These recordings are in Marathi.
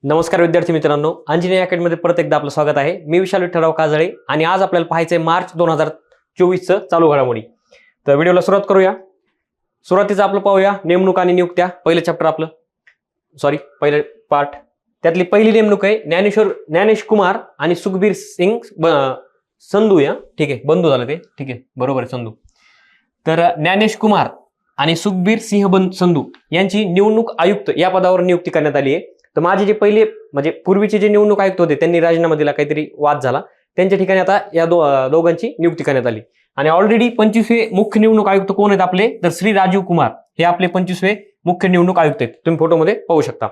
नमस्कार विद्यार्थी मित्रांनो, अंजनी अकॅडमीमध्ये परत एकदा आपलं स्वागत आहे. मी विशाल विठ्ठलराव काजळे आणि आज आपल्याला पाहायचं आहे मार्च 2024चं चालू घडामोडी. तर व्हिडिओला सुरुवात करूया. सुरुवातीचं आपलं पाहूया नेमणूक आणि नियुक्त्या. पहिलं चॅप्टर आपलं पहिलं पार्ट. त्यातली पहिली नेमणूक आहे ज्ञानेश कुमार आणि सुखबीर सिंग संधू. या ठीक आहे, बंधू झालं ते, ठीक आहे, बरोबर आहे, संधू. तर ज्ञानेश कुमार आणि सुखबीर सिंह संधू यांची निवडणूक आयुक्त या पदावर नियुक्ती करण्यात आली आहे. तर माझे जे पहिले म्हणजे पूर्वीचे जे निवडणूक आयुक्त होते त्यांनी राजीनामा दिला, काहीतरी वाद झाला, त्यांच्या ठिकाणी आता या दोघांची नियुक्ती करण्यात आली. आणि ऑलरेडी 25वे मुख्य निवडणूक आयुक्त कोण आहेत आपले, तर श्री राजीव कुमार हे आपले 25वे मुख्य निवडणूक आयुक्त आहेत. तुम्ही फोटोमध्ये पाहू शकता.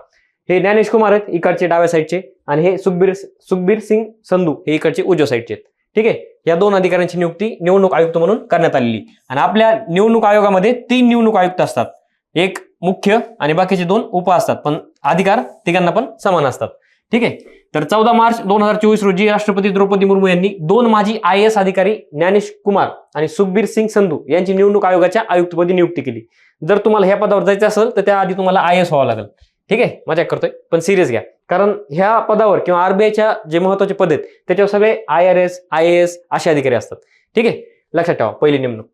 हे ज्ञानेश कुमार आहेत इकडचे डाव्या साईडचे आणि हे सुखबीर सिंग संधू हे इकडचे उजव्या साईडचे आहेत. ठीक आहे, या दोन अधिकाऱ्यांची नियुक्ती निवडणूक आयुक्त म्हणून करण्यात आलेली. आणि आपल्या निवडणूक आयोगामध्ये 3 निवडणूक आयुक्त असतात, एक मुख्य आणि बाकीचे 2 उप असतात, पण अधिकार तिघांना पण समान असतात. ठीक आहे. तर 14 मार्च 2024 रोजी राष्ट्रपती द्रौपदी मुर्मू यांनी 2 माजी IAS अधिकारी ज्ञानेश कुमार आणि सुखबीर सिंग संधू यांची निवडणूक आयोगाच्या आयुक्तपदी नियुक्ती केली. जर तुम्हाला ह्या पदावर जायचं असेल तर त्याआधी तुम्हाला IAS व्हावं लागेल. ठीक आहे, मजाक करतोय पण सिरियस घ्या, कारण ह्या पदावर किंवा RBIच्या जे महत्वाचे पद आहेत त्याच्यावर सगळे IRS IAS असे अधिकारी असतात. ठीक आहे, लक्षात ठेवा. पहिली नेमणूक.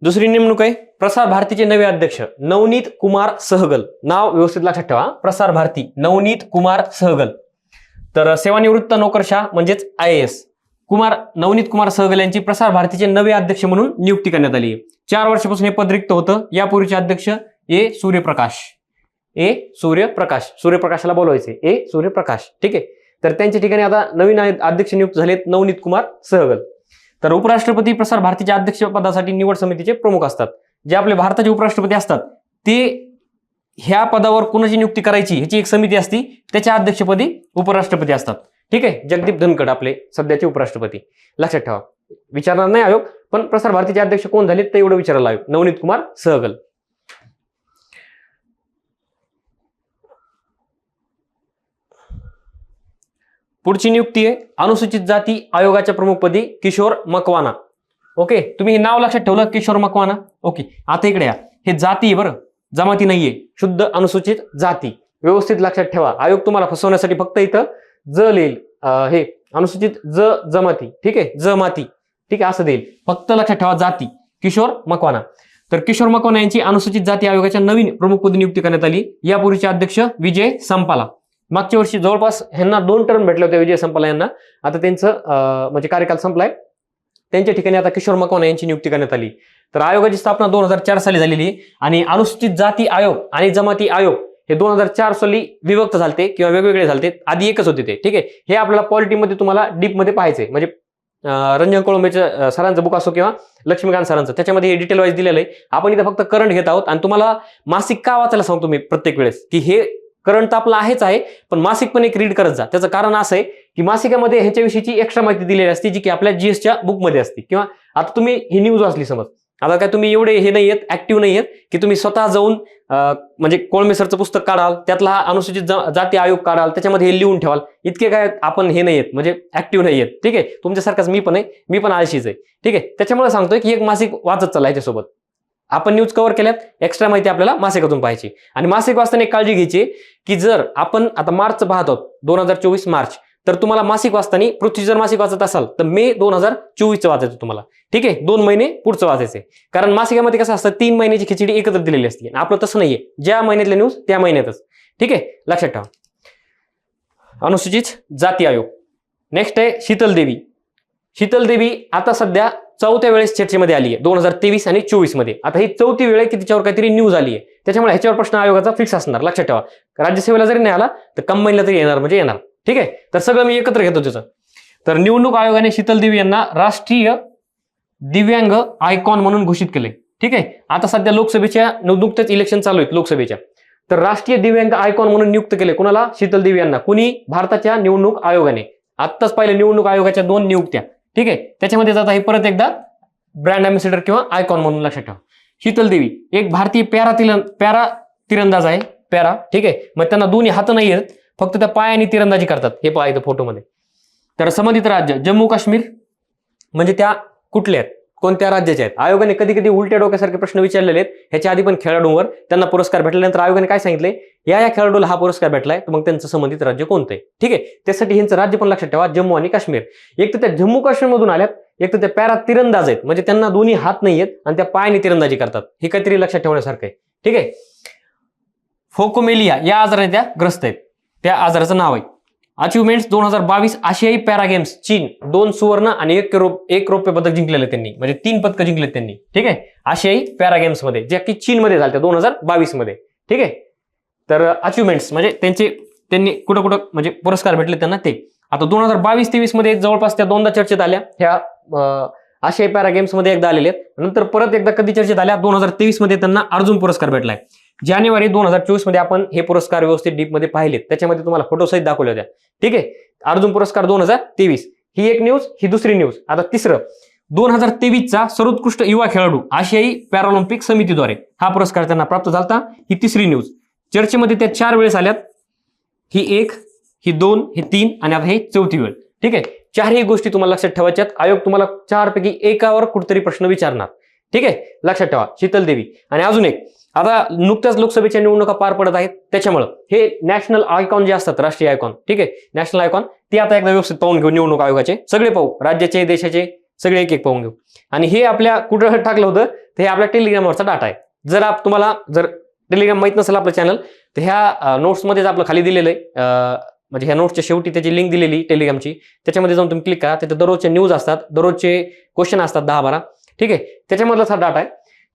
दुसरी नेमणूक आहे प्रसार भारतीचे नवे अध्यक्ष नवनीत कुमार सहगल. नाव व्यवस्थित लक्षात ठेवा, प्रसार भारती नवनीत कुमार सहगल. तर सेवानिवृत्त नोकरशाह म्हणजेच IAS नवनीत कुमार सहगल यांची प्रसार भारतीचे नवे अध्यक्ष म्हणून नियुक्ती करण्यात आली आहे. 4 वर्षापासून हे पद रिक्त होतं. यापूर्वीचे अध्यक्ष सूर्यप्रकाशाला बोलवायचे सूर्यप्रकाश. ठीक आहे, तर त्यांच्या ठिकाणी आता नवीन अध्यक्ष नियुक्त झालेत नवनीत कुमार सहगल. तर उपराष्ट्रपती प्रसार भारतीच्या अध्यक्ष पदासाठी निवड समितीचे प्रमुख असतात. जे आपले भारताचे उपराष्ट्रपती असतात ते ह्या पदावर कोणाची नियुक्ती करायची ह्याची एक समिती असती, त्याच्या अध्यक्षपदी उपराष्ट्रपती असतात. ठीक आहे, जगदीप धनखड आपले सध्याचे उपराष्ट्रपती. लक्षात ठेवा, विचारणार नाही आयोग, पण प्रसार भारतीचे अध्यक्ष कोण झाले ते एवढं विचारायला आयोग. नवनीत कुमार सहगल. पुढची नियुक्ती आहे अनुसूचित जाती आयोगाच्या प्रमुखपदी किशोर मकवाना. ओके, तुम्ही हे नाव लक्षात ठेवलं, किशोर मकवाना. ओके, आता इकडे या. हे जाती बरं, जमाती नाहीये, शुद्ध अनुसूचित जाती. व्यवस्थित लक्षात ठेवा. आयोग तुम्हाला फसवण्यासाठी फक्त इथं ज लिहिल, हे अनुसूचित जमाती. ठीक आहे, जमाती. ठीक आहे, असं देईल. फक्त लक्षात ठेवा जाती. किशोर मकवाना. तर किशोर मकवाना यांची अनुसूचित जाती आयोगाच्या नवीन प्रमुखपदी नियुक्ती करण्यात आली. यापूर्वीचे अध्यक्ष विजय संपाला. मागच्या वर्षी जवळपास ह्यांना 2 टर्म भेटले होते विजय संपाला यांना. आता त्यांचं म्हणजे कार्यकाल संपलाय. त्यांच्या ठिकाणी आता किशोर मकवाना यांची नियुक्ती करण्यात आली. तर आयोगाची स्थापना 2004 साली झालेली आहे. आणि अनुसूचित जाती आयोग आणि जमाती आयोग हे 2004 साली विभक्त झालते किंवा वेगवेगळे झालते. आधी एकच होते ते. ठीक आहे, हे आपल्याला पॉलिटीमध्ये तुम्हाला डीपमध्ये पाहायचंय. म्हणजे रंजन कोळंबेचं सरांचं बुक असो किंवा लक्ष्मीकांत सरांचं, त्याच्यामध्ये हे डिटेल वाईज दिलेलं आहे. आपण इथं फक्त करंट घेत आहोत आणि तुम्हाला मासिक का वाचायला सांगतो मी प्रत्येक वेळेस, की हे करंट तर आपलं आहेच आहे, पण मासिक पण एक रीड करत जा. त्याचं कारण असं आहे की मासिकामध्ये ह्याच्याविषयीची एक्स्ट्रा माहिती दिलेली असते, जी की आपल्या GSच्या बुकमध्ये असते. किंवा आता तुम्ही ही न्यूज वाचली समज, आता काय तुम्ही एवढे हे नाही आहेत, ऍक्टिव्ह नाही आहेत की तुम्ही स्वतः जाऊन म्हणजे कोळंबे सरचं पुस्तक काढाल, त्यातला हा अनुसूचित जाती आयोग काढाल, त्याच्यामध्ये हे लिहून ठेवाल. इतके काय आपण हे नाही आहेत, म्हणजे ऍक्टिव्ह नाही आहेत. ठीक आहे, तुमच्यासारखाच मी पण आहे, मी पण आळशीच आहे. ठीक आहे, त्याच्यामुळे सांगतोय की एक मासिक वाचत चला. ह्याच्यासोबत आपण न्यूज कव्हर केल्यात, एक्स्ट्रा माहिती आपल्याला मासिकातून पाहायची. आणि मासिक वाचताना एक काळजी घ्यायची की जर आपण आता मार्च पाहत आहोत 2024 मार्च, तर तुम्हाला मासिक वाचताना पृथ्वी जर मासिक वाचत असाल तर मे 2024चं वाचायचं तुम्हाला. ठीक आहे, 2 महिने पुढचं वाचायचंय. कारण मासिकामध्ये कसं असतं 3 महिन्याची खिचडी एकत्र दिलेली असते. आपलं तसं नाहीये, ज्या महिन्यातल्या न्यूज त्या महिन्यातच. ठीक आहे, लक्षात ठेवा. अनुसूचित जाती आयोग. नेक्स्ट आहे शीतल देवी आता सध्या 4थ्या वेळेस चर्चेमध्ये आली आहे 2023 आणि 24 मध्ये. आता ही 4थी वेळ आहे की तिच्यावर काहीतरी न्यूज आली आहे, त्याच्यामुळे ह्याच्यावर प्रश्न आयोगाचा फिक्स असणार. लक्षात ठेवा, राज्यसेवेला जरी नाही आला तर कंबाईनला तरी येणार म्हणजे येणार. ठीक आहे, तर सगळं मी एकत्र घेतो त्याचं. तर निवडणूक आयोगाने शीतल देवी यांना राष्ट्रीय दिव्यांग आयकॉन म्हणून घोषित केले. ठीक आहे, आता सध्या लोकसभेच्या नुकतेच इलेक्शन चालू आहेत लोकसभेच्या. तर राष्ट्रीय दिव्यांग आयकॉन म्हणून नियुक्त केले कोणाला? शीतल देवी यांना. कुणी? भारताच्या निवडणूक आयोगाने. आत्ताच पाहिले निवडणूक आयोगाच्या 2 नियुक्त्या. ठीक आहे, त्याच्यामध्ये जाता हे परत एकदा ब्रँड अँबॅसेडर किंवा आयकॉन म्हणून लक्षात ठेवा. शीतल देवी एक भारतीय पॅरा तिरंदाज आहे. पॅरा. ठीक आहे, मग त्यांना दोन्ही हात नाही आहेत, फक्त त्या पायाने तिरंदाजी करतात. हे पहा इथं फोटोमध्ये. तर संबंधित राज्य जम्मू काश्मीर म्हणजे त्या कुठल्या आहेत? कोणत्या राज्याचे आहेत. आयोगाने कधी कधी उलट्या डोक्यासारखे प्रश्न विचारलेले आहेत. ह्याच्या आधी पण खेळाडूंवर त्यांना पुरस्कार भेटल्यानंतर आयोगाने काय सांगितले, या खेळाडूला हा पुरस्कार भेटलाय, तर मग त्यांचं संबंधित राज्य कोणतं आहे. ठीक आहे, त्यासाठी ह्यांचं राज्य पण लक्षात ठेवा, जम्मू आणि काश्मीर. एक तर त्या जम्मू काश्मीर मधून आल्यात, एक तर त्या पॅरा तिरंदाज आहेत, म्हणजे त्यांना दोन्ही हात नाही आहेत आणि त्या पायाने तिरंदाजी करतात. हे काहीतरी लक्षात ठेवण्यासारखं आहे. ठीक आहे, फोकोमेलिया या आजाराने त्या ग्रस्त आहेत. त्या आजाराचं नाव आहे. अचिव्हमेंट्स 2022 आशियाई पॅरा गेम्स चीन 2 सुवर्ण आणि 1 रौप्य पदक जिंकलेले त्यांनी, म्हणजे 3 पदकं जिंकलेत त्यांनी. ठीक आहे, आशियाई पॅरा गेम्स मध्ये, जे की चीन मध्ये झाल्या 2022 मध्ये. ठीक आहे, तर अचिव्हमेंट्स म्हणजे त्यांनी कुठं कुठं म्हणजे पुरस्कार भेटले त्यांना ते. आता 2022-23 मध्ये जवळपास त्या दोनदा चर्चेत आल्या. ह्या आशियाई पॅरा गेम्स मध्ये एकदा आलेले आहेत. नंतर परत एकदा कधी चर्चेत आल्या, 2023 मध्ये त्यांना अर्जुन पुरस्कार भेटलाय. जानेवारी 2024 मध्ये आपण हे पुरस्कार व्यवस्थित डीप मध्ये पाहिलेत, त्याच्यामध्ये तुम्हाला फोटो सहित दाखवले होत्या. ठीक आहे, अर्जुन पुरस्कार 2023 ही एक न्यूज, ही दुसरी न्यूज. आता तिसरं, 2023चा सर्वोत्कृष्ट युवा खेळाडू आशियाई पॅरालिम्पिक समितीद्वारे हा पुरस्कार त्यांना प्राप्त झाला. ही तिसरी न्यूज. चर्चेमध्ये त्या 4 वेळेस आल्यात. ही 1, ही 2, ही 3 आणि आता हे 4थी वेळ. ठीक आहे, 4ही गोष्टी तुम्हाला लक्षात ठेवायच्यात. आयोग तुम्हाला 4 पैकी एकावर कुठेतरी प्रश्न विचारणार. ठीक आहे, लक्षात ठेवा, शीतल देवी. आणि अजून एक, आता नुकत्याच लोकसभेच्या निवडणुका पार पडत आहेत, त्याच्यामुळे हे नॅशनल आयकॉन जे असतात, राष्ट्रीय आयकॉन, ठीक आहे, नॅशनल आयकॉन, ते आता एकदा व्यवस्थित पाहून घेऊ. निवडणूक आयोगाचे सगळे पाहू, राज्याचे देशाचे सगळे एक एक पाहून घेऊ. आणि हे आपल्या कुठं टाकलं होतं, तर हे आपल्या टेलिग्रामवरचा डाटा आहे. तुम्हाला जर टेलिग्राम माहित नसेल आपलं चॅनल, तर ह्या नोट्समध्येच आपलं खाली दिलेलं आहे, म्हणजे ह्या नोट्सच्या शेवटी त्याची लिंक दिलेली टेलिग्रामची, त्याच्यामध्ये जाऊन तुम्ही क्लिक करा. तिथे दररोजचे न्यूज असतात, दररोजचे क्वेश्चन असतात 10-12. ठीक आहे, त्याच्यामधलाच हा डाटा आहे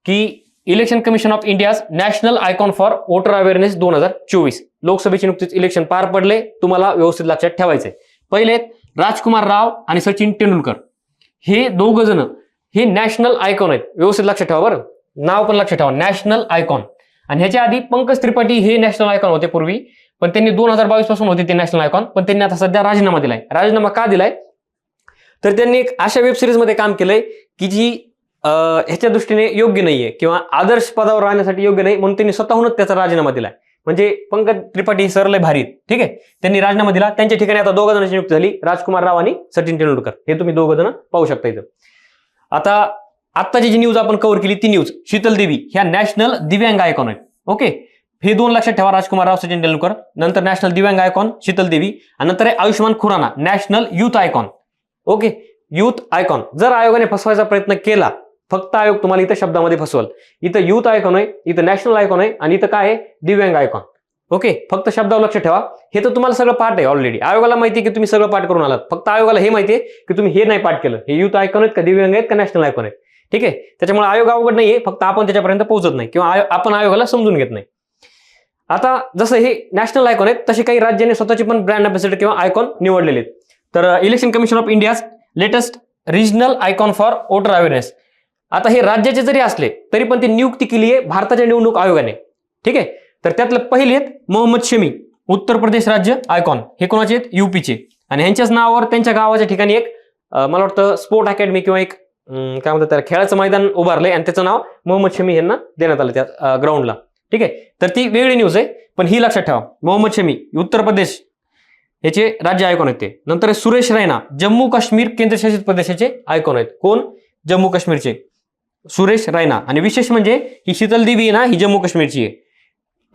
की election commission of India national icon for voter awareness 2024. लोकसभेचे नुकतेच इलेक्शन पार पडले, तुम्हाला व्यवस्थित लक्षात ठेवायचे. पहिले राजकुमार राव आणि सचिन तेंडुलकर, हे दोघं जण हे नॅशनल आयकॉन आहेत. व्यवस्थित लक्षात ठेवा बरं, नाव पण लक्षात ठेवा, नॅशनल आयकॉन. आणि ह्याच्या आधी पंकज त्रिपाठी हे नॅशनल आयकॉन होते पूर्वी, पण त्यांनी 2022 पासून होते ते नॅशनल आयकॉन, पण त्यांनी आता सध्या राजीनामा दिलाय. राजीनामा का दिलाय, तर त्यांनी एक अशा वेब सिरीज मध्ये काम केलंय की जी ह्याच्या दृष्टीने योग्य नाहीये किंवा आदर्श पदावर राहण्यासाठी योग्य नाही, म्हणून त्यांनी स्वतःहूनच त्याचा राजीनामा दिलाय. म्हणजे पंकज त्रिपाठी सर लय भारी, ठीक आहे, त्यांनी राजीनामा दिला. त्यांच्या ठिकाणी आता 2 जणांची नियुक्ती झाली, राजकुमार राव आणि सचिन तेंडुलकर. हे तुम्ही 2 जण पाहू शकता इथं. आता आत्ताची जी न्यूज आपण कव्हर केली ती न्यूज, शीतल देवी ह्या नॅशनल दिव्यांग आयकॉन आहेत. ओके, हे 2 लक्षात ठेवा, राजकुमार राव, सचिन तेंडुलकर. नंतर नॅशनल दिव्यांग आयकॉन शीतल देवी, आणि नंतर आहे Ayushmann Khurrana, national youth icon. Okay, youth icon. जर आयोगाने फसवायचा प्रयत्न केला, फक्त आयोग तुम्हाला इथं शब्दामध्ये फसवल. इथं युथ आयकॉन आहे, इथं नॅशनल आयकॉन आहे, आणि इथं काय आहे, दिव्यांग आयकॉन. ओके, फक्त शब्दावर लक्ष ठेवा. हे तर तुम्हाला सगळं पाठ आहे ऑलरेडी. आयोगाला माहिती आहे की तुम्ही सगळं पाठ करून आलात. फक्त आयोगाला हे माहिती आहे की तुम्ही हे नाही पाठ केलं. हे युथ आयकॉन आहेत का, दिव्यांग आहेत का, नॅशनल आयकॉन आहेत. ठीक आहे, त्याच्यामुळे आयोग अवघड नाहीये, फक्त आपण त्याच्यापर्यंत पोहोचत नाही किंवा आपण आयोगाला समजून घेत नाही. आता जसं हे नॅशनल आयकॉन आहेत, तसे काही राज्यांनी स्वतःचे पण ब्रँड अँबॅसेडर किंवा आयकॉन निवडलेले आहेत. तर election commission of India latest regional icon for voter awareness. आता हे राज्याचे जरी असले तरी पण ती नियुक्ती केली आहे भारताच्या निवडणूक आयोगाने. ठीक आहे, तर त्यातलं पहिले आहेत मोहम्मद शमी, उत्तर प्रदेश राज्य आयकॉन. हे कोणाचे आहेत, यूपीचे. आणि ह्यांच्याच नावावर त्यांच्या गावाच्या ठिकाणी एक मला वाटतं स्पोर्ट अकॅडमी किंवा एक काय म्हणतात त्याला, खेळाचं मैदान उभारलंय आणि त्याचं नाव मोहम्मद शमी यांना देण्यात आलं त्या ग्राउंडला. ठीक आहे, तर ती वेगळी न्यूज आहे, पण ही लक्षात ठेवा, मोहम्मद शमी उत्तर प्रदेश याचे राज्य आयकॉन आहेत ते. नंतर सुरेश रैना, जम्मू काश्मीर केंद्रशासित प्रदेशाचे आयकॉन आहेत. कोण, जम्मू काश्मीरचे सुरेश रैना. आणि विशेष म्हणजे ही शीतल देवी आहे ना, ही जम्मू काश्मीरची आहे,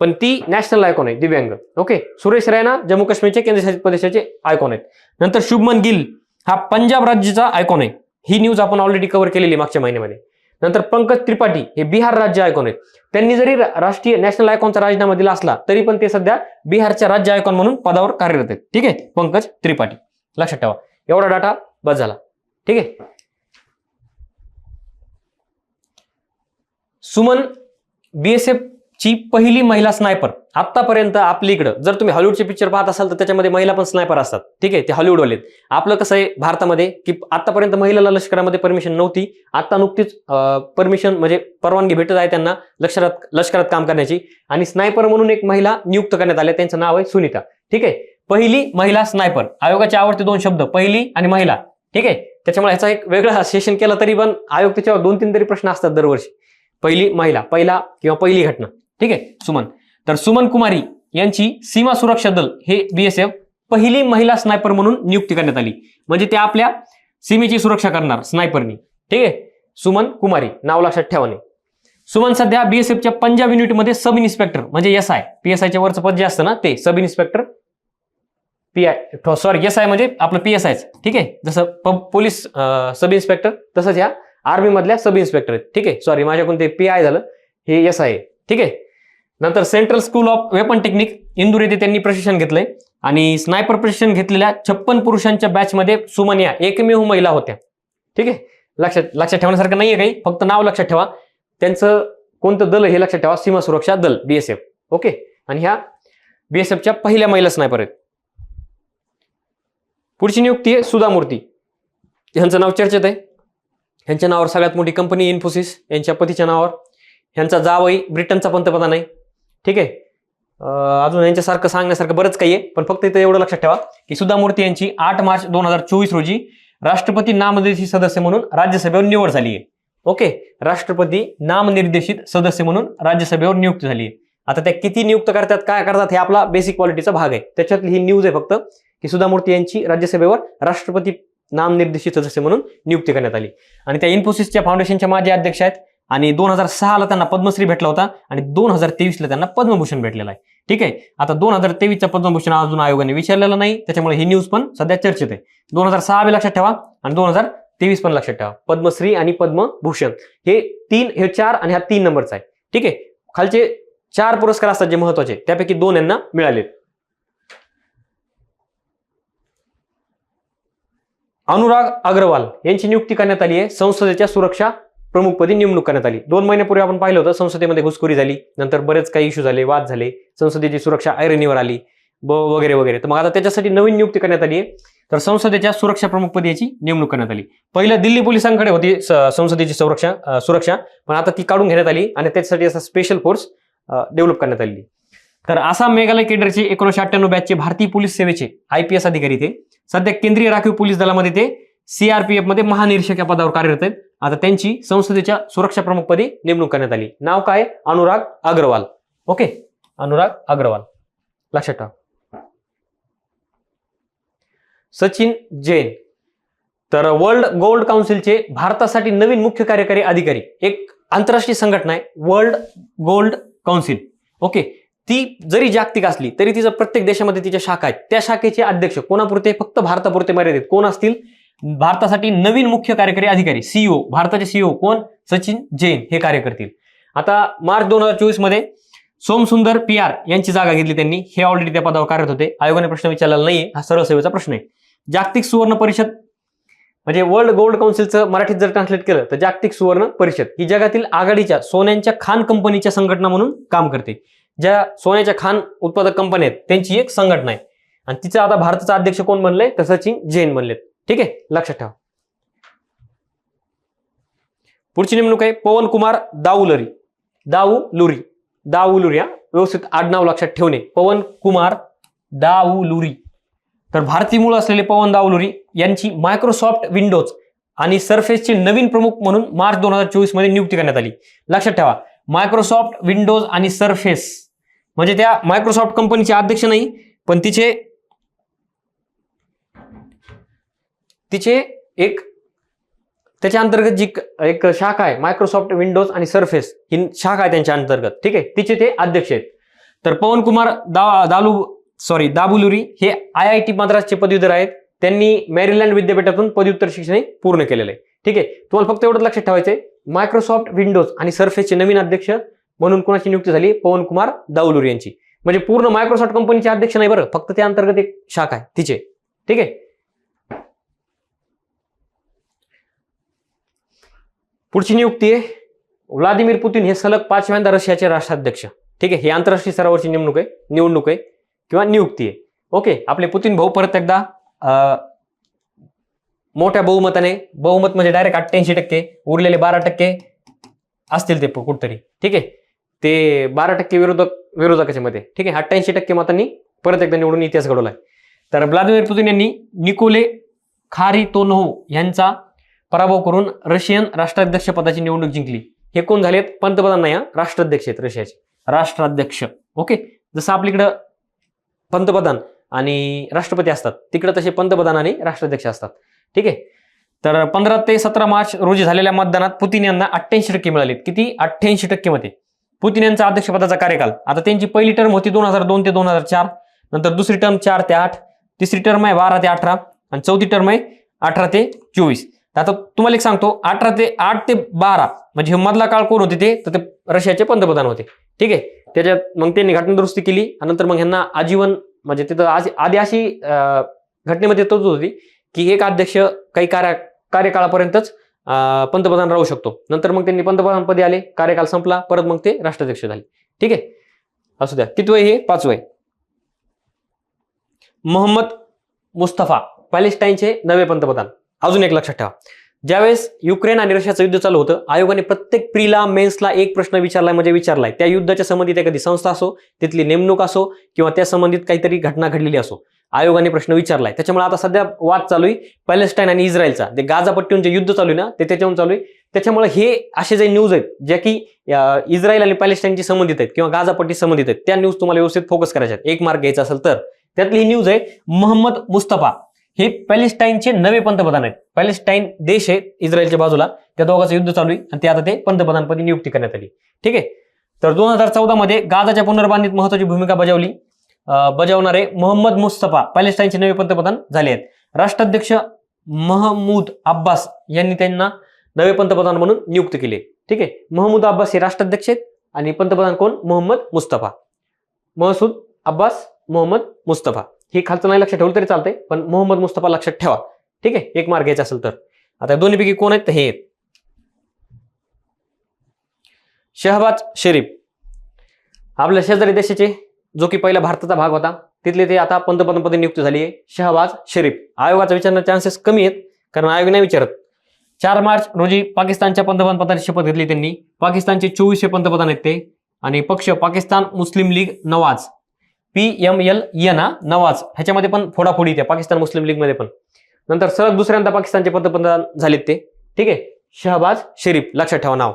पण ती नॅशनल आयकॉन आहे, दिव्यांग. ओके, सुरेश रैना जम्मू काश्मीरचे केंद्रशासित प्रदेशाचे आयकॉन आहेत. नंतर शुभमन गिल हा पंजाब राज्याचा आयकॉन आहे. ही न्यूज आपण ऑलरेडी कव्हर केलेली मागच्या महिन्यामध्ये. नंतर पंकज त्रिपाठी हे बिहार राज्य आयकॉन आहेत. त्यांनी जरी राष्ट्रीय नॅशनल आयकॉनचा राजीनामा दिला असला तरी पण ते सध्या बिहारच्या राज्य आयकॉन म्हणून पदावर कार्यरत आहेत. ठीक आहे, पंकज त्रिपाठी लक्षात ठेवा. एवढा डाटा बस झाला. ठीक आहे, सुमन बीएसएफ ची पहिली महिला स्नायपर. आतापर्यंत आपल्या इकडं जर तुम्ही हॉलिवूडचे पिक्चर पाहत असाल तर त्याच्यामध्ये महिला पण स्नायपर असतात. ठीक आहे, ते हॉलिवूडवाले. आपलं कसं आहे भारतामध्ये की आतापर्यंत महिलाला लष्करामध्ये परमिशन नव्हती. आता नुकतीच परमिशन म्हणजे परवानगी भेटत आहे त्यांना लष्करात काम करण्याची. आणि स्नायपर म्हणून एक महिला नियुक्त करण्यात आल्या, त्यांचं नाव आहे सुनीता. ठीक आहे, पहिली महिला स्नायपर. आयोगाचे आवडते 2 शब्द, पहिली आणि महिला. ठीक आहे, त्याच्यामुळे ह्याचा एक वेगळा सेशन केला तरी पण आयोग त्याच्यावर 2-3 तरी प्रश्न असतात दरवर्षी. पहिली महिला, पहिला किंवा पहिली घटना. ठीक आहे, सुमन. तर सुमन कुमारी यांची सीमा सुरक्षा दल हे बीएसएफ पहिली महिला स्नायपर म्हणून नियुक्ती करण्यात आली. म्हणजे ते आपल्या सीमेची सुरक्षा करणार स्नायपरनी. ठीक आहे, सुमन कुमारी, नाव लक्षात ठेवाने. सुमन सध्या बीएसएफच्या पंजाब युनिटमध्ये सब इन्स्पेक्टर म्हणजे एसआय, पीएसआयच्या वरचं पद जे असतं ना ते सब इन्स्पेक्टर एसआय म्हणजे आपलं पीएसआय. ठीक आहे, जसं पोलीस सब इन्स्पेक्टर तसंच ह्या आर्मी मधल्या सब इन्स्पेक्टर आहेत. ठीक आहे, सॉरी माझ्याकडून ते पीआय झालं, हे एसआय आहे. ठीक आहे. नंतर central school of weapon technique Indore येथे त्यांनी प्रशिक्षण घेतलंय आणि स्नायपर प्रशिक्षण घेतलेल्या 56 पुरुषांच्या बॅचमध्ये सुमन या एकमेव महिला होत्या. ठीक आहे, लक्षात ठेवण्यासारखं नाहीये काही, फक्त नाव लक्षात ठेवा. त्यांचं कोणतं दल हे लक्षात ठेवा, सीमा सुरक्षा दल बीएसएफ. ओके, आणि ह्या बीएसएफच्या पहिल्या महिला स्नायपर आहेत. पुढची नियुक्ती आहे सुधा मूर्ती, यांचं नाव चर्चेत आहे. यांच्या नावावर सगळ्यात मोठी कंपनी इन्फोसिस, यांच्या पतीच्या नावावर. यांचा जावई ब्रिटनचा पंतप्रधान आहे. ठीक आहे, अजून यांच्यासारखं सांगण्यासारखं बरंच काही आहे, पण फक्त इथं एवढं लक्षात ठेवा की सुधा मूर्ती यांची 8 मार्च 2024 रोजी राष्ट्रपती नामनिर्देशित सदस्य म्हणून राज्यसभेवर निवड झाली आहे. ओके, राष्ट्रपती नामनिर्देशित सदस्य म्हणून राज्यसभेवर नियुक्ती झाली आहे. आता त्या किती नियुक्त करतात, काय करतात, हे आपला बेसिक क्वालिटीचा भाग आहे. त्याच्यातली ही न्यूज आहे फक्त की सुधा मूर्ती यांची राज्यसभेवर राष्ट्रपती नामनिर्देशित सदस्य म्हणून नियुक्ती करण्यात आली. आणि त्या इन्फोसिसच्या फाउंडेशनच्या माजी अध्यक्ष आहेत आणि 2006 ला त्यांना पद्मश्री भेटला होता आणि 2023 ला त्यांना पद्मभूषण भेटलेला आहे. ठीक आहे, आता 2023चा पद्मभूषण अजून आयोगाने विचारलेला नाही, त्याच्यामुळे ही न्यूज पण सध्या चर्चेत आहे. 2006 बी लक्षात ठेवा आणि 2023 पण लक्षात ठेवा. पद्मश्री आणि पद्मभूषण हे 4 आणि हा 3 नंबरचा आहे. ठीक आहे, खालचे 4 पुरस्कार असतात जे महत्वाचे, त्यापैकी 2 यांना मिळाले. अनुराग अग्रवाल यांची नियुक्ती करण्यात आली आहे. संसदेच्या सुरक्षा प्रमुखपदी नेमणूक करण्यात आली. 2 महिन्यापूर्वी आपण पाहिलं होतं संसदेमध्ये घुसखोरी झाली, नंतर बरेच काही इश्यू झाले, वाद झाले, संसदेची सुरक्षा ऐरणीवर आली वगैरे वगैरे. तर मग आता त्याच्यासाठी नवीन नियुक्ती करण्यात आली आहे. तर संसदेच्या सुरक्षा प्रमुखपदी याची नेमणूक करण्यात आली. पहिलं दिल्ली पोलिसांकडे होती संसदेची सुरक्षा, पण आता ती काढून घेण्यात आली आणि त्याच्यासाठी असा स्पेशल फोर्स डेव्हलप करण्यात आली. तर आसाम मेघालय केडरचे 1998 बॅचचे भारतीय पोलीस सेवेचे आयपीएस अधिकारी ते सध्या केंद्रीय राखीव पोलीस दलामध्ये ते सीआरपीएफ मध्ये महानिरीक्षक या पदावर कार्यरत आहेत. आता त्यांची संसदेच्या सुरक्षा प्रमुखपदी नेमणूक करण्यात आली. नाव काय? अनुराग अग्रवाल. ओके, अनुराग अग्रवाल लक्षात ठेवा. सचिन जैन, तर वर्ल्ड गोल्ड काउन्सिलचे भारतासाठी नवीन मुख्य कार्यकारी अधिकारी, एक आंतरराष्ट्रीय संघटना आहे वर्ल्ड गोल्ड काउन्सिल. ओके, ती जरी जागतिक असली तरी तिचं प्रत्येक देशामध्ये तिच्या शाखा आहेत. त्या शाखेचे अध्यक्ष कोणापुरते? फक्त भारतापुरते मर्यादित. कोण असतील? भारतासाठी नवीन मुख्य कार्यकारी अधिकारी सीईओ, भारताचे सीईओ कोण? सचिन जैन हे कार्य करतील. आता मार्च 2024 मध्ये सोमसुंदर PR यांची जागा घेतली त्यांनी. हे ऑलरेडी त्या पदावर कार्यरत होते. आयोगाने प्रश्न विचारलेला नाहीये, हा सरळ सेवेचा प्रश्न आहे. जागतिक सुवर्ण परिषद म्हणजे वर्ल्ड गोल्ड काउन्सिलचं मराठीत जर ट्रान्सलेट केलं तर जागतिक सुवर्ण परिषद ही जगातील आघाडीच्या सोन्यांच्या खाण कंपनीच्या संघटना म्हणून काम करते. ज्या सोन्याच्या खाण उत्पादक कंपन्या आहेत त्यांची एक संघटना आहे आणि तिचा आता भारताचा अध्यक्ष कोण बनले? तर सचिन जैन बनलेत. ठीक आहे, लक्षात ठेवा. पुढची नेमणूक आहे पवन कुमार दाऊलुरी. व्यवस्थित आडनाव लक्षात ठेवणे. पवन कुमार दाऊलुरी. तर भारतीय मूळ असलेले पवन दाऊलुरी यांची मायक्रोसॉफ्ट विंडोज आणि सरफेसचे नवीन प्रमुख म्हणून मार्च 2024 मध्ये नियुक्ती करण्यात आली. लक्षात ठेवा, मायक्रोसॉफ्ट विंडोज आणि सरफेस म्हणजे त्या मायक्रोसॉफ्ट कंपनीचे अध्यक्ष नाही, पण तिचे एक त्याच्या अंतर्गत जी एक शाखा आहे मायक्रोसॉफ्ट विंडोज आणि सरफेस ही शाखा आहे त्यांच्या अंतर्गत. ठीक आहे, तिचे ते अध्यक्ष आहेत. तर पवन कुमार दाबुलुरी हे IIT मद्रासचे पदवीधर आहेत. त्यांनी मॅरीलँड विद्यापीठातून पदव्युत्तर शिक्षण पूर्ण केलेलं आहे. ठीक आहे, तुम्हाला फक्त एवढंच लक्षात ठेवायचंय, मायक्रोसॉफ्ट विंडोज आणि सरफेसचे नवीन अध्यक्ष म्हणून कोणाची नियुक्ती झाली? पवन कुमार दाऊलुरी यांची. म्हणजे पूर्ण मायक्रोसॉफ्ट कंपनीचे अध्यक्ष नाही बरं, फक्त त्या अंतर्गत एक शाखा आहे तिचे. ठीक आहे, पुढची नियुक्ती आहे व्लादिमीर पुतीन हे सलग 5व्यांदा रशियाचे राष्ट्राध्यक्ष. ठीक आहे, ही आंतरराष्ट्रीय स्तरावरची निवडणूक आहे किंवा नियुक्ती आहे. ओके, आपले पुतीन भाऊ परत एकदा मोठ्या बहुमत म्हणजे डायरेक्ट 88%, उरलेले 12% असतील ते कुठतरी. ठीक आहे, ते 12% विरोधकाच्या मध्ये. ठीक आहे, 88% मतांनी परत एकदा निवडून इतिहास घडवलाय. तर व्लादिमीर पुतीन यांनी निकोले खारितोनोव्ह यांचा पराभव करून रशियन राष्ट्राध्यक्ष पदाची निवडणूक जिंकली. हे कोण झालेत? पंतप्रधान नाही, राष्ट्राध्यक्ष आहेत रशियाचे, राष्ट्राध्यक्ष. ओके, जसं आपल्याकडं पंतप्रधान आणि राष्ट्रपती असतात तिकडे तसे पंतप्रधान आणि राष्ट्राध्यक्ष असतात. ठीक आहे, तर 15 ते 17 मार्च रोजी झालेल्या मतदानात पुतीन यांना 88% मिळाले. किती? 88% मते. पुतीन यांचा अध्यक्षपदाचा कार्यकाल, आता त्यांची पहिली टर्म होती 2002 ते 2004, नंतर दुसरी टर्म 4 ते 8, तिसरी टर्म आहे 12 ते 18 आणि चौथी टर्म आहे 18 ते 24. आता तुम्हाला एक सांगतो, 18 ते 8 ते 12 म्हणजे हे मधला काळ कोण होते तर ते रशियाचे पंतप्रधान होते. ठीक आहे. त्याच्यात मग त्यांनी घटना दुरुस्ती केली आणि नंतर मग ह्यांना आजीवन म्हणजे तिथं आधी अशी घटनेमध्ये तोच होती की एक अध्यक्ष काही कार्यकाळापर्यंतच पंतप्रधान राहू शकतो. नंतर मग त्यांनी पंतप्रधानपदी आले, कार्यकाल संपला, परत मग ते राष्ट्राध्यक्ष झाले. ठीक आहे. असू द्या. किती वय? हे 5 वय. मोहम्मद मुस्तफा पॅलेस्टाईनचे नवे पंतप्रधान. अजून एक लक्षात ठेवा, ज्यावेळेस युक्रेन आणि रशियाचं युद्ध चालू होतं, आयोगाने प्रत्येक प्रीला मेन्सला एक प्रश्न विचारलाय. त्या युद्धाच्या संबंधित एखादी संस्था असो, तिथली नेमणूक असो किंवा त्या संबंधित काहीतरी घटना घडलेली असो, आयोगाने प्रश्न विचारलाय. त्याच्यामुळे आता सध्या वाद चालू आहे पॅलेस्टाईन आणि इस्रायलचा. ते गाझा पट्टीवरून जे युद्ध चालू आहे ना, ते त्याच्यावरून चालू आहे. त्याच्यामुळे हे असे जे न्यूज आहेत ज्या की इस्रायल आणि पॅलेस्टाईनची संबंधित आहेत किंवा गाझा पट्टी संबंधित आहेत, त्या न्यूज तुम्हाला व्यवस्थित फोकस करायच्या आहेत. एक मार्क घ्यायचा असेल तर त्यातली ही न्यूज आहे, मोहम्मद मुस्तफा हे पॅलेस्टाईनचे नवे पंतप्रधान आहेत. पॅलेस्टाईन देश आहे इस्रायलच्या बाजूला, त्या दोघांचं युद्ध चालू आहे आणि ते आता ते पंतप्रधानपदी नियुक्ती करण्यात आली. ठीक आहे. तर 2014 मध्ये गाझाच्या पुनर्बांधणीत महत्वाची भूमिका बजावणारे मोहम्मद मुस्तफा पॅलेस्टाईनचे नवे पंतप्रधान झाले आहेत. राष्ट्राध्यक्ष महमूद अब्बास यांनी त्यांना नवे पंतप्रधान म्हणून नियुक्त केले. ठीक आहे. महमूद अब्बास हे राष्ट्राध्यक्ष आहेत आणि पंतप्रधान कोण? मोहम्मद मुस्तफा. महसूद अब्बास, मोहम्मद मुस्तफा. ही खालचं नाही लक्षात ठेवलं तरी चालतंय, पण मोहम्मद मुस्तफा लक्षात ठेवा. ठीक आहे. एक मार्क घ्यायचा असेल तर. आता दोन्हीपैकी कोण आहेत? तर हे आहेत. शहबाज शरीफ आपल्या शेजारी देशाचे, जो की पहिला भारताचा भाग होता, तिथले ते आता पंतप्रधानपदी नियुक्त झाली आहे. शहबाज शरीफ. आयोगाचा विचारण्याचे चान्सेस कमी आहेत, कारण आयोग नाही विचारत. 4 मार्च रोजी पाकिस्तानच्या पंतप्रधानपदाची शपथ घेतली त्यांनी. पाकिस्तानचे 24 पंतप्रधान आहेत ते. आणि पक्ष पाकिस्तान मुस्लिम लीग नवाज, PML नवाज, ह्याच्यामध्ये पण फोडाफोडी त्या पाकिस्तान मुस्लिम लीग मध्ये पण. नंतर सलग दुसऱ्यांदा पाकिस्तानचे पंतप्रधान झालेत ते. ठीक आहे. शहबाज शरीफ लक्षात ठेवा नाव.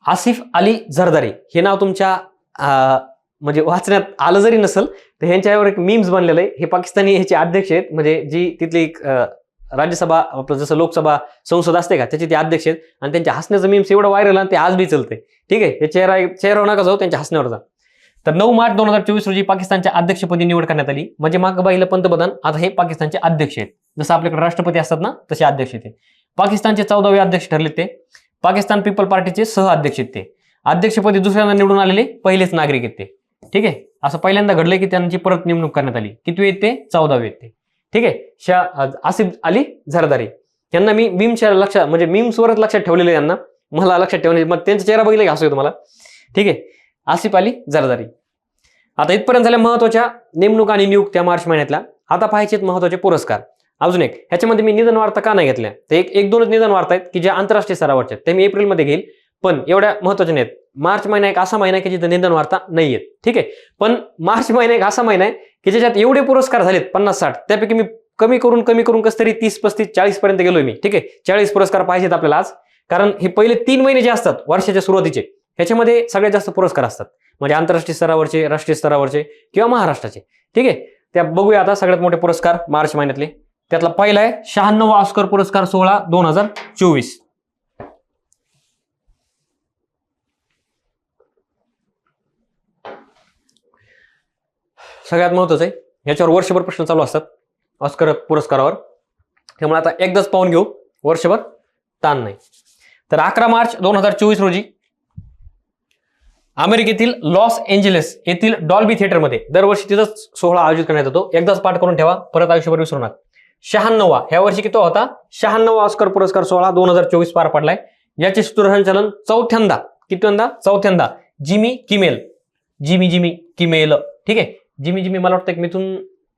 आसिफ अली झरदारी हे नाव तुमच्या म्हणजे वाचण्यात आलं जरी नसेल तर ह्यांच्यावर एक मीम्स बनलेलं आहे. हे पाकिस्तानी ह्याचे अध्यक्ष आहेत, म्हणजे जी तिथली राज्यसभा आपलं जसं लोकसभा संसद असते का, त्याचे ते अध्यक्ष आहेत आणि त्यांच्या हसण्याचं मीम्स एवढं व्हायरल आणि ते आज बी चालते. ठीक आहे. हे चेहऱ्यावर नका जाऊ, त्यांच्या हसण्यावर जा. तर 9 मार्च 2024 रोजी पाकिस्तानच्या अध्यक्षपदी निवड करण्यात आली. म्हणजे मागं बाईला पंतप्रधान, आता हे पाकिस्तानचे अध्यक्ष आहेत. जसं आपल्याकडे राष्ट्रपती असतात ना, तसे अध्यक्ष आहेत. पाकिस्तानचे 14वे अध्यक्ष ठरले ते. पाकिस्तान पीपल पार्टीचे सह अध्यक्ष आहेत ते. अध्यक्षपदी दुसऱ्यांदा निवडून आलेले पहिलेच नागरिक आहेत ते. ठीक आहे. असं पहिल्यांदा घडलंय की त्यांची परत नेमणूक करण्यात आली. किती आहेत ते? 14वे आहेत ते. ठीक आहे. आसिफ अली झरदारी यांना मी मीमच्या लक्षात म्हणजे मीम्सवरच लक्षात ठेवलेलं यांना, मला लक्षात ठेवणे, मग त्यांचा चेहरा बघितला की हसू येतो मला. ठीक आहे. आसिफ अली झरदारी. आता इथपर्यंत झाल्या महत्वाच्या नेमणूक आणि नियुक्त्या मार्च महिन्यातल्या. आता पाहायचे महत्वाचे पुरस्कार. अजून एक, ह्याच्यामध्ये मी निधन वार्ता का नाही घेतल्या, तर एक दोनच निधन वार्ता आहेत की ज्या आंतरराष्ट्रीय स्तरावरच्या, ते मी एप्रिलमध्ये घेईल, पण एवढ्या महत्वाच्या नाहीत. मार्च महिना एक असा महिना की जिथे निधन वार्ता नाहीये. ठीक आहे. पण मार्च महिना एक असा महिना आहे की ज्याच्यात एवढे पुरस्कार झालेत 50-60, त्यापैकी मी कमी करून कसं तरी 30-35-40 पर्यंत गेलोय मी. ठीक आहे. 40 पुरस्कार पाहिजेत आपल्याला आज, कारण हे पहिले 3 महिने जे असतात वर्षाच्या सुरुवातीचे, ह्याच्यामध्ये सगळ्यात जास्त पुरस्कार असतात, म्हणजे आंतरराष्ट्रीय स्तरावरचे, राष्ट्रीय स्तरावरचे किंवा महाराष्ट्राचे. ठीक आहे. त्या बघूया आता सगळ्यात मोठे पुरस्कार मार्च महिन्यातले. त्यातला पहिला आहे 96वा ऑस्कर पुरस्कार सोहळा 2024. सगळ्यात महत्वाचं आहे, याच्यावर वर्षभर प्रश्न चालू असतात ऑस्कर पुरस्कारावर, त्यामुळे आता एकदाच पाहून घेऊ, वर्षभर ताण नाही. तर 11 मार्च 2024 रोजी अमेरिकेतील लॉस एंजेलिस येथील डॉल्बी थिएटरमध्ये दरवर्षी तिथंच सोहळा आयोजित करण्यात येतो. एकदाच पाठ करून ठेवा, परत आयुष्यभर विसरू नका. 96वा, ह्या वर्षी किती होता? 96वा ऑस्कर पुरस्कार सोहळा 2024 पार पडलाय. याचे सूत्रसंचालन चौथ्यांदा जिमी किमेल. ठीक आहे. जिमी मला वाटतं की मिथुन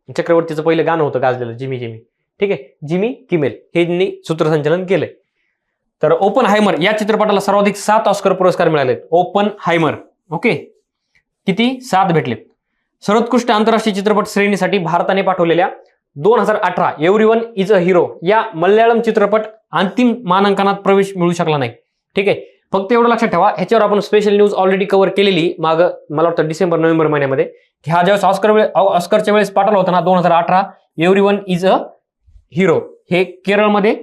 चक्रवर्तीचं पहिलं गाणं होतं गाजलेलं, जिमी. ठीक आहे. जिमी किमेल हे यांनी सूत्रसंचालन केलंय. तर ओपन हायमर या चित्रपटाला सर्वाधिक 7 ऑस्कर पुरस्कार मिळालेत. ओपन हायमर. ओके. किती? 7 भेटलेत. सर्वोत्कृष्ट आंतरराष्ट्रीय चित्रपट श्रेणीसाठी भारताने पाठवलेल्या 2018 एव्हरीवन इज अ हिरो या मल्याळम चित्रपट अंतिम मानांकनात प्रवेश मिळू शकला नाही. ठीक आहे. फक्त एवढं लक्षात ठेवा, ह्याच्यावर आपण स्पेशल न्यूज ऑलरेडी कव्हर केलेली मागं, मला वाटतं डिसेंबर नोव्हेंबर महिन्यामध्ये, की हा ज्यावेळेस ऑस्करच्या वेळेस पाठवला होता ना 2018, एव्हरीवन इज अ हिरो, हे केरळमध्ये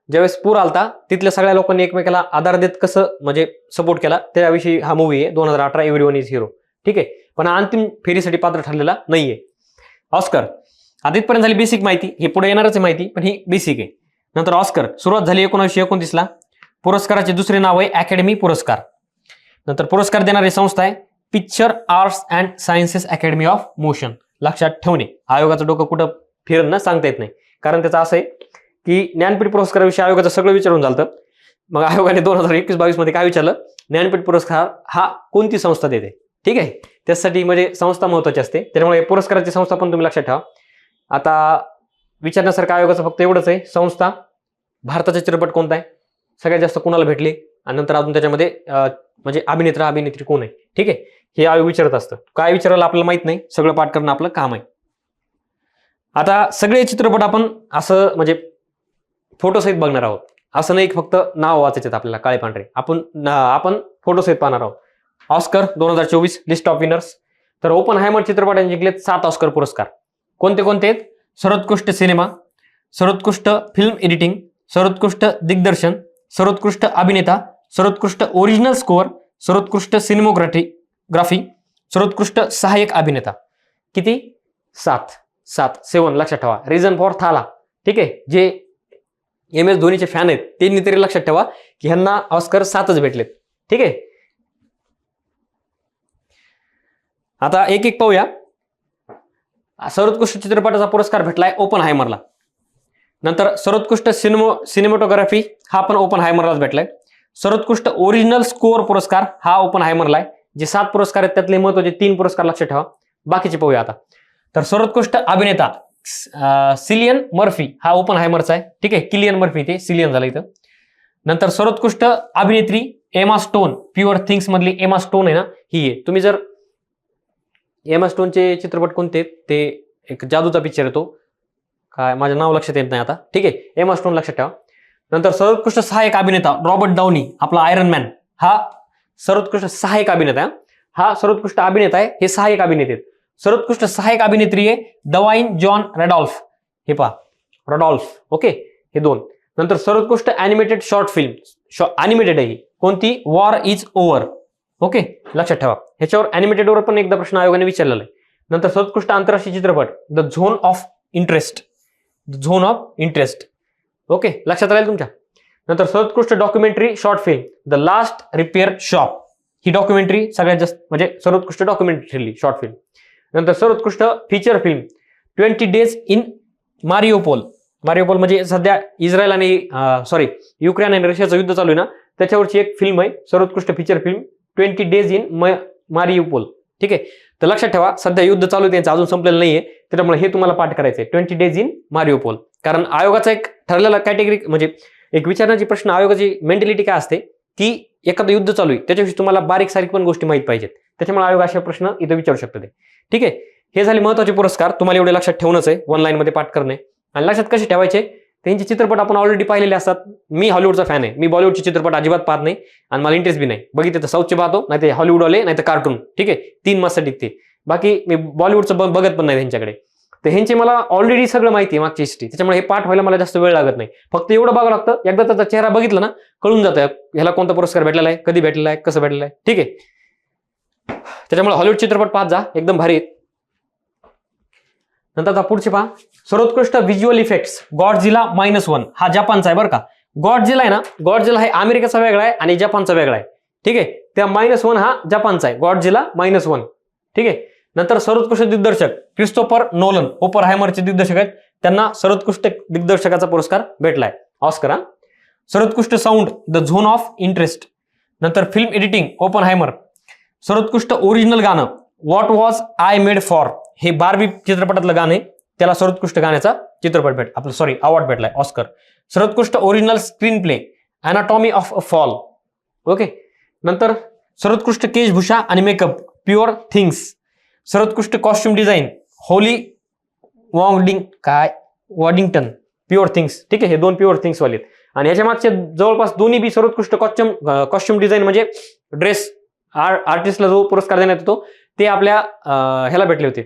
ज्यावेळेस पूर आलता तिथल्या सगळ्या लोकांनी एकमेकाला आधार देत कसं म्हणजे सपोर्ट केला त्याविषयी हा मूवी आहे 2018 एव्हरीवन इज हिरो. ठीक आहे, पण हा अंतिम फेरीसाठी पात्र ठरलेला नाहीये ऑस्कर. आता इथपर्यंत झाली बेसिक माहिती, हे पुढे येणारच आहे माहिती, पण ही बेसिक आहे. नंतर ऑस्कर सुरुवात झाली 1929ला. पुरस्काराचे दुसरे नाव आहे अकॅडमी पुरस्कार. नंतर पुरस्कार देणारी संस्था आहे picture arts and sciences academy of motion. लक्षात ठेवणे, आयोगाचं डोकं कुठं फिरणं सांगता येत नाही, कारण त्याचं असं आहे की ज्ञानपीठ पुरस्काराविषयी आयोगाचं सगळं विचारून झालं. मग आयोगाने 2021-22 मध्ये काय विचारलं, ज्ञानपीठ पुरस्कार हा कोणती संस्था देते. ठीक आहे, त्यासाठी म्हणजे संस्था महत्वाची असते, त्यामुळे पुरस्काराची संस्था पण तुम्ही लक्षात ठेवा. आता विचारण्यासारखं आयोगाचं फक्त एवढंच आहे, संस्था, भारताचा चित्रपट कोणता आहे, सगळ्यात जास्त कोणाला भेटले, आणि नंतर अजून त्याच्यामध्ये म्हणजे अभिनेत्री कोण आहे. ठीक आहे, हे आयोग विचारत असतं. काय विचारायला आपल्याला माहित नाही, सगळं पाठ करणं आपलं काम आहे. आता सगळे चित्रपट आपण असं म्हणजे फोटोसहित बघणार आहोत, असं नाही फक्त नाव वाचायचे आपल्याला काळे पांढरे, आपण फोटोसहित पाहणार आहोत. Oscar 2024 list of winners. तर ओपनहायमर चित्रपटाने जिंकलेत 7 ऑस्कर पुरस्कार. कोणते कोणते आहेत, सर्वोत्कृष्ट सिनेमा, सर्वोत्कृष्ट फिल्म एडिटिंग, सर्वोत्कृष्ट दिग्दर्शन, सर्वोत्कृष्ट अभिनेता, सर्वोत्कृष्ट ओरिजिनल स्कोअर, सर्वोत्कृष्ट सिनेमोग्राफी, सर्वोत्कृष्ट सहाय्यक अभिनेता. किती? 7 लक्षात ठेवा. रिझन फॉर थाला. ठीक आहे, जे MS धोनीचे फॅन आहेत त्यांनी तरी लक्षात ठेवा की ह्यांना ऑस्कर 7च भेटलेत. ठीक आहे, आता एक एक पाहूया. सर्वोत्कृष्ट चित्रपटाचा पुरस्कार भेटलाय ओपनहायमरला. नंतर सर्वोत्कृष्ट सिनेमॅटोग्राफी हा पण ओपनहायमरलाच भेटलाय. सर्वोत्कृष्ट ओरिजिनल स्कोअर पुरस्कार हा ओपनहायमरला आहे. जे 7 पुरस्कार आहेत त्यातले महत्वाचे 3 पुरस्कार लक्षात ठेवा. बाकीचे पाहूया आता. तर सर्वोत्कृष्ट अभिनेता सिलियन मर्फी हा ओपनहायमरचा आहे. ठीक आहे, किलियन मर्फी, ते सिलियन झालं इथं. नंतर सर्वोत्कृष्ट अभिनेत्री एमा स्टोन, प्युअर थिंग्स मधली एमा स्टोन आहे ना, ही आहे. तुम्ही जर एमा स्टोनचे चित्रपट कोणते आहेत, ते एक जादूचा पिक्चर आहे तो, काय माझं नाव लक्षात येत नाही आता. ठीक आहे, एमा स्टोन लक्षात ठेवा. नंतर सर्वोत्कृष्ट सहाय्यक अभिनेता रॉबर्ट डाउनी, आपला आयरन मॅन, हा सर्वोत्कृष्ट सहाय्यक अभिनेता आहे. हा सर्वोत्कृष्ट अभिनेता आहे, हे सहाय्यक अभिनेते आहेत. सर्वोत्कृष्ट सहाय्यक अभिनेत्री आहे डवाइन जॉन रॅडॉल्फ, हे पहा रॅडॉल्फ. ओके, हे 2. नंतर सर्वोत्कृष्ट अॅनिमेटेड शॉर्ट फिल्म, अॅनिमेटेड आहे कोणती, वॉर इज ओव्हर. ओके, लक्षात ठेवा. ह्याच्यावर अॅनिमेटेडवर पण एकदा प्रश्न आयोगाने विचारलेला आहे. नंतर सर्वोत्कृष्ट आंतरराष्ट्रीय चित्रपट the zone of interest. Okay, लक्षात राहील तुमच्या. नंतर सर्वोत्कृष्ट documentary short film the last repair shop, he documentary सगळ्यात जास्त म्हणजे सर्वोत्कृष्ट डॉक्युमेंटरी शॉर्ट फिल्म. नंतर सर्वोत्कृष्ट फीचर फिल्म 20 डेज इन मारिओपोल म्हणजे सध्या इस्रायल आणि युक्रेन आणि रशियाचं युद्ध चालू आहे ना, त्याच्यावरची एक फिल्म आहे सर्वोत्कृष्ट फीचर फिल्म 20 डेज इन मारिओपोल. ठीक आहे, तर लक्षात ठेवा सध्या युद्ध चालू आहे त्यांचं, अजून संपलेलं नाहीये, त्यामुळे हे तुम्हाला पाठ करायचं आहे 20 डेज इन मारिओपोल. कारण आयोगाचा एक ठरलेला कॅटेगरी म्हणजे एक विचारण्याची प्रश्न, आयोगाची मेंटॅलिटी काय असते की एखादं युद्ध चालू आहे त्याच्याविषयी तुम्हाला बारीक सारीक पण गोष्टी माहित पाहिजेत, त्याच्यामुळे आयोग अशा प्रश्न इथं विचारू शकतो ते. ठीक आहे, हे झाले महत्वाचे पुरस्कार, तुम्हाला एवढे लक्षात ठेवणंच आहे, 1 लाईन मध्ये पाठ करणे. आणि लक्षात कसे ठेवायचे, त्यांचे चित्रपट आपण ऑलरेडी पाहिलेले असतात. मी हॉलिवूडचा फॅन आहे, मी बॉलिवूडचे चित्रपट अजिबात पाहत नाही आणि मला इंटरेस्ट बी नाही. बघितले तर साऊथचे पाहतो, नाही ते हॉलिवूडवाले, नाही तर कार्टून. ठीक आहे, 3 मास टिकते, बाकी मी बॉलिवूडचं बघत पण नाही त्यांच्याकडे. तर ह्यांचे मला ऑलरेडी सगळं माहिती आहे मागची हिस्ट्री, त्याच्यामुळे हे पाठ व्हायला मला जास्त वेळ लागत नाही. फक्त एवढं बघावं लागतं, एकदा त्याचा चेहरा बघितला ना कळून जातं ह्याला कोणता पुरस्कार भेटलेला आहे, कधी भेटलेला आहे, कसं भेटलेला आहे. ठीक आहे, त्याच्यामुळे हॉलिवूड चित्रपट पाहत जा, एकदम भारी आहेत. नंतर आता पुढचे पहा, सर्वोत्कृष्ट व्हिज्युअल इफेक्ट्स गॉडझिला -1 हा जपानचा आहे बरं का. गॉडझिला आहे ना, गॉडझिला हे अमेरिकेचा वेगळा आहे आणि जपानचा वेगळा आहे. ठीक आहे, त्या -1 हा जपानचा आहे, गॉडझिला -1. ठीक आहे, नंतर सर्वोत्कृष्ट दिग्दर्शक क्रिस्टोफर नोलन, ओपनहायमरचे दिग्दर्शक आहेत, त्यांना सर्वोत्कृष्ट दिग्दर्शकाचा पुरस्कार भेटलाय ऑस्कर. सर्वोत्कृष्ट sound the zone of interest. नंतर फिल्म एडिटिंग ओपनहायमर. सर्वोत्कृष्ट ओरिजिनल गाणं what was I made for, हे बार्बी चित्रपटातलं गाणे, त्याला सर्वोत्कृष्ट गाण्याचा अवॉर्ड भेटलाय ऑस्कर. सर्वोत्कृष्ट original screenplay anatomy of a fall. Okay, नंतर सर्वोत्कृष्ट केशभूषा आणि मेकअप प्युअर थिंग्स. सर्वोत्कृष्ट costume design Holly Waddington poor things. ठीक आहे, हे 2 प्युअर थिंग्स वाले. आणि ह्याच्या मागचे जवळपास दोन्ही बी सर्वोत्कृष्ट कॉस्ट्युम डिझाईन म्हणजे ड्रेस आर्टिस्टला जो पुरस्कार देण्यात येतो ते आपल्या ह्याला भेटले होते,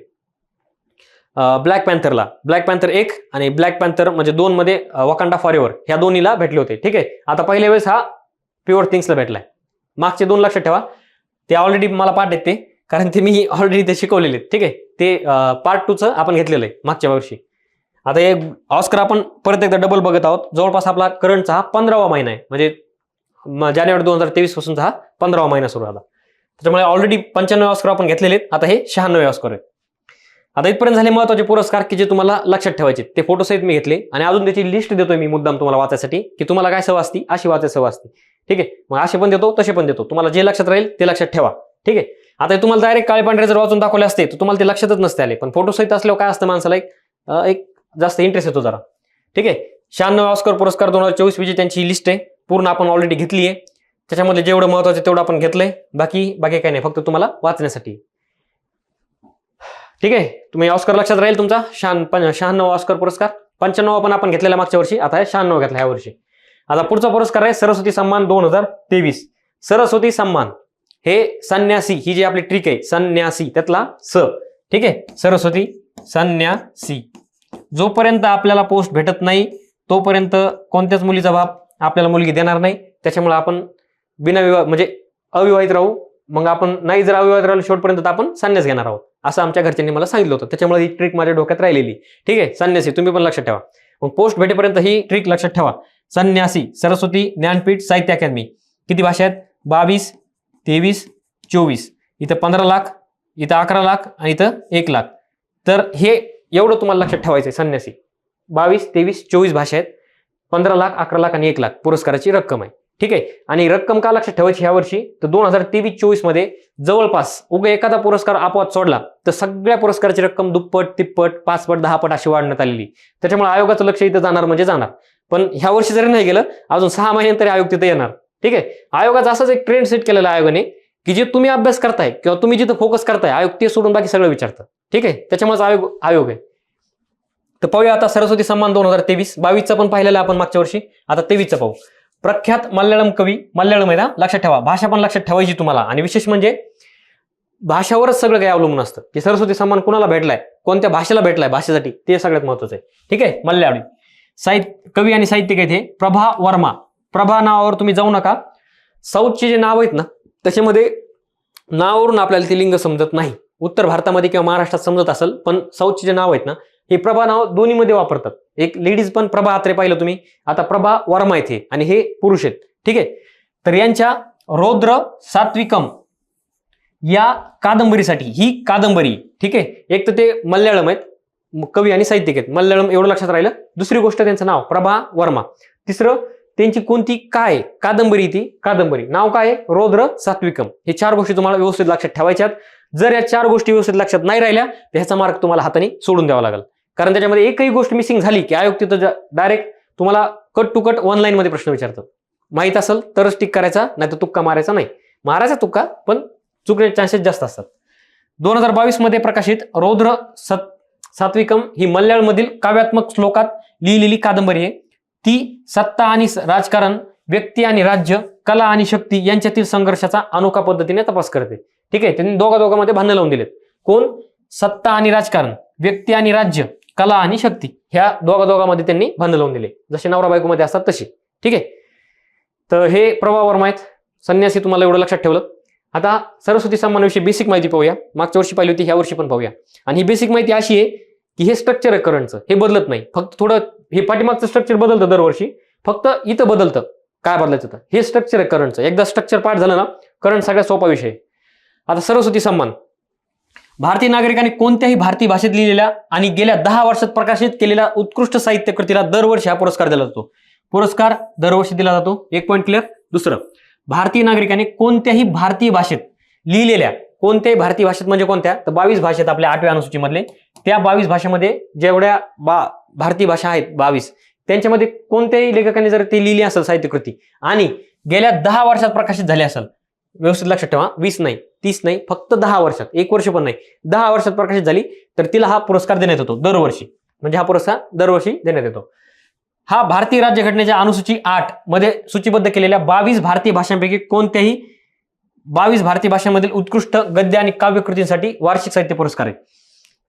ब्लॅक पॅन्थर 1 आणि ब्लॅक पॅन्थर म्हणजे 2 मध्ये वकांडा फॉर एव्हर ह्या दोन्हीला भेटले होते. ठीक आहे, आता पहिल्या वेळेस हा प्युअर थिंग्सला भेटलाय. मागचे 2 लक्षात ठेवा, ते ऑलरेडी मला पाठ आहेत ते, कारण ते मी ऑलरेडी ते शिकवलेले आहेत. ठीक आहे, ते पार्ट 2चं आपण घेतलेलं आहे मागच्या वर्षी. आता हे ऑस्कर आपण परत एकदा डबल बघत आहोत. जवळपास आपला करंटचा हा 15वा महिना आहे, म्हणजे जानेवारी 2023 पासूनचा हा 15वा महिना सुरू झाला. त्याच्यामुळे ऑलरेडी 95 ऑस्कर आपण घेतलेले आहेत. आता हे 96 ऑस्कर आहेत. आता इथपर्यंत झाले महत्वाचे पुरस्कार की जे तुम्हाला लक्षात ठेवायचे. ते फोटो सहित मी घेतले आणि अजून त्याची लिस्ट देतोय मी मुद्दाम तुम्हाला वाचायसाठी, की तुम्हाला काय सवय असती अशी वाचायची सवय असते. ठीक आहे, मग असे पण देतो तसे पण देतो, तुम्हाला जे लक्षात राहील ते लक्षात ठेवा. ठीक आहे, आता तुम्हाला डायरेक्ट काळे पांढरे जर वाचून दाखवले असते तर तुम्हाला ते लक्षातच नसते आले, पण फोटो सहित असल्यावर काय असतं माणसाला एक जास्त इंटरेस्ट येतो जरा. ठीक आहे, 96 ऑस्कर पुरस्कार 2024 विजेत्यांची लिस्ट आहे, पूर्ण आपण ऑलरेडी घेतली आहे. त्याच्यामध्ये जेवढं महत्वाचं तेवढं आपण घेतलंय, बाकी काही नाही, फक्त तुम्हाला वाचण्यासाठी. ठीक आहे, तुम्ही ऑस्कर लक्षात राहील तुमचा 96 ऑस्कर पुरस्कार. 95 पण आपण घेतलेला मागच्या वर्षी, आता हे 96 घेतला ह्या वर्षी. आता पुढचा पुरस्कार आहे सरस्वती सन्मान 2023. सरस्वती सन्मान हे संन्यासी, ही जी आपली ट्रिक आहे संन्यासी त्यातला स. ठीक आहे, सरस्वती संन्यासी. जोपर्यंत आपल्याला पोस्ट भेटत नाही तोपर्यंत कोणत्याच मुलीचा बाप आपल्याला मुलगी देणार नाही. त्याच्यामुळे आपण बिनविवाह म्हणजे अविवाहित राहू. मग आपण नाही जर अविवाहित राहिलो शेवटपर्यंत तर आपण संन्यास घेणार आहोत, असं आमच्या घरच्यांनी मला सांगितलं होतं. त्याच्यामुळे ही ट्रिक माझ्या डोक्यात राहिलेली. ठीक आहे, संन्यासी तुम्ही पण लक्षात ठेवा. मग पोस्ट भेटेपर्यंत ही ट्रिक लक्षात ठेवा. संन्यासी, सरस्वती ज्ञानपीठ साहित्य अकादमी. किती भाषा आहेत? 22, 23, 24. इथं 15 लाख, इथं 11 लाख आणि इथं 1 लाख. तर हे एवढं तुम्हाला लक्षात ठेवायचं आहे. संन्यासी 22, 23, 24 भाषा आहेत, 15 लाख, 11 लाख आणि 1 लाख पुरस्काराची रक्कम आहे. ठीक आहे, आणि रक्कम का लक्षात ठेवायची ह्या वर्षी तर 2023-24 मध्ये जवळपास एखादा पुरस्कार अपवाद सोडला तर सगळ्या पुरस्काराची रक्कम दुप्पट, तिप्पट, 5 पट, 10 पट अशी वाढण्यात आलेली. त्याच्यामुळे आयोगाचं लक्ष इथं जाणार म्हणजे जाणार. पण ह्या वर्षी जरी नाही गेलं अजून 6 महिन्यांतरी आयोग तिथे येणार. ठीक आहे, आयोगाचा असाच एक ट्रेंड सेट केलेला आयोगाने की जे तुम्ही अभ्यास करताय किंवा तुम्ही जिथं फोकस करताय आयोग ते सोडून बाकी सगळं विचारतं. ठीक आहे, त्याच्यामुळे आयोग आहे. तर पाहूया आता सरस्वती सन्मान 2023. 22चा पण पाहिलेला आपण मागच्या वर्षी, आता 23चा पाहू. प्रख्यात मल्याळम कवी, मल्याळम आहे ना, लक्षात ठेवा. भाषा पण लक्षात ठेवायची तुम्हाला, आणि विशेष म्हणजे भाषावरच सगळं काही अवलंबून असतं की सरस्वती सन्मान कुणाला भेटलाय, कोणत्या भाषेला भेटलाय, भाषेसाठी ते सगळ्यात महत्वाचं आहे. ठीक आहे, मल्याळी कवी आणि साहित्यिक आहेत हे प्रभा वर्मा. प्रभा नावावर तुम्ही जाऊ नका. साऊथचे जे नाव आहेत ना त्याच्यामध्ये नावावरून आपल्याला ते लिंग समजत नाही. उत्तर भारतामध्ये किंवा महाराष्ट्रात समजत असेल, पण साऊथचे जे नाव आहेत ना हे प्रभा नाव दोन्हीमध्ये वापरतात. एक लेडीज पण प्रभा आत्रे पाहिलं तुम्ही, आता प्रभा वर्मा आहेत हे, आणि हे पुरुष आहेत. ठीक आहे, तर यांच्या रौद्र सात्विकम या कादंबरीसाठी, ही कादंबरी, ठीक आहे, एक तर ते मल्याळम आहेत, कवी आणि साहित्यिक आहेत, मल्याळम एवढं लक्षात राहिलं. दुसरी गोष्ट त्यांचं नाव प्रभा वर्मा. तिसरं त्यांची कोणती काय कादंबरी, ती कादंबरी नाव काय, रौद्र सात्विकम. हे 4 गोष्टी तुम्हाला व्यवस्थित लक्षात ठेवायच्यात. जर या 4 गोष्टी व्यवस्थित लक्षात नाही राहिल्या तर ह्याचा मार्क तुम्हाला हाताने सोडून द्यावा लागेल. कारण त्याच्यामध्ये एकही गोष्ट मिसिंग झाली की आयोग तिथं डायरेक्ट तुम्हाला कट टू कट 1 लाईन मध्ये प्रश्न विचारतात. माहित असेल तरच टिक करायचा, नाही तर तुक्का मारायचा नाही. मारायचा तुक्का, पण चुकण्याचे चान्सेस जास्त असतात. 2022 मध्ये प्रकाशित रौद्र सात्विकम ही मल्याळमधील काव्यात्मक श्लोकात लिहिलेली कादंबरी आहे. ती सत्ता आणि राजकारण, व्यक्ती आणि राज्य, कला आणि शक्ती यांच्यातील संघर्षाचा अनोखा पद्धतीने तपास करते. ठीक आहे, त्यांनी दोघांमध्ये भांडण लावून दिलेत. कोण? सत्ता आणि राजकारण, व्यक्ती आणि राज्य, कला आणि शक्ती, ह्या दोघांमध्ये त्यांनी भांडण लावून दिले, जसे नवरा बायकोमध्ये असतात तसे. ठीक आहे, तर हे प्रभा वर्मा आहेत. संन्यासी तुम्हाला एवढं लक्षात ठेवलं. आता सरस्वती सन्मानाविषयी बेसिक माहिती पाहूया. मागच्या वर्षी पाहिली होती, ह्या वर्षी पण पाहूया. आणि ही बेसिक माहिती अशी आहे की हे स्ट्रक्चर आहे करंटचं, हे बदलत नाही. फक्त थोडं हे पाठीमागचं स्ट्रक्चर बदलतं दरवर्षी, फक्त इथं बदलतं. काय बदलायचं तर हे स्ट्रक्चर आहे करंटचं. एकदा स्ट्रक्चर पाठ झालं ना, करंट सगळ्यात सोपा विषय. आता सरस्वती सन्मान भारतीय नागरिकांनी कोणत्याही भारतीय भाषेत लिहिलेल्या आणि गेल्या 10 वर्षात प्रकाशित केलेल्या उत्कृष्ट साहित्य कृतीला दरवर्षी हा पुरस्कार दिला जातो. पुरस्कार दरवर्षी दिला जातो. 1 पॉईंट क्लिअर. दुसरं, भारतीय नागरिकांनी कोणत्याही भारतीय भाषेत लिहिलेल्या, कोणत्याही भारतीय भाषेत म्हणजे कोणत्या, तर 22 भाषेत आपल्या 8व्या अनुसूचीमधले, त्या 22 भाषेमध्ये जेवढ्या भारतीय भाषा आहेत 22, त्यांच्यामध्ये कोणत्याही लेखकांनी जर ती लिहिली असेल साहित्यकृती आणि गेल्या 10 वर्षात प्रकाशित झाली असेल, व्यवस्थित लक्षात ठेवा, 20 नाही, 30 नाही, फक्त 10 वर्षात, 1 वर्ष पण नाही, 10 वर्षात प्रकाशित झाली तर तिला हा पुरस्कार देण्यात येतो दरवर्षी. म्हणजे हा पुरस्कार दरवर्षी देण्यात येतो. हा भारतीय राज्यघटनेच्या अनुसूची 8 मध्ये सूचीबद्ध केलेल्या 22 भारतीय भाषांपैकी कोणत्याही 22 भारतीय भाषांमधील उत्कृष्ट गद्य आणि काव्य कृतींसाठी वार्षिक साहित्य पुरस्कार आहे.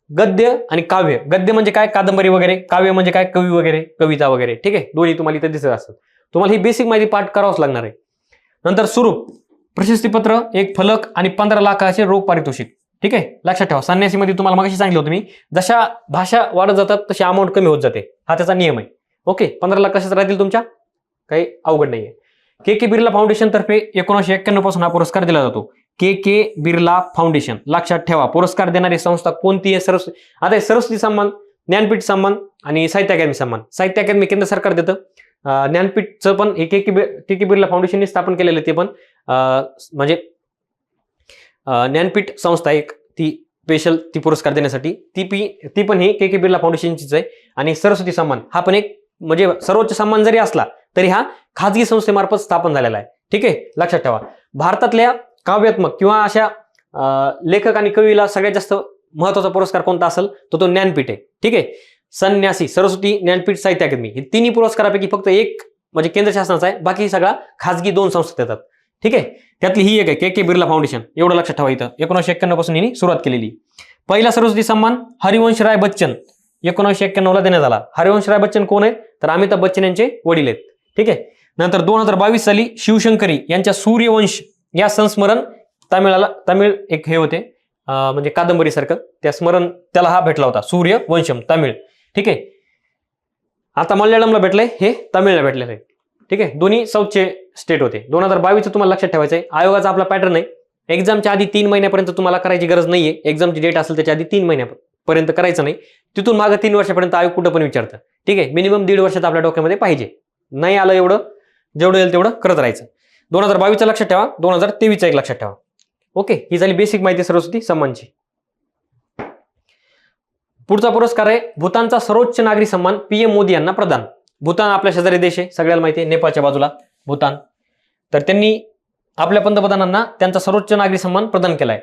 गद्य आणि काव्य. गद्य म्हणजे काय, कादंबरी वगैरे. काव्य म्हणजे काय, कवी वगैरे, कविता वगैरे. ठीक आहे, दोन्ही तुम्हाला इथे दिसत असतात. तुम्हाला ही बेसिक माहिती पाठ करावंच लागणार आहे. नंतर स्वरूप, प्रशस्तीपत्र, एक फलक आणि 15 लाखाचे रोख पारितोषिक. ठीक आहे, लक्षात ठेवा. संन्यासीमध्ये तुम्हाला मगाशी सांगितलं होतं मी, जशा भाषा वाढत जातात तशी अमाऊंट कमी होत जाते. हा त्याचा नियम आहे. ओके, 15 लाख कशाच राहतील तुमच्या, काही अवघड नाहीये. के बिर्ला फाउंडेशन तर्फे 1991 पासून हा पुरस्कार दिला जातो. के बिर्ला फाउंडेशन. लक्षात ठेवा, पुरस्कार देणारी संस्था कोणती आहे? आता सरस्वती सन्मान, ज्ञानपीठ सन्मान आणि साहित्य अकादमी सन्मान. साहित्य अकादमी केंद्र सरकार देतं. ज्ञानपीठचं पण हे के बिर्ला फाउंडेशनने स्थापन केलेलं ते पण म्हणजे ज्ञानपीठ संस्था एक ती स्पेशल ती पुरस्कार देण्यासाठी ती पण ही के बिर्ला फाउंडेशनचीच आहे. आणि सरस्वती सन्मान हा पण एक म्हणजे सर्वोच्च सन्मान जरी असला तरी हा खाजगी संस्थेमार्फत स्थापन झालेला आहे. ठीक आहे, लक्षात ठेवा. भारतातल्या काव्यात्मक किंवा अशा लेखक आणि कवीला सगळ्यात जास्त महत्वाचा पुरस्कार कोणता असेल तो ज्ञानपीठ आहे. ठीक आहे, संन्यासी, सरस्वती, ज्ञानपीठ, साहित्य अकादमी हे तिन्ही पुरस्कारापैकी फक्त एक म्हणजे केंद्र शासनाचा आहे, बाकी सगळा खाजगी 2 संस्था देतात. ठीक आहे, त्यातली ही एक आहे के बिर्ला फाउंडेशन. एवढं लक्षात ठेवा. इथं 1991 पासून यांनी सुरुवात केलेली. पहिला सरस्वती सन्मान हरिवंश राय बच्चन 1991 ला देण्यात आला. हरिवंश राय बच्चन कोण आहेत? तर अमिताभ बच्चन यांचे वडील आहेत. ठीक आहे, नंतर 2022 साली शिवशंकरी यांच्या सूर्यवंश या संस्मरण तमिळ एक हे होते म्हणजे कादंबरी सारखं, त्या स्मरण त्याला हा भेटला होता, सूर्यवंशम तमिळ. ठीक आहे, आता मल्याळमला भेटलंय, हे तमिळला भेटलेलं आहे. ठीक आहे, दोन्ही साऊथचे स्टेट होते. 2022 तुम्हाला लक्षात ठेवायचं आहे. आयोगाचा आपला पॅटर्न आहे, एक्झामच्या आधी 3 महिन्यापर्यंत तुम्हाला करायची गरज नाहीये. एक्झामची डेट असेल त्याच्या आधी 3 महिन्यापर्यंत करायचं नाही. तिथून मागे 3 वर्षापर्यंत आयोग कुठं पण विचारतं. ठीक आहे, मिनिमम 1.5 वर्षात आपल्या डोक्यामध्ये पाहिजे. नाही आलं एवढं, जेवढं येईल तेवढं करत राहायचं. 2022 लक्षात ठेवा, 2023 एक लक्षात ठेवा. ओके, ही झाली बेसिक माहिती सरस्वती सन्मानची. पुढचा पुरस्कार आहे भूतानचा सर्वोच्च नागरी सन्मान PM मोदी यांना प्रदान. भूतान आपल्या शेजारी देश आहे, सगळ्याला माहिती आहे, नेपाळच्या बाजूला भूतान. तर त्यांनी आपल्या पंतप्रधानांना त्यांचा सर्वोच्च नागरी सन्मान प्रदान केलाय.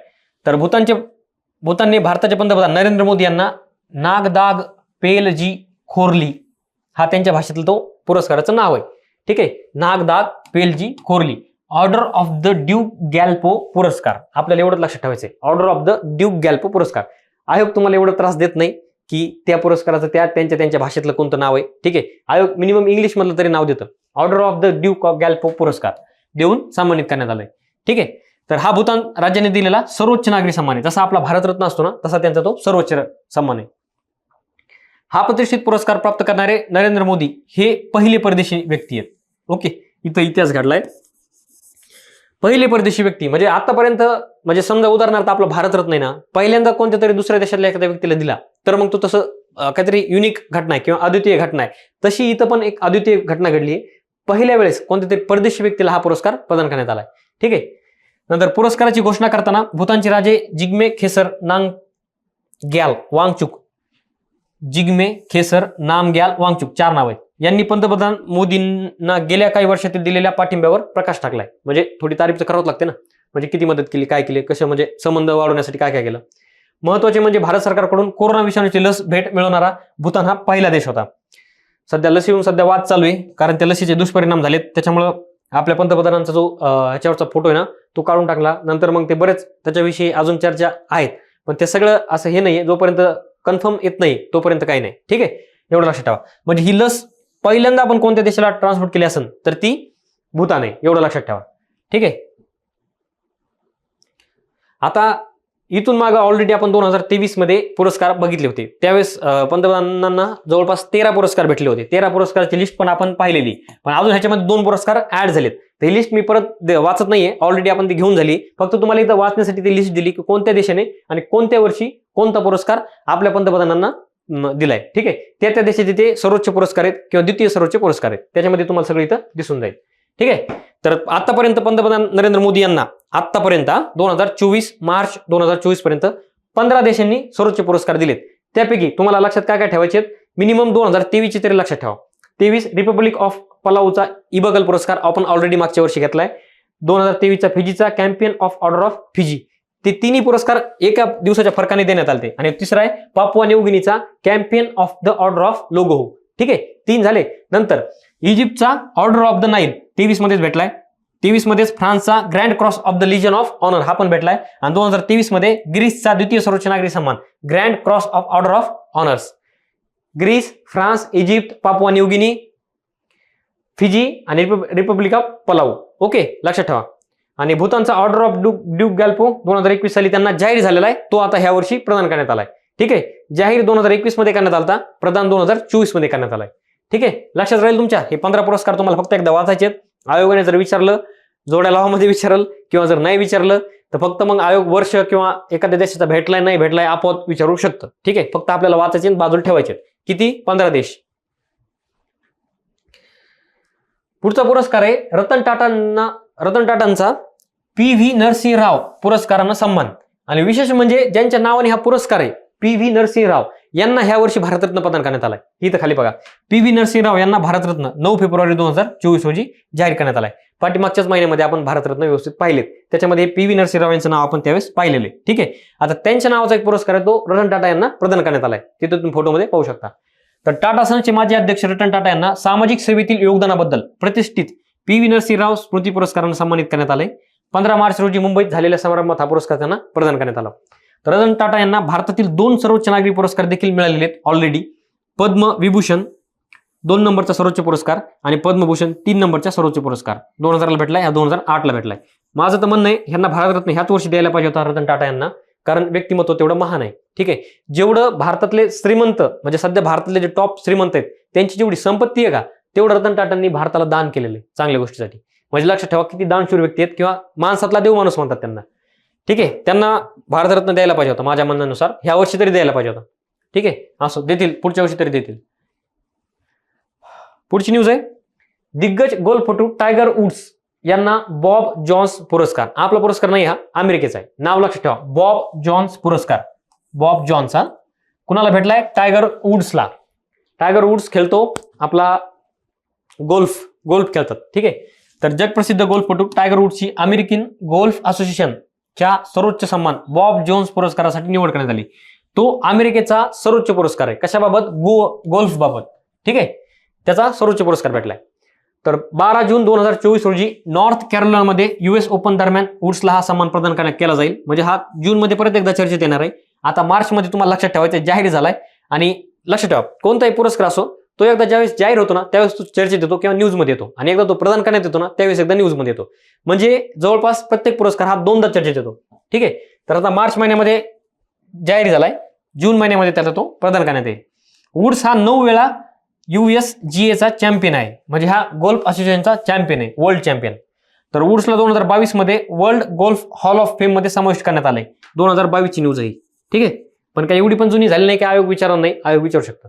तर भूतानने भारताचे पंतप्रधान नरेंद्र मोदी यांना नागदाग पेलजी खोरली हा त्यांच्या भाषेतील तो पुरस्काराचं नाव आहे. ठीक आहे, नागदाग पेलजी खोरली ऑर्डर ऑफ द ड्यूक गॅल्पो पुरस्कार. आपल्याला एवढं लक्षात ठेवायचं आहे, ऑर्डर ऑफ द ड्यूक गॅल्पो पुरस्कार. आयोग तुम्हाला एवढं त्रास देत नाही की त्या पुरस्काराचं त्यांच्या भाषेतलं कोणतं नाव आहे. ठीक आहे, आयोग मिनिमम इंग्लिश मधलं तरी नाव देतं. Order of the duke of Gyalpo पुरस्कार देऊन सन्मानित करण्यात आलंय. ठीक आहे, तर हा भूतान राज्याने दिलेला सर्वोच्च नागरी सन्मान आहे. जसा आपला भारतरत्न असतो ना, तसा त्यांचा तो सर्वोच्च सन्मान आहे. हा प्रतिष्ठित पुरस्कार प्राप्त करणारे नरेंद्र मोदी हे पहिले परदेशी व्यक्ती आहेत. ओके, इथं इतिहास घडलाय. पहिले परदेशी व्यक्ती म्हणजे आतापर्यंत म्हणजे समजा उदाहरणार्थ आपला भारतरत्न आहे ना, पहिल्यांदा कोणत्या तरी दुसऱ्या देशातल्या एखाद्या व्यक्तीला दिला तर मग तो तसं काहीतरी युनिक घटना आहे किंवा अद्वितीय घटना आहे. तशी इथं पण एक अद्वितीय घटना घडली आहे. पहिल्या वेळेस कोणत्या तरी परदेशी व्यक्तीला हा पुरस्कार प्रदान करण्यात आलाय. ठीक आहे, नंतर पुरस्काराची घोषणा करताना भूतानचे राजे जिग्मे खेसर नामग्याल वांगचुक, जिग्मे खेसर नामग्याल वांगचुक 4 नाव आहेत. यांनी पंतप्रधान मोदींना गेल्या काही वर्षातील दिलेल्या पाठिंब्यावर प्रकाश टाकलाय. म्हणजे थोडी तारीफ तर करावंच लागते ना, म्हणजे किती मदत केली, काय केली, कसं म्हणजे संबंध वाढवण्यासाठी काय काय केलं. महत्वाचे म्हणजे भारत सरकारकडून कोरोना विषाणूची लस भेट मिळवणारा भूतान हा पहिला देश होता. सध्या लसीवरून सध्या वाद चालू आहे, कारण त्या लसीचे दुष्परिणाम झालेत. त्याच्यामुळं आपल्या पंतप्रधानांचा जो ह्याच्यावरचा फोटो आहे ना तो काढून टाकला. नंतर मग ते बरेच त्याच्याविषयी अजून चर्चा आहेत, पण ते सगळं असं हे नाहीये, जोपर्यंत कन्फर्म येत नाही तोपर्यंत काही नाही. ठीक आहे, एवढं लक्षात ठेवा. म्हणजे ही लस पहिल्यांदा आपण कोणत्या देशाला ट्रान्सपोर्ट केली असेल तर ती भूतान आहे, एवढं लक्षात ठेवा. ठीक आहे, आता इथून मागे ऑलरेडी आपण 2023 मध्ये पुरस्कार बघितले होते. त्यावेळेस पंतप्रधानांना जवळपास 13 पुरस्कार भेटले होते. 13 पुरस्काराची लिस्ट पण आपण पाहिलेली, पण अजून ह्याच्यामध्ये 2 पुरस्कार ऍड झालेत. ही लिस्ट मी परत वाचत नाहीये, ऑलरेडी आपण ती घेऊन झाली. फक्त तुम्हाला इथं वाचण्यासाठी ती लिस्ट दिली की कोणत्या देशाने आणि कोणत्या वर्षी कोणता पुरस्कार आपल्या पंतप्रधानांना दिलाय. ठीक आहे, त्या देशाचे ते सर्वोच्च पुरस्कार आहेत किंवा द्वितीय सर्वोच्च पुरस्कार आहेत, त्याच्यामध्ये तुम्हाला सगळं इथं दिसून जाईल. ठीक आहे, तर आतापर्यंत पंतप्रधान नरेंद्र मोदी यांना आतापर्यंत 2024 मार्च 2024 पर्यंत 15 देशांनी सर्वोच्च पुरस्कार दिलेत. त्यापैकी तुम्हाला लक्षात काय काय ठेवायचे आहेत, मिनिमम 2023 चे तरी लक्षात ठेवा. 23 रिपब्लिक ऑफ पलाऊचा इबगल पुरस्कार आपण ऑलरेडी मागच्या वर्षी घेतलाय. 2023 फिजीचा champion of order of Fiji, ते तिन्ही पुरस्कार एका दिवसाच्या फरकाने देण्यात आले. आणि तिसरा आहे पापुआ न्यू गिनीचा champion of the order of Logohu. ठीक आहे, 3 झाले. नंतर इजिप्तचा ऑर्डर ऑफ द नाईल 23 मध्येच भेटलाय. 23 मध्येच फ्रान्सचा grand cross of the legion of honour हा पण भेटलाय. आणि 2023 मध्ये ग्रीसचा द्वितीय सर्वोच्च नागरी सन्मान grand cross of order of honours. Greece, France, Egypt, Papua New Guinea, Fiji आणि रिपब्लिक ऑफ पलाऊ. ओके, लक्षात ठेवा. आणि भूतानचा ऑर्डर ऑफ ड्यूक गॅल्पो 2021 साली त्यांना जाहीर झालेला आहे, तो आता ह्या वर्षी प्रदान करण्यात आलाय. ठीक आहे, जाहीर 2021 मध्ये करण्यात आला, प्रदान 2024 मध्ये करण्यात आलाय. ठीक आहे, लक्षात राहील तुमच्या. हे 15 पुरस्कार तुम्हाला फक्त एकदा वाचायचे आहेत. आयोगाने जर विचारलं, जोड्या लावामध्ये विचारलं किंवा जर नाही विचारलं तर फक्त मग आयोग वर्ष किंवा एखाद्या देशाचा भेटलाय नाही भेटलाय आपोआप विचारू शकतं. ठीक आहे, फक्त आपल्याला वाचायचे बाजूला ठेवायचे. किती? 15 देश. पुढचा पुरस्कार आहे रतन टाटांचा PV नरसिंह राव पुरस्कारांना सन्मान. आणि विशेष म्हणजे ज्यांच्या नावाने हा पुरस्कार आहे PV नरसिंह राव यांना ह्या वर्षी भारतरत्न प्रदान करण्यात आलाय. इथं खाली बघा, PV नरसिंह राव यांना भारतरत्न 9 फेब्रुवारी 2024 रोजी जाहीर करण्यात आलाय. पाठीमागच्याच महिन्यामध्ये आपण भारतरत्न व्यवस्थित पाहिलेत, त्याच्यामध्ये PV नरसिंह राव यांचं नाव आपण त्यावेळेस पाहिलेले. ठीक आहे, आता त्यांच्या नावाचा एक पुरस्कार आहे, तो रतन टाटा यांना प्रदान करण्यात आलाय. तिथे तुम्ही फोटोमध्ये पाहू शकता. तर टाटा सन्सचे माजी अध्यक्ष रतन टाटा यांना सामाजिक सेवेतील योगदानाबद्दल प्रतिष्ठित PV नरसिंह राव स्मृती पुरस्काराने सन्मानित करण्यात आले. 15 मार्च रोजी मुंबईत झालेल्या समारंभात हा पुरस्कार त्यांना प्रदान करण्यात आला. तर रतन टाटा यांना भारतातील 2 सर्वोच्च नागरी पुरस्कार देखील मिळालेले आहेत ऑलरेडी. पद्म विभूषण 2 नंबरचा सर्वोच्च पुरस्कार आणि पद्मभूषण 3 नंबरचा सर्वोच्च पुरस्कार 2000 ला भेटलाय, हा 2008 ला भेटलाय. माझं तर म्हणणं आहे ह्यांना भारतरत्न ह्याच वर्षी द्यायला पाहिजे होता रतन टाटा यांना, कारण व्यक्तिमत्व तेवढं महान आहे. ठीक आहे, जेवढं भारतातले श्रीमंत म्हणजे सध्या भारतातले जे टॉप श्रीमंत आहेत त्यांची जेवढी संपत्ती आहे का तेवढं रतन टाटांनी भारताला दान केलेलं आहे चांगल्या गोष्टीसाठी. म्हणजे लक्षात ठेवा किती दानशूर व्यक्ती आहेत किंवा माणसातला देव माणूस म्हणतात त्यांना. ठीक आहे, त्यांना भारतरत्न द्यायला पाहिजे होता माझ्या म्हणण्यानुसार, ह्या वर्षी तरी द्यायला पाहिजे होता. ठीक आहे, असो देतील, पुढच्या वर्षी तरी देतील. पुढची न्यूज आहे, दिग्गज गोल्फपटू टायगर वुड्स यांना बॉब जॉन्स पुरस्कार. आपला पुरस्कार नाही, हा अमेरिकेचा आहे. नाव लक्षात ठेवा, बॉब जॉन्स पुरस्कार. बॉब जॉन्स हा कुणाला भेटलाय? टायगर वुड्सला. टायगर वुड्स खेळतो आपला गोल्फ खेळतात. ठीक आहे, तर जगप्रसिद्ध गोल्फपटू टायगर वुड्सची अमेरिकन गोल्फ असोसिएशनच्या सर्वोच्च सन्मान बॉब जोन्स पुरस्कारासाठी निवड करण्यात आली. तो अमेरिकेचा सर्वोच्च पुरस्कार आहे. कशाबाबत? गोल्फ बाबत. ठीक आहे, त्याचा सर्वोच्च पुरस्कार भेटलाय. तर 12 जून 2024 रोजी नॉर्थ कॅरोलिनामध्ये US ओपन दरम्यान वुड्सला हा सन्मान प्रदान करण्यात केला जाईल. म्हणजे हा जून मध्ये परत एकदा चर्चेत येणार आहे. आता मार्च मध्ये तुम्हाला लक्षात ठेवायचं जाहीर झालाय. आणि लक्षात ठेवा, कोणताही पुरस्कार असो तो एकदा ज्यावेळेस जाहीर होतो ना त्यावेळेस तो चर्चेत येतो किंवा न्यूजमध्ये येतो, आणि एकदा तो प्रदान करण्यात येतो ना त्यावेळेस एकदा न्यूजमध्ये येतो. म्हणजे जवळपास प्रत्येक पुरस्कार हा 2दा चर्चेत येतो. ठीक आहे, तर आता मार्च महिन्यामध्ये जाहीर झालाय, जून महिन्यामध्ये त्याचा तो प्रदान करण्यात येईल. वुड्स हा 9 वेळा USGA चॅम्पियन आहे. म्हणजे हा गोल्फ असोसिएशनचा चॅम्पियन आहे, वर्ल्ड चॅम्पियन. तर वुड्सला 2022 मध्ये world golf hall of fame मध्ये समाविष्ट करण्यात आलंय. 2022 ची न्यूज आहे. ठीक आहे, पण काही एवढी पण जुनी झाली नाही की आयोग विचारणार नाही, आयोग विचारू शकतो.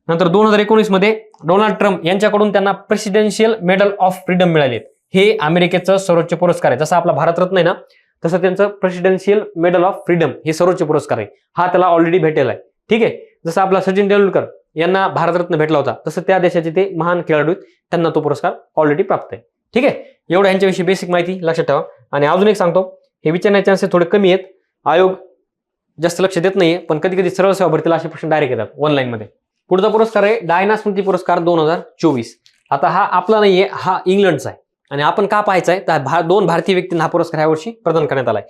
नंतर 2019 मध्ये डोनाल्ड ट्रम्प यांच्याकडून त्यांना प्रेसिडेन्शियल मेडल ऑफ फ्रीडम मिळाले. हे अमेरिकेचं सर्वोच्च पुरस्कार आहे. जसं आपला भारतरत्न आहे ना तसं त्यांचं प्रेसिडेन्शियल मेडल ऑफ फ्रीडम हे सर्वोच्च पुरस्कार आहे. हा त्याला ऑलरेडी भेटलेला आहे. ठीक आहे, जसं आपला सचिन तेंडुलकर यांना भारतरत्न भेटला होता तसं त्या देशाचे ते महान खेळाडू आहेत, त्यांना तो पुरस्कार ऑलरेडी प्राप्त आहे. ठीक आहे, एवढं यांच्याविषयी बेसिक माहिती लक्षात ठेवा. आणि अजून एक सांगतो, हे विचारण्याचे चान्सेस थोडे कमी आहेत, आयोग जास्त लक्ष देत नाहीये, पण कधी कधी सरळ सेवा भरतीला असे प्रश्न डायरेक्ट येतात ऑनलाईन मध्ये. पुढचा पुरस्कार आहे डायना स्मृती पुरस्कार 2024. आता हा आपला नाहीये, हा इंग्लंडचा आहे. आणि आपण का पाहायचा आहे तर 2 भारतीय व्यक्तींना हा पुरस्कार यावर्षी प्रदान करण्यात आलाय.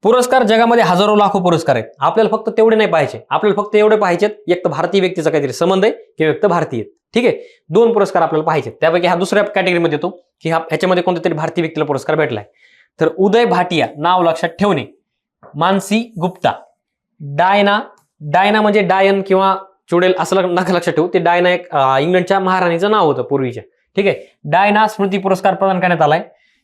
पुरस्कार जगामध्ये हजारो लाखो पुरस्कार आहेत, आपल्याला फक्त तेवढे नाही पाहायचे, आपल्याला फक्त एवढे पाहायचेत एक तर भारतीय व्यक्तीचा काहीतरी संबंध आहे किंवा एक तर भारतीय. ठीक आहे, 2 पुरस्कार आपल्याला पाहायचे. त्यापैकी हा दुसऱ्या कॅटेगरीमध्ये येतो की ह्याच्यामध्ये कोणत्या तरी भारतीय व्यक्तीला पुरस्कार भेटलाय. तर उदय भाटिया नाव लक्षात ठेवणे, मानसी गुप्ता, डायना म्हणजे डायन किंवा चुडेल असं नका लक्षात ठेवू, ते डायना एक इंग्लंडच्या महाराणीचं नाव होतं पूर्वीच्या. ठीक आहे, डायना स्मृती पुरस्कार प्रदान करण्यात आलाय.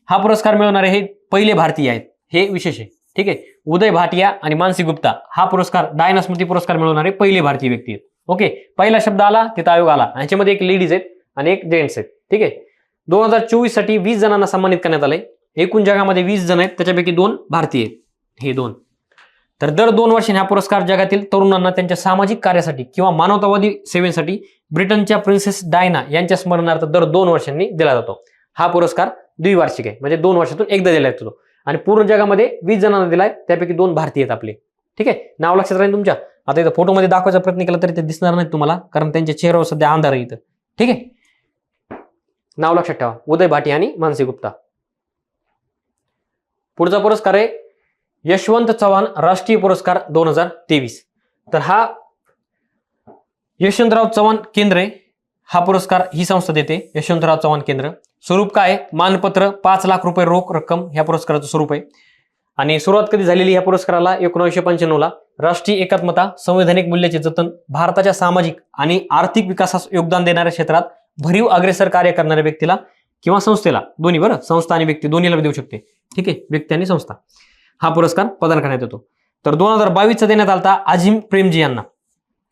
हा पुरस्कार मिळवणारे हे पहिले भारतीय आहेत, हे विशेष आहे. ठीक आहे, उदय भाटिया आणि मानसी गुप्ता हा पुरस्कार डायना स्मृती पुरस्कार मिळवणारे पहिले भारतीय व्यक्ती आहेत. ओके, पहिला शब्द आला तिथं आयोग आला. ह्याच्यामध्ये एक लेडीज आहेत आणि एक जेंट्स आहेत. ठीक आहे, 2024 साठी 20 जणांना सन्मानित करण्यात आलंय. एकूण जगामध्ये 20 जण आहेत, त्याच्यापैकी 2 भारतीय आहेत, हे 2. तर दर 2 वर्षांनी हा पुरस्कार जगातील तरुणांना त्यांच्या सामाजिक कार्यासाठी किंवा मानवतावादी सेवेसाठी ब्रिटनच्या प्रिन्सेस डायना यांच्या स्मरणार्थ दर 2 वर्षांनी दिला जातो. हा पुरस्कार द्विवार्षिक आहे, म्हणजे 2 वर्षातून एकदा दिला जातो. आणि पूर्ण जगामध्ये 20 जणांना दिलाय, त्यापैकी 2 भारतीय आहेत आपले. ठीक आहे, नाव लक्षात राहील तुमच्या. आता इथं फोटोमध्ये दाखवायचा प्रयत्न केला तरी ते दिसणार नाही तुम्हाला, कारण त्यांच्या चेहऱ्यावर सध्या अंधार आहे इथं. ठीक आहे, नाव लक्षात ठेवा, उदय भाटी आणि मानसी गुप्ता. पुढचा पुरस्कार आहे यशवंत चव्हाण राष्ट्रीय पुरस्कार 2023. तर हा यशवंतराव चव्हाण केंद्र आहे, हा पुरस्कार ही संस्था देते, यशवंतराव चव्हाण केंद्र. स्वरूप काय आहे? मानपत्र, 5 लाख रुपये रोख रक्कम ह्या पुरस्काराचं स्वरूप आहे. आणि सुरुवात कधी झालेली या पुरस्काराला? 1995 ला. राष्ट्रीय एकात्मता, संवैधानिक मूल्याचे जतन, भारताच्या सामाजिक आणि आर्थिक विकासास योगदान देणाऱ्या क्षेत्रात भरीव अग्रेसर कार्य करणाऱ्या व्यक्तीला किंवा संस्थेला, दोन्ही बरं, संस्था आणि व्यक्ती दोन्हीला देऊ शकते. ठीक आहे, व्यक्ती आणि संस्था, हा पुरस्कार प्रदान करण्यात येतो. तर 2022 चा देण्यात आला अजिम प्रेमजी यांना.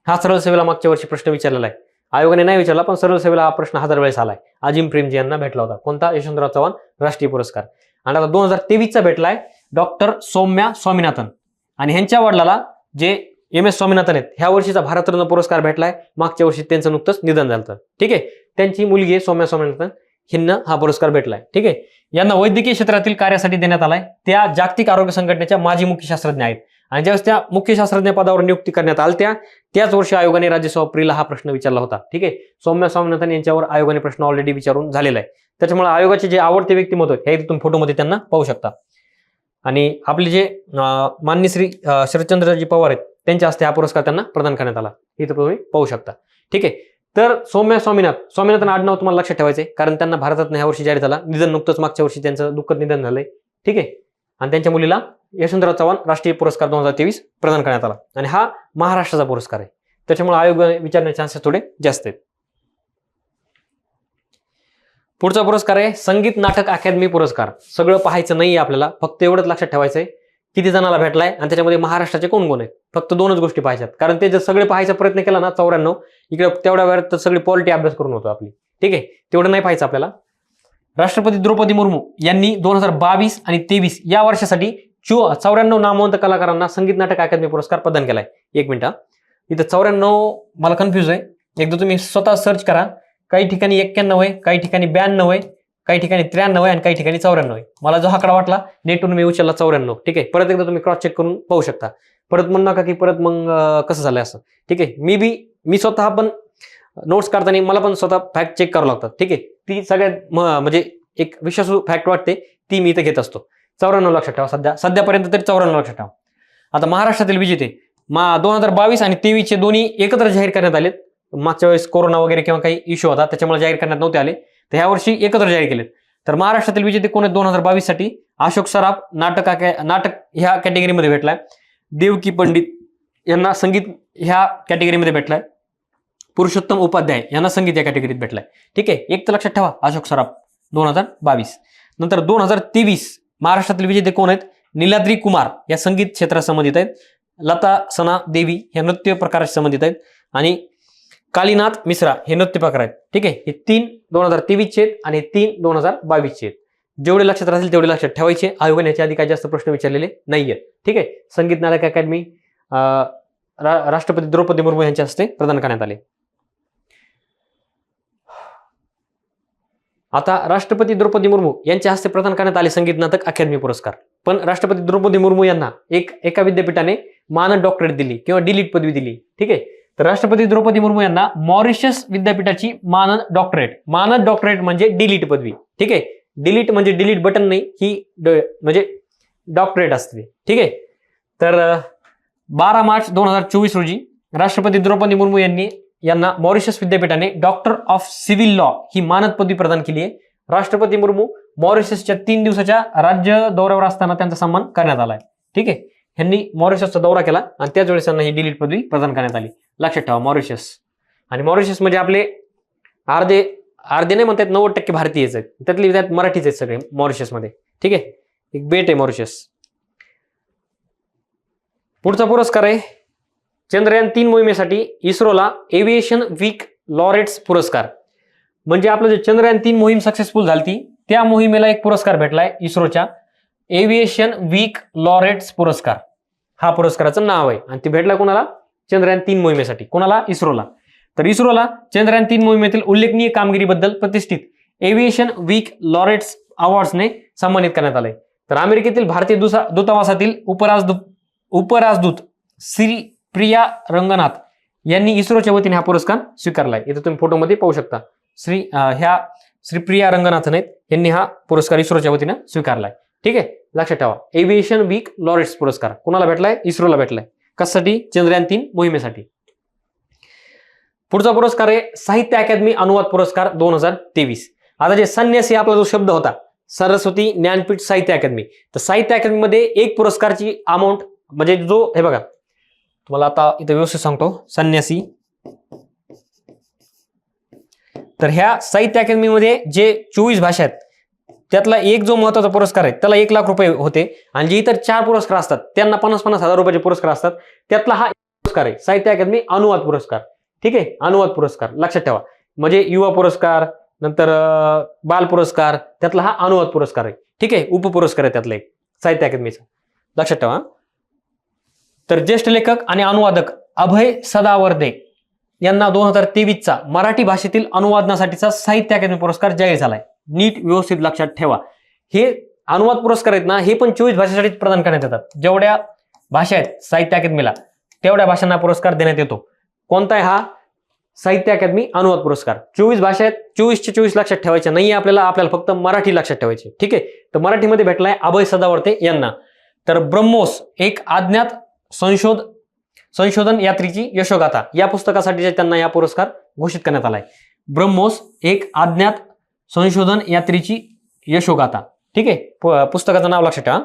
हा सरळ सेवेला मागच्या वर्षी प्रश्न विचारलेला आहे, आयोगाने नाही विचारला पण सरळ सेवेला हा प्रश्न 1000 वेळेस आलाय. अजिम प्रेमजी यांना भेटला होता कोणता? यशवंतराव चव्हाण राष्ट्रीय पुरस्कार. आणि आता 2023 चा भेटलाय डॉक्टर सौम्या स्वामीनाथन, आणि ह्यांच्या वडिलाला जे MS स्वामीनाथन आहेत, ह्या वर्षीचा भारतरत्न पुरस्कार भेटलाय. मागच्या वर्षी त्यांचं नुकतंच निधन झालं. ठीक आहे, त्यांची मुलगी आहे सौम्या स्वामीनाथन, हिंना हा पुरस्कार भेटलाय. ठीक आहे, यांना वैद्यकीय क्षेत्रातील कार्यासाठी देण्यात आलाय. त्या जागतिक आरोग्य संघटनेच्या माजी मुख्य शास्त्रज्ञ आहेत, आणि ज्यावेळेस त्या मुख्य शास्त्रज्ञ पदावर नियुक्ती करण्यात आल्या त्याच वर्षी आयोगाने राज्यसभा एप्रिलला हा प्रश्न विचारला होता. ठीक आहे, सौम्या स्वामीनाथन यांच्यावर आयोगाने प्रश्न ऑलरेडी विचारून झालेला आहे. त्याच्यामुळे आयोगाचे जे आवडते व्यक्तिमत्व आहेत, हे तुम्ही फोटोमध्ये त्यांना पाहू शकता. आणि आपले जे माननीय श्री शरदचंद्रजी पवार आहेत, त्यांच्या हस्ते हा पुरस्कार त्यांना प्रदान करण्यात आला, इथं तुम्ही पाहू शकता. ठीक आहे, तर सौम्या स्वामीनाथन आडनाव तुम्हाला लक्षात ठेवायचे, कारण त्यांना भारतरत्न ह्या वर्षी जाहीर झाला. निधन नुकतंच मागच्या वर्षी त्यांचं दुःखद निधन झालंय. ठीक आहे, आणि त्यांच्या मुलीला यशवंतराव चव्हाण राष्ट्रीय पुरस्कार 2023 प्रदान करण्यात आला, आणि हा महाराष्ट्राचा पुरस्कार आहे, त्याच्यामुळे आयोग विचारण्याचे चान्सेस थोडे जास्त आहेत. पुढचा पुरस्कार आहे संगीत नाटक अकादमी पुरस्कार. सगळं पाहायचं नाहीये आपल्याला, फक्त एवढंच लक्षात ठेवायचंय किती जणांना भेटलाय आणि त्याच्यामध्ये महाराष्ट्राचे कोण कोण आहेत, फक्त 2च गोष्टी पाहायच्यात. कारण ते जर सगळे पाहायचा प्रयत्न केला ना 94, इकडे तेवढ्या वेळात तर सगळी पॉलिटी अभ्यास करून होतो आपली. ठीक आहे, तेवढं नाही पाहायचं आपल्याला. राष्ट्रपती द्रौपदी मुर्मू यांनी 2022 आणि 23 या वर्षासाठी 94 नामवंत कलाकारांना संगीत नाटक अकादमी पुरस्कार प्रदान केलाय. 1 मिनिट, इथं 94 मला कन्फ्युज आहे, एकदा तुम्ही स्वतः सर्च करा. काही ठिकाणी 91 आहे, काही ठिकाणी 92 आहे, काही ठिकाणी 93 आहे, आणि काही ठिकाणी 94 आहे. मला जो आकडा वाटला नेटून मी उचलला 94. ठीक आहे, परत एकदा तुम्ही क्रॉस चेक करून पाहू शकता. परत म्हणू नका की परत मग कसं झालंय असं. ठीक आहे, मी स्वतः पण नोट्स काढताना मला पण स्वतः फॅक्ट चेक करावं लागतं. ठीक आहे, ती सगळ्यात म्हणजे एक विश्वासू फॅक्ट वाटते ती मी इथं घेत असतो. 94 लक्षात ठेवा, सध्यापर्यंत तरी 94 लक्षात ठेवा. आता महाराष्ट्रातील विजेते 2022 आणि 23 चे दोन्ही एकत्र जाहीर करण्यात आलेत. मागच्या वेळेस कोरोना वगैरे किंवा काही इश्यू होता त्याच्यामुळे जाहीर करण्यात नव्हते आले, तर ह्या वर्षी एकत्र जाहीर केलेत. तर महाराष्ट्रातील विजेते कोण आहेत 2022 साठी? अशोक सराफ नाटक ह्या कॅटेगरीमध्ये भेटलाय. देवकी पंडित यांना संगीत ह्या कॅटेगरीमध्ये भेटलाय. पुरुषोत्तम उपाध्याय यांना संगीत या कॅटेगरीत भेटलाय. ठीक आहे, एक तर लक्षात ठेवा अशोक सराफ 2022. नंतर 2023 महाराष्ट्रातील विजेते कोण आहेत? नीलाद्री कुमार या संगीत क्षेत्रात संबंधित आहेत. लता सना देवी या नृत्य प्रकाराशी संबंधित आहेत, आणि कालीनाथ मिश्रा हे नृत्य प्रकार आहेत. ठीक आहे, हे 3 2023 चे आहेत आणि 3 2022 चे आहेत. जेवढे लक्षात राहतील तेवढे लक्षात ठेवायचे. आयोगाने याच्या आधी काही जास्त प्रश्न विचारलेले नाहीये. ठीक आहे, संगीत नाटक अकादमी राष्ट्रपती द्रौपदी मुर्मू यांच्या हस्ते प्रदान करण्यात आले. आता राष्ट्रपती द्रौपदी मुर्मू यांच्या हस्ते प्रदान करण्यात आले संगीत नाटक अकादमी पुरस्कार. पण राष्ट्रपती द्रौपदी मुर्मू यांना एका विद्यापीठाने मानद डॉक्टरेट दिली किंवा डिलीट पदवी दिली. ठीक आहे, तर राष्ट्रपती द्रौपदी मुर्मू यांना मॉरिशस विद्यापीठाची मानद डॉक्टरेट म्हणजे डिलीट पदवी. ठीक आहे, डिलीट म्हणजे डिलीट बटन नाही, ही म्हणजे डॉक्टरेट असते. ठीक आहे, तर 12 मार्च 2024 रोजी राष्ट्रपती द्रौपदी मुर्मू यांना मॉरिशस विद्यापीठाने डॉक्टर ऑफ सिव्हिल लॉ ही मानद पदवी प्रदान केली आहे. राष्ट्रपती मुर्मू मॉरिशसच्या 3 दिवसाच्या राज्य दौऱ्यावर असताना त्यांचा सन्मान करण्यात आलाय. ठीक आहे, यांनी मॉरिशसचा दौरा केला आणि त्याच वेळेस त्यांना ही डिलीट पदवी प्रदान करण्यात आली. लक्षात ठेवा मॉरिशस. आणि मॉरिशस म्हणजे आपले अर्धे नाही म्हणतात, 90% भारतीयच आहेत, त्यात मराठीच आहेत सगळे मॉरिशसमध्ये. ठीक आहे, एक बेट आहे मॉरिशस. पुढचा पुरस्कार आहे चंद्रयान 3 मोहिमेसाठी इस्रोला एव्हिएशन वीक लॉरेट्स पुरस्कार. म्हणजे आपलं जे चंद्रयान 3 मोहीम सक्सेसफुल झाली त्या मोहिमेला एक पुरस्कार भेटलाय इस्रोच्या एव्हिएशन वीक लॉरेट्स पुरस्कार. हा पुरस्काराचं नाव आहे, आणि ते भेटला कोणाला? चंद्रयान 3 मोहिमेसाठी. कोणाला? इस्रोला. तर इस्रोला चंद्रयान 3 मोहिमेतील उल्लेखनीय कामगिरीबद्दल प्रतिष्ठित एव्हिएशन वीक लॉरेट्स अवॉर्ड्सने सन्मानित करण्यात आले. तर अमेरिकेतील भारतीय दूतावासातील उपराजदूत श्री प्रिया रंगनाथ यांनी इस्रोच्या वतीने हा पुरस्कार स्वीकारलाय. इथं तुम्ही फोटोमध्ये पाहू शकता. श्री प्रिया रंगनाथन आहेत, यांनी हा पुरस्कार इस्रोच्या वतीने स्वीकारलाय. ठीक आहे, लक्षात ठेवा. एव्हिएशन वीक लॉरेट्स पुरस्कार कोणाला भेटलाय? इस्रोला भेटलाय. कशासाठी? चंद्रयान-3 मोहिमेसाठी. पुढचा पुरस्कार आहे साहित्य अकादमी अनुवाद पुरस्कार 2023. आता जे संन्यासी आपला जो शब्द होता, सरस्वती ज्ञानपीठ साहित्य अकादमी, तर साहित्य अकादमी मध्ये एक पुरस्कारची अमाऊंट म्हणजे जो, हे बघा तुम्हाला आता इथं व्यवस्थित सांगतो, संन्यासी. तर ह्या साहित्य अकादमीमध्ये जे 24 भाषा आहेत त्यातला एक जो महत्वाचा पुरस्कार आहे त्याला 1 लाख रुपये होते, आणि जे इतर 4 पुरस्कार असतात त्यांना 50-50 हजार रुपयाचे पुरस्कार असतात. त्यातला हा पुरस्कार आहे साहित्य अकादमी अनुवाद पुरस्कार. ठीक आहे, अनुवाद पुरस्कार लक्षात ठेवा. म्हणजे युवा पुरस्कार, नंतर बाल पुरस्कार, त्यातला हा अनुवाद पुरस्कार आहे. ठीक आहे, उपपुरस्कार आहे त्यातला एक साहित्य अकादमीचा, लक्षात ठेवा. तर ज्येष्ठ लेखक आणि अनुवादक अभय सदावर्ते यांना 2023चा मराठी भाषेतील अनुवादनासाठीचा साहित्य अकादमी पुरस्कार जाहीर झालाय. नीट व्यवस्थित लक्षात ठेवा. हे अनुवाद पुरस्कार आहेत ना, हे पण 24 भाषेसाठी प्रदान करण्यात येतात. जेवढ्या भाषा आहेत साहित्य अकादमीला तेवढ्या भाषांना पुरस्कार देण्यात येतो. कोणता आहे हा? साहित्य अकादमी अनुवाद पुरस्कार. 24 भाषा आहेत, 24चे 24 लक्षात ठेवायचे नाही आपल्याला फक्त मराठी लक्षात ठेवायचे. ठीक आहे, तर मराठीमध्ये भेटलाय अभय सदावर्ते यांना. तर ब्रह्मोस एक अज्ञात संशोधन यात्रीची यशोगाथा या पुस्तकासाठी त्यांना या पुरस्कार घोषित करण्यात आलाय. ब्रह्मोस एक अज्ञात संशोधन यात्रीची यशोगाथा. ठीक आहे, पुस्तकाचं नाव लक्षात ठेवा.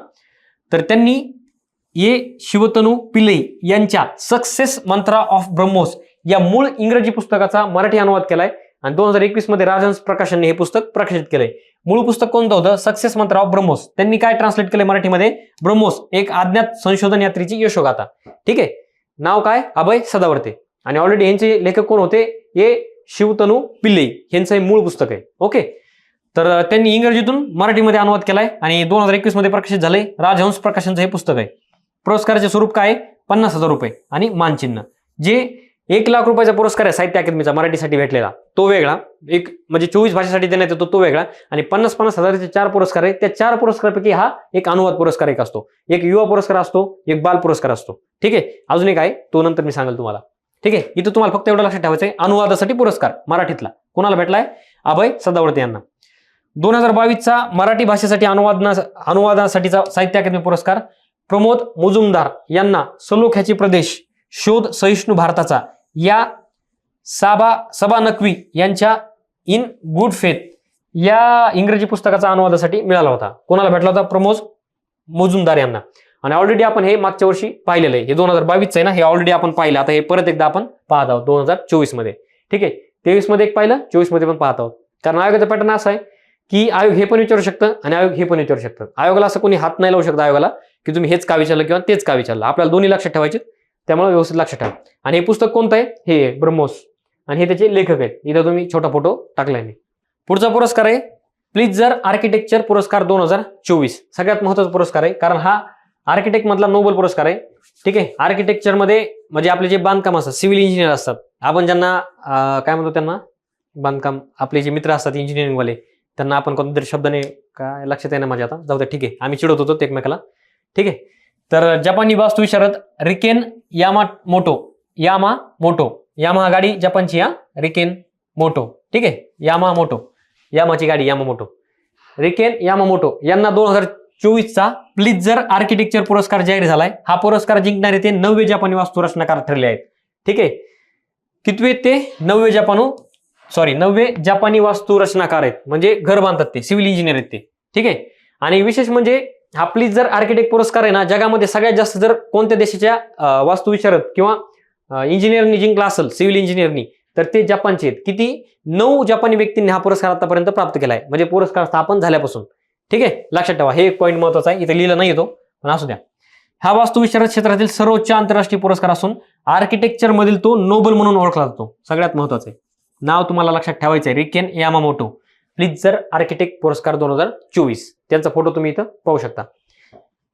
तर त्यांनी शिवतनु पिल्लई यांच्या सक्सेस मंत्रा ऑफ ब्रह्मोस या मूळ इंग्रजी पुस्तकाचा मराठी अनुवाद केलाय, आणि 2021 मध्ये राजहंस प्रकाशनने हे पुस्तक प्रकाशित केलंय. मूळ पुस्तक कोणतं होतं? Success Mantra of BrahMos. त्यांनी काय ट्रान्सलेट केलंय मराठीमध्ये? ब्रह्मोस एक अज्ञात संशोधन यात्रीची यशोगाथा. ठीक आहे, नाव काय? अभय सदावर्ते. आणि ऑलरेडी यांचे लेखक कोण होते? शिवतनु पिल्लई यांचं हे मूळ पुस्तक आहे. ओके, तर त्यांनी इंग्रजीतून मराठीमध्ये अनुवाद केलाय आणि 2021 मध्ये प्रकाशित झालंय. राजहंस प्रकाशनचं हे पुस्तक आहे. पुरस्काराचे स्वरूप काय? 50,000 रुपये आणि मानचिन्ह. जे 1 लाख रुपयाचा पुरस्कार आहे साहित्य अकादमीचा मराठीसाठी भेटलेला तो वेगळा, एक म्हणजे 24 भाषेसाठी देण्यात येतो तो वेगळा, आणि 50-50 हजाराचे 4 पुरस्कार आहेत. त्या 4 पुरस्कारापैकी हा एक अनुवाद पुरस्कार एक असतो, एक युवा पुरस्कार असतो, एक बाल पुरस्कार असतो. ठीक आहे, अजून एक आहे तो नंतर मी सांगेल तुम्हाला. ठीक आहे, इथं तुम्हाला फक्त एवढं लक्षात ठेवायचं आहे, अनुवादासाठी पुरस्कार मराठीतला कोणाला भेटलाय? अभय सदावर्ते यांना. 2022चा मराठी भाषेसाठी अनुवादासाठीचा साहित्य अकादमी पुरस्कार प्रमोद मुजुमदार यांना सलोख्याचे प्रदेश शोध सहिष्णू भारताचा या सबा नक्वी यांच्या इन गुड फेथ या इंग्रजी पुस्तकाचा अनुवादासाठी मिळाला होता. कोणाला भेटला होता? प्रमोद मुजुमदार यांना. आणि ऑलरेडी आपण हे मागच्या वर्षी पाहिलेलं आहे. हे 2022 आहे ना, हे ऑलरेडी आपण पाहिलं. आता हे परत एकदा आपण पाहत आहोत 2024 मध्ये. ठीक आहे, 23 मध्ये एक पाहिलं, 24 मध्ये पण पाहत आहोत. कारण आयोगाचा पॅटर्न असा आहे की आयोग हे पण विचारू शकतं आणि आयोग हे पण विचारू शकतं. आयोगाला असं कोणी हात नाही लावू शकतं आयोगाला की तुम्ही हेच का विचारलं किंवा तेच का विचारलं. आपल्याला दोन्ही लक्षात ठेवायचे, त्यामुळे व्यवस्थित लक्षात ठेवा. आणि हे पुस्तक कोणतं आहे? हे ब्रह्मोस, आणि हे त्याचे लेखक आहेत. इथं तुम्ही छोटा फोटो टाकलाय मी. पुढचा पुरस्कार आहे प्लित्झर आर्किटेक्चर पुरस्कार 2024. सगळ्यात महत्त्वाचा पुरस्कार आहे, कारण हा आर्किटेक्ट मधला नोबेल पुरस्कार आहे. ठीक आहे, आर्किटेक्चर मध्ये म्हणजे आपले जे बांधकाम असतात, सिव्हिल इंजिनियर असतात, आपण ज्यांना काय म्हणतो त्यांना, बांधकाम आपले जे मित्र असतात इंजिनिअरिंग वाले, त्यांना आपण कोणत्यातरी शब्दाने काय लक्षात येणार माझ्या, आता जाऊ द्या. ठीक आहे, आम्ही चिडवत होतो एकमेकाला. ठीक आहे, तर जपानी वास्तुविशारद रिकेन यामामोटो यामा गाडी जपानची, रिकेन मोटो. ठीक आहे, यामाची गाडी यामामोटो, रिकेन यामामोटो यांना 2024चा प्लित्झर आर्किटेक्चर पुरस्कार जाहीर झालाय. हा पुरस्कार जिंकणारे ते 9वे जपानी वास्तू रचनाकार ठरले आहेत. ठीक आहे, कितवे ते 9वे जपानी वास्तू रचनाकार आहेत, म्हणजे घर बांधतात ते, सिव्हिल इंजिनियर आहेत ते. ठीक आहे, आणि विशेष म्हणजे हा प्लित्झर आर्किटेक्ट पुरस्कार आहे ना, जगामध्ये सगळ्यात जास्त जर कोणत्या देशाच्या वास्तुविशारद किंवा इंजिनियरनी जिंकला असेल, सिव्हिल इंजिनियरनी, तर ते जपानचे आहेत. किती? 9 जपानी व्यक्तींनी हा पुरस्कार आतापर्यंत प्राप्त केलाय, म्हणजे पुरस्कार स्थापन झाल्यापासून. ठीक आहे, लक्षात ठेवा. हे एक पॉईंट महत्वाचा आहे, इथे लिहिलं नाही येतो पण असू द्या. हा वास्तुविशारद क्षेत्रातील सर्वोच्च आंतरराष्ट्रीय पुरस्कार असून आर्किटेक्चर मधील तो नोबेल म्हणून ओळखला जातो. सगळ्यात महत्वाचं आहे, नाव तुम्हाला लक्षात ठेवायचं आहे, रिकेन यामामोटो प्लित्झर आर्किटेक्ट पुरस्कार 2024. त्यांचा फोटो तुम्ही इथं पाहू शकता.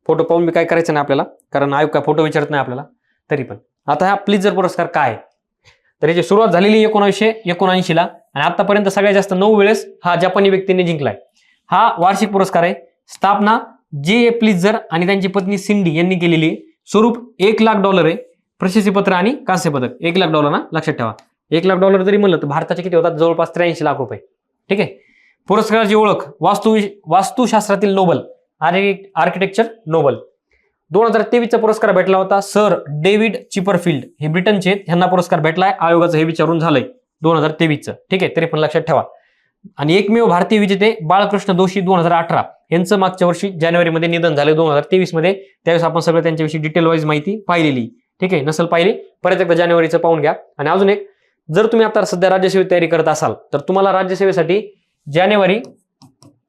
फोटो पाहून मी काय करायचं नाही आपल्याला, कारण आयोग काय फोटो विचारत नाही आपल्याला. तरी पण आता हा प्लित्झर पुरस्कार काय आहे, तर याची सुरुवात झालेली 1979ला, आणि आतापर्यंत सगळ्यात जास्त 9 वेळेस हा जपानी व्यक्तींनी जिंकलाय. हा वार्षिक पुरस्कार आहे. स्थापना जे प्लित्झर आणि त्यांची पत्नी सिंडी यांनी केलेली. स्वरूप $1 लाख आहे. प्रशस्तीपत्र आणि कांस्य पदक. $1,00,000 ना, लक्षात ठेवा. $1,00,000 जरी म्हणलं तर भारताचे किती होतात, जवळपास 83 लाख रुपये. ठीक आहे. पुरस्काराची ओळख वास्तुशास्त्रातील नोबल, आर्किटेक्चर नोबल. 2023चा पुरस्कार भेटला होता सर डेव्हिड चिपरफिल्ड, हे ब्रिटनचे, ह्यांना पुरस्कार भेटलाय. आयोगाचं हे विचारून झालंय 2023चं. ठीक आहे, तरी पण लक्षात ठेवा. आणि एकमेव भारतीय विजेते बाळकृष्ण दोशी 2018, यांचं मागच्या वर्षी जानेवारीमध्ये निधन झालं 2023 मध्ये. त्यावेळेस आपण सगळं त्यांच्याविषयी डिटेल वाईज माहिती पाहिलेली. ठीक आहे, नसल पाहिली परत एकदा जानेवारीचं पाहून घ्या. आणि अजून एक, जर तुम्ही आता सध्या राज्यसेवेची तयारी करत असाल तर तुम्हाला राज्यसेवेसाठी जानेवारी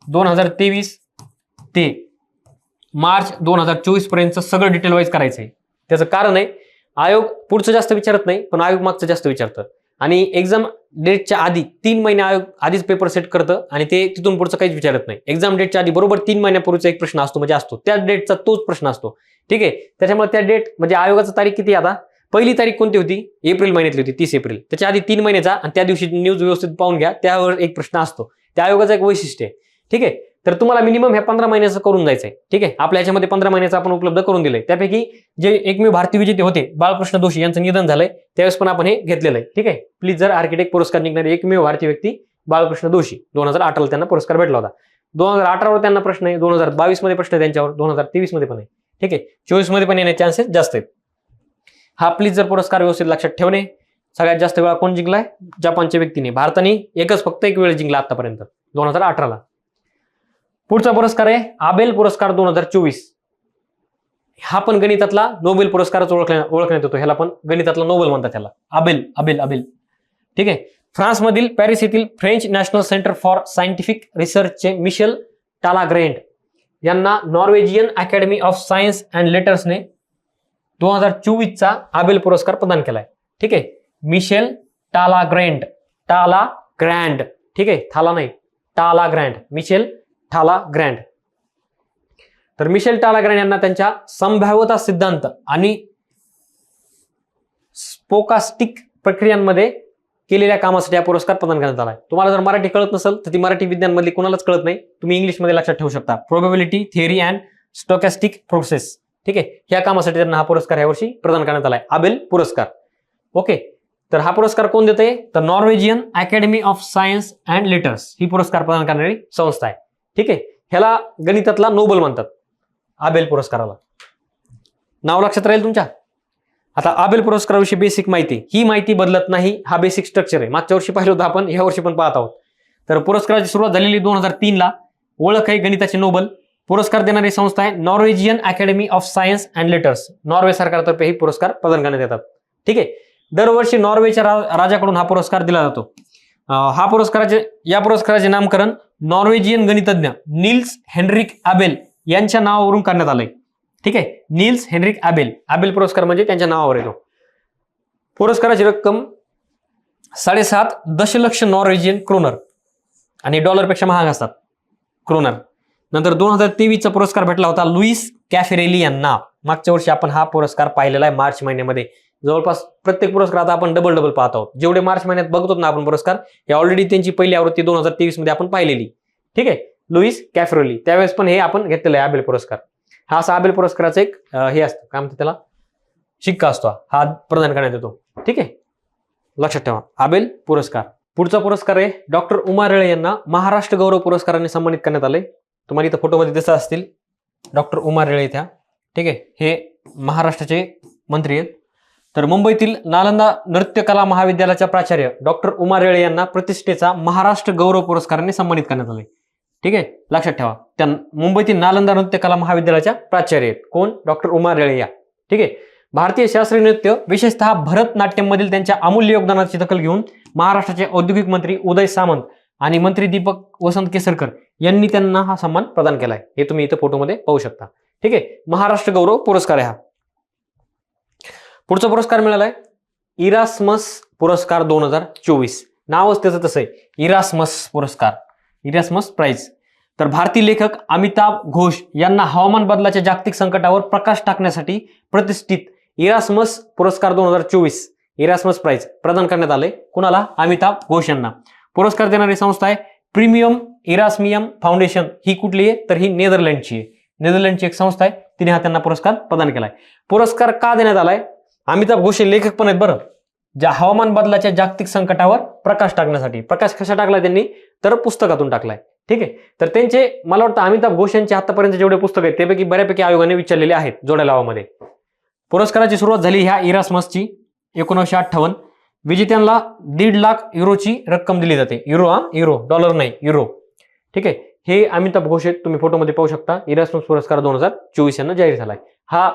2023 ते मार्च 2024 पर्यंत सगळं डिटेल वाईज करायचं आहे. त्याचं कारण आहे, आयोग पुढचं जास्त विचारत नाही, पण आयोग मागचं जास्त विचारतं. आणि एक्झाम डेटच्या आधी 3 महिने आयोग आधीच पेपर सेट करतं आणि ते तिथून पुढचं काहीच विचारत नाही. एक्झाम डेटच्या आधी बरोबर 3 महिन्यापूर्वीचा एक प्रश्न असतो, म्हणजे असतो त्याच डेटचा तोच प्रश्न असतो. ठीक आहे, त्याच्यामुळे त्या डेट म्हणजे आयोगाची तारीख किती, आता पहिली तारीख कोणती होती, एप्रिल महिन्यातली होती, 30 एप्रिल. त्याच्या आधी 3 महिन्याचा आणि त्या दिवशी न्यूज व्यवस्थित पाहून घ्या, त्यावर एक प्रश्न असतो. त्या आयोगाचं एक वैशिष्ट्य आहे. ठीक आहे, तर तुम्हाला मिनिमम ह्या 15 महिन्याचं करून जायचंय. ठीक आहे, आपल्या ह्याच्यामध्ये 15 महिन्याचं आपण उपलब्ध करून दिलंय. त्यापैकी जे एकमेव भारतीय विजेते होते बाळकृष्ण दोशी, यांचं निधन झालंय, त्यावेळेस पण आपण हे घेतलेलं आहे. ठीक आहे, प्लीज, जर आर्किटेक्ट पुरस्कार निघणारे एकमेव भारतीय व्यक्ती बाळकृष्ण दोशी, 2018 ला त्यांना पुरस्कार भेटला होता. 2018 वर त्यांना प्रश्न आहे, 2022 मध्ये प्रश्न आहे त्यांच्यावर, 2023 मध्ये पण आहे. ठीक आहे, 24 मध्ये पण येण्याचे चान्सेस जास्त आहेत. हा प्लीज जर पुरस्कार व्यवस्थित लक्षात ठेवणे. सगळ्यात जास्त वेळा कोण जिंकलाय, जपानच्या व्यक्तीने. भारताने फक्त एक वेळ जिंकला आतापर्यंत, 2018 ला. पुढचा पुरस्कार आहे आबेल पुरस्कार 2024. हा पण गणितातला नोबेल पुरस्कारच ओळखण्यात येतो. ह्याला पण गणितातला नोबेल म्हणतात त्याला. Abel Abel Abel. ठीक आहे, फ्रान्समधील पॅरिस येथील French national centre for scientific रिसर्चचे मिशेल टालाग्रँड यांना Norwegian academy of science and लेटर्सने 2024चा आबेल पुरस्कार प्रदान केलाय. ठीक आहे, मिशेल टालाग्रँड, टालाग्रँड. ठीक आहे, थाला नाही, टालाग्रँड, मिशेल टालाग्रँड. तर मिशेल टालाग्रँड यांना त्यांच्या संभाव्यता सिद्धांत आणि स्पोकास्टिक प्रक्रियांमध्ये केलेल्या कामासाठी हा पुरस्कार प्रदान करण्यात आला आहे. तुम्हाला जर मराठी कळत नसेल तर ती मराठी विज्ञानमधली कोणालाच कळत नाही, तुम्ही इंग्लिशमध्ये लक्षात ठेवू शकता. Probability theory and stochastic process. ठीक आहे, ह्या कामासाठी त्यांना हा पुरस्कार यावर्षी प्रदान करण्यात आलाय, आबेल पुरस्कार. ओके, तर हा पुरस्कार कोण देते, तर Norwegian academy of science and letters ही पुरस्कार प्रदान करणारी संस्था आहे. ठीक आहे, ह्याला गणितातला नोबल म्हणतात, आबेल पुरस्काराला. नाव लक्षात राहील तुमच्या. आता आबेल पुरस्काराविषयी बेसिक माहिती, ही माहिती बदलत नाही, हा बेसिक स्ट्रक्चर आहे. मागच्या वर्षी पाहिलं होतं आपण, ह्या वर्षी पण पाहत आहोत. तर पुरस्काराची सुरुवात झालेली 2003 ला. ओळख आहे गणिताचे नोबल. पुरस्कार देणारी संस्था आहे Norwegian academy of science and letters. Norway सरकारतर्फे हे पुरस्कार प्रदान करण्यात येतात. ठीक आहे, दरवर्षी नॉर्वेच्या राजाकडून हा पुरस्कार दिला जातो. या पुरस्काराचे नामकरण नॉर्वेजियन गणितज्ञ नील्स हेनरिक आबेल यांच्या नावावरून करण्यात आलंय. ठीक आहे, नील्स हेनरिक आबेल. आबेल पुरस्कार म्हणजे त्यांच्या नावावर येतो. पुरस्काराची रक्कम 7.5 दशलक्ष नॉर्वेजियन क्रोनर आणि डॉलरपेक्षा महाग असतात क्रोनर. नंतर 2023चा पुरस्कार भेटला होता लुईस कॅफेरेली यांना. मागच्या वर्षी आपण हा पुरस्कार पाहिलेला आहे मार्च महिन्यामध्ये. जवळपास प्रत्येक पुरस्कार आता आपण डबल डबल पाहत आहोत. जेवढे मार्च महिन्यात बघतो ना आपण पुरस्कार, हे ऑलरेडी त्यांची पहिली आवृत्ती 2023 मध्ये आपण पाहिलेली. ठीक आहे, लुईस कॅफेरेली. त्यावेळेस पण हे आपण घेतलेला आहे आबेल पुरस्कार. हा असा आबेल पुरस्काराचा एक हे असतं, काय म्हणतात त्याला, शिक्का असतो, हा प्रदान करण्यात येतो. ठीक आहे, लक्षात ठेवा, आबेल पुरस्कार. पुढचा पुरस्कार आहे डॉक्टर उमा रेळे यांना महाराष्ट्र गौरव पुरस्काराने सन्मानित करण्यात आले. तुम्हाला इथं फोटोमध्ये दिसत असतील डॉक्टर उमा रेळे इथे. ठीक आहे, हे महाराष्ट्राचे मंत्री आहेत. तर मुंबईतील नालंदा नृत्यकला महाविद्यालयाच्या प्राचार्य डॉक्टर उमा रेळे यांना प्रतिष्ठेचा महाराष्ट्र गौरव पुरस्काराने सन्मानित करण्यात आले. ठीक आहे, लक्षात ठेवा, त्या मुंबईतील नालंदा नृत्यकला महाविद्यालयाच्या प्राचार्य आहेत. कोण, डॉक्टर उमा रेळे या. ठीक आहे, भारतीय शास्त्रीय नृत्य विशेषतः भरतनाट्यम मधील त्यांच्या अमूल्य योगदानाची दखल घेऊन महाराष्ट्राचे औद्योगिक मंत्री उदय सामंत आणि मंत्री दीपक वसंत केसरकर यांनी त्यांना हा सन्मान प्रदान केलाय. हे तुम्ही इथं फोटोमध्ये पाहू शकता. ठीक आहे, महाराष्ट्र गौरव पुरस्कार आहे हा. पुढचा पुरस्कार मिळालाय इरास्मस पुरस्कार 2024. नावच त्याचं तसं आहे, इरास्मस पुरस्कार, इरास्मस प्राइज. तर भारतीय लेखक अमिताभ घोष यांना हवामान बदलाच्या जागतिक संकटावर प्रकाश टाकण्यासाठी प्रतिष्ठित इरास्मस पुरस्कार 2024 इरास्मस प्राइज प्रदान करण्यात आले. कुणाला, अमिताभ घोष यांना. पुरस्कार देणारी संस्था आहे प्रीमियम इरास्मियम फाउंडेशन. ही कुठली आहे, तर ही नेदरलँडची आहे. नेदरलँडची एक संस्था आहे, तिने हा त्यांना पुरस्कार प्रदान केलाय. पुरस्कार का देण्यात आलाय, अमिताभ घोष हे लेखक पण आहेत बरं, ज्या हवामान बदलाच्या जागतिक संकटावर प्रकाश टाकण्यासाठी. प्रकाश कशा टाकला त्यांनी, तर पुस्तकातून टाकलाय. ठीक आहे, तर त्यांचे मला वाटतं अमिताभ घोष यांचे आतापर्यंत जेवढे पुस्तक आहेत त्यापैकी बऱ्यापैकी आयोगाने विचारलेले आहेत जोड्या लावामध्ये. पुरस्काराची सुरुवात झाली ह्या इरास्मसची 1958. विजेत्यांना 1.5 लाख युरोची रक्कम दिली जाते. युरो, डॉलर नाही, युरो. ठीक आहे, हे अमिताभ घोष आहेत, तुम्ही फोटोमध्ये पाहू शकता. इरास्मस पुरस्कार 2024 यांना जाहीर झालाय. हा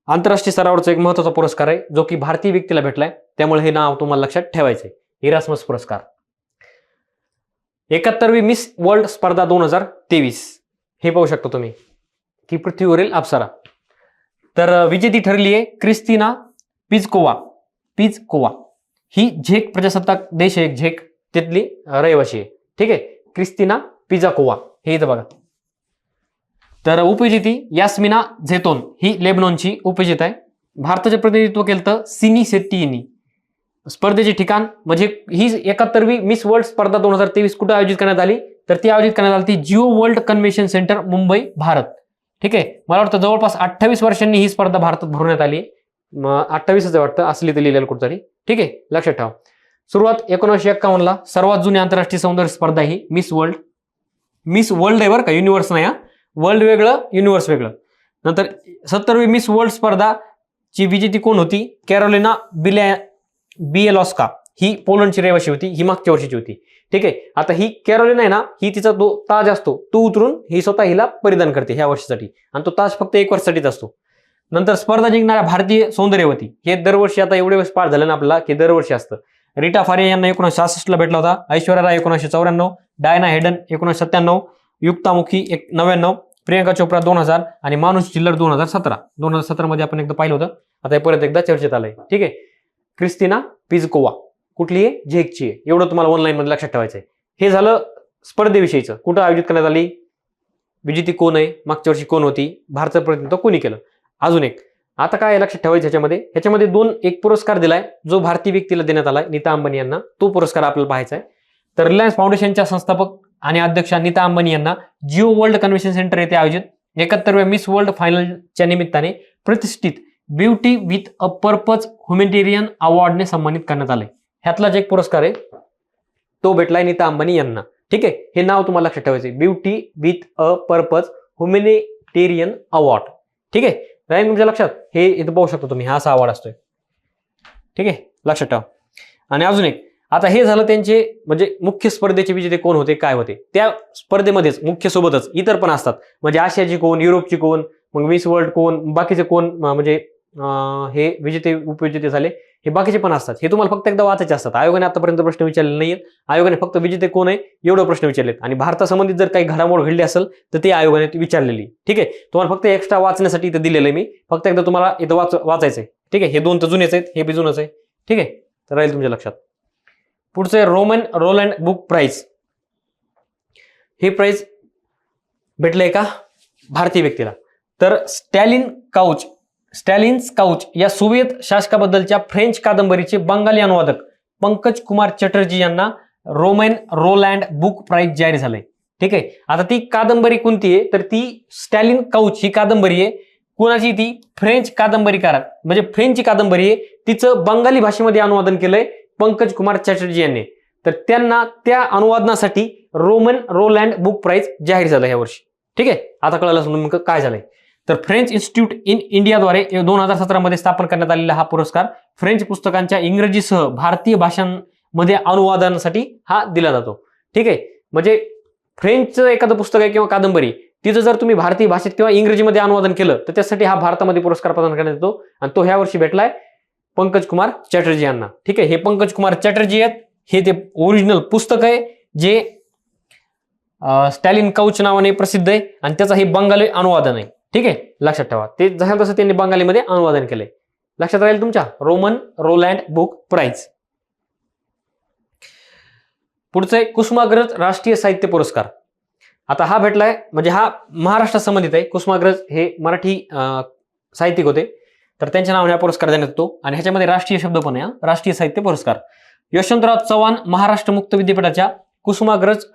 आंतरराष्ट्रीय स्तरावरचा एक महत्वाचा पुरस्कार आहे जो की भारतीय व्यक्तीला भेटलाय, त्यामुळे हे नाव तुम्हाला लक्षात ठेवायचंय, इरास्मस पुरस्कार. 71वी मिस वर्ल्ड स्पर्धा 2023 हे पाहू शकता तुम्ही की पृथ्वीवरील अप्सरा. तर विजेती ठरली आहे क्रिस्तिना पिझकोवा. ही झेक प्रजासत्ताक देश आहे, एक झेक तिथली रहिवाशी आहे. ठीक आहे, क्रिस्तिना पिझकोवा हे इथं बघा. तर उपविजेती यास्मिना झेतोन ही लेबनॉनची उपविजेता आहे. भारताचे प्रतिनिधित्व केलं तर सिनी सेट्टी यांनी. स्पर्धेचे ठिकाण म्हणजे ही 71वी मिस वर्ल्ड स्पर्धा 2023 कुठे आयोजित करण्यात आली, तर ती आयोजित करण्यात आली ती Jio world convention centre, Mumbai, Bharat. ठीक आहे, मला वाटतं जवळपास 28 वर्षांनी ही स्पर्धा भारतात भरवण्यात आली. 28च वाटतं, असली तर लिहिलेलं कुठतरी. ठीक आहे, लक्षात ठेवा. सुरुवात 1951ला सर्वात जुनी आंतरराष्ट्रीय सौंदर्य स्पर्धा ही मिस वर्ल्ड आहे बरं का, युनिव्हर्स नाही. वर्ल्ड वेगळं, युनिव्हर्स वेगळं. नंतर 70वी मिस वर्ल्ड स्पर्धाची विजेती कोण होती, कॅरोलिना बिएलॉस्का. ही पोलंडची रहिवाशी होती, ही मागच्या वर्षीची होती. ठीक आहे, आता ही कॅरोलिना आहे ना, ही तिचा जो ताज असतो तो उतरून ही स्वतः हिला परिधान करते ह्या वर्षीसाठी, आणि तो ताज फक्त 1 वर्षासाठीच असतो. नंतर स्पर्धा जिंकणाऱ्या भारतीय सौंदर्यवती हे दरवर्षी, आता एवढे वेळेस पार झालं ना आपल्याला की दरवर्षी असतं. रीटा फारिया यांना 1966ला भेटला होता, ऐश्वर्या राय 1994, डायना हेडन 1997, युक्ता मुखी 99, प्रियंका चोप्रा 2000 आणि मानुष चिल्लर 2017 मध्ये आपण एकदा पाहिलं होतं. आता हे परत एकदा चर्चेत आलंय. ठीक आहे, क्रिस्तिना पिझकोवा कुठली आहे, झेकची आहे. एवढं तुम्हाला ऑनलाईन मध्ये लक्षात ठेवायचं आहे. हे झालं स्पर्धेविषयीचं, कुठं आयोजित करण्यात आली, विजेती कोण आहे, मागच्या वर्षी कोण होती, भारताचं प्रतिनिधित्व कोणी केलं. अजून एक आता काय लक्षात ठेवायचं, ह्याच्यामध्ये एक पुरस्कार दिलाय जो भारतीय व्यक्तीला देण्यात आलाय, नीता अंबानी यांना. तो पुरस्कार आपल्याला पाहायचा आहे. तर रिलायन्स फाउंडेशनच्या संस्थापक आणि अध्यक्षा नीता अंबानी यांना जिओ वर्ल्ड कन्व्हेन्शन सेंटर येथे आयोजित 71व्या मिस वर्ल्ड फायनलच्या निमित्ताने प्रतिष्ठित beauty with a purpose humanitarian अवॉर्डने सन्मानित करण्यात आले. ह्यातलाच एक पुरस्कार आहे तो भेटलाय नीता अंबानी यांना. ठीक आहे, हे नाव तुम्हाला लक्षात ठेवायचं, beauty with a purpose humanitarian award. ठीक आहे, राहील तुमच्या लक्षात. हे इथं पाहू शकता तुम्ही, हा असा अवॉर्ड असतोय. ठीक आहे, लक्षात ठेवा. आणि अजून एक, आता हे झालं त्यांचे म्हणजे मुख्य स्पर्धेचे विजेते कोण होते, काय होते. त्या स्पर्धेमध्येच मुख्य सोबतच इतर पण असतात, म्हणजे आशियाची कोण, युरोपची कोण, मग मिस वर्ल्ड कोण, बाकीचे कोण, म्हणजे हे विजेते उपविजेते झाले, हे बाकीचे पण असतात. हे तुम्हाला फक्त एकदा वाचायचे असतात. आयोगाने आतापर्यंत प्रश्न विचारले नाहीयेत. आयोगाने फक्त विजेते कोण आहे एवढं प्रश्न विचारलेत, आणि भारतासंबंधित जर काही घडामोड घडली असेल तर ते आयोगाने विचारलेली. ठीक आहे, तुम्हाला फक्त एक्स्ट्रा वाचण्यासाठी इथं दिलेलं आहे मी, फक्त एकदा तुम्हाला इथं वाचायचंय. ठीक आहे, हे 2 तर जुनेच आहेत, हे बी जुनच आहे. ठीक आहे, तर राहील तुमच्या लक्षात. पुढचं रोमन रोलँड बुक प्राइज. हे प्राइज भेटलंय का भारतीय व्यक्तीला, तर स्टॅलिन्स काउच या सोव्हिएत शासकाबद्दलच्या फ्रेंच कादंबरीचे बंगाली अनुवादक पंकज कुमार चटर्जी यांना रोमन रोलँड बुक प्राइज जाहीर झालंय. ठीक आहे, आता ती कादंबरी कोणती आहे, तर ती स्टॅलिन काउच ही कादंबरी आहे. कुणाची, ती फ्रेंच कादंबरीकार, म्हणजे फ्रेंचची कादंबरी आहे, तिचं बंगाली भाषेमध्ये अनुवादन केलंय पंकज कुमार चॅटर्जी यांनी. तर त्यांना त्या अनुवादनासाठी रोमन रोलँड बुक प्राइज जाहीर झालं ह्या वर्षी. ठीक आहे, आता कळलं नेमकं काय झालंय. तर फ्रेंच इन्स्टिट्यूट इन इंडियाद्वारे 2017 मध्ये स्थापन करण्यात आलेला हा पुरस्कार फ्रेंच पुस्तकांच्या इंग्रजीसह भारतीय भाषांमध्ये अनुवादनासाठी हा दिला जातो. ठीक आहे, म्हणजे फ्रेंचचं एखादं पुस्तक आहे किंवा कादंबरी, तिचं जर तुम्ही भारतीय भाषेत किंवा इंग्रजीमध्ये अनुवादन केलं तर त्यासाठी हा भारतामध्ये पुरस्कार प्रदान करण्यात येतो, आणि तो ह्या वर्षी भेटलाय पंकज कुमार चॅटर्जी यांना. ठीक आहे, हे पंकज कुमार चॅटर्जी आहेत, हे ते ओरिजिनल पुस्तक आहे जे स्टॅलिन काउच नावाने प्रसिद्ध आहे, आणि त्याचा हे बंगाली अनुवादन आहे. ठीक आहे, लक्षात ठेवा. ते जसं तसं त्यांनी बंगालीमध्ये अनुवादन केलंय. लक्षात राहील तुमच्या, रोमन रोलँड बुक प्राइज. पुढचं आहे कुसुमाग्रज राष्ट्रीय साहित्य पुरस्कार. आता हा भेटलाय, म्हणजे हा महाराष्ट्र संबंधित आहे. कुसुमाग्रज हे मराठी साहित्यिक होते, तर त्यांच्या नावाने हा पुरस्कार देण्यात येतो, आणि ह्याच्यामध्ये राष्ट्रीय शब्द पण आहे, राष्ट्रीय साहित्य पुरस्कार. यशवंतराव चव्हाण महाराष्ट्र मुक्त विद्यापीठाच्या कुसुमाग्रज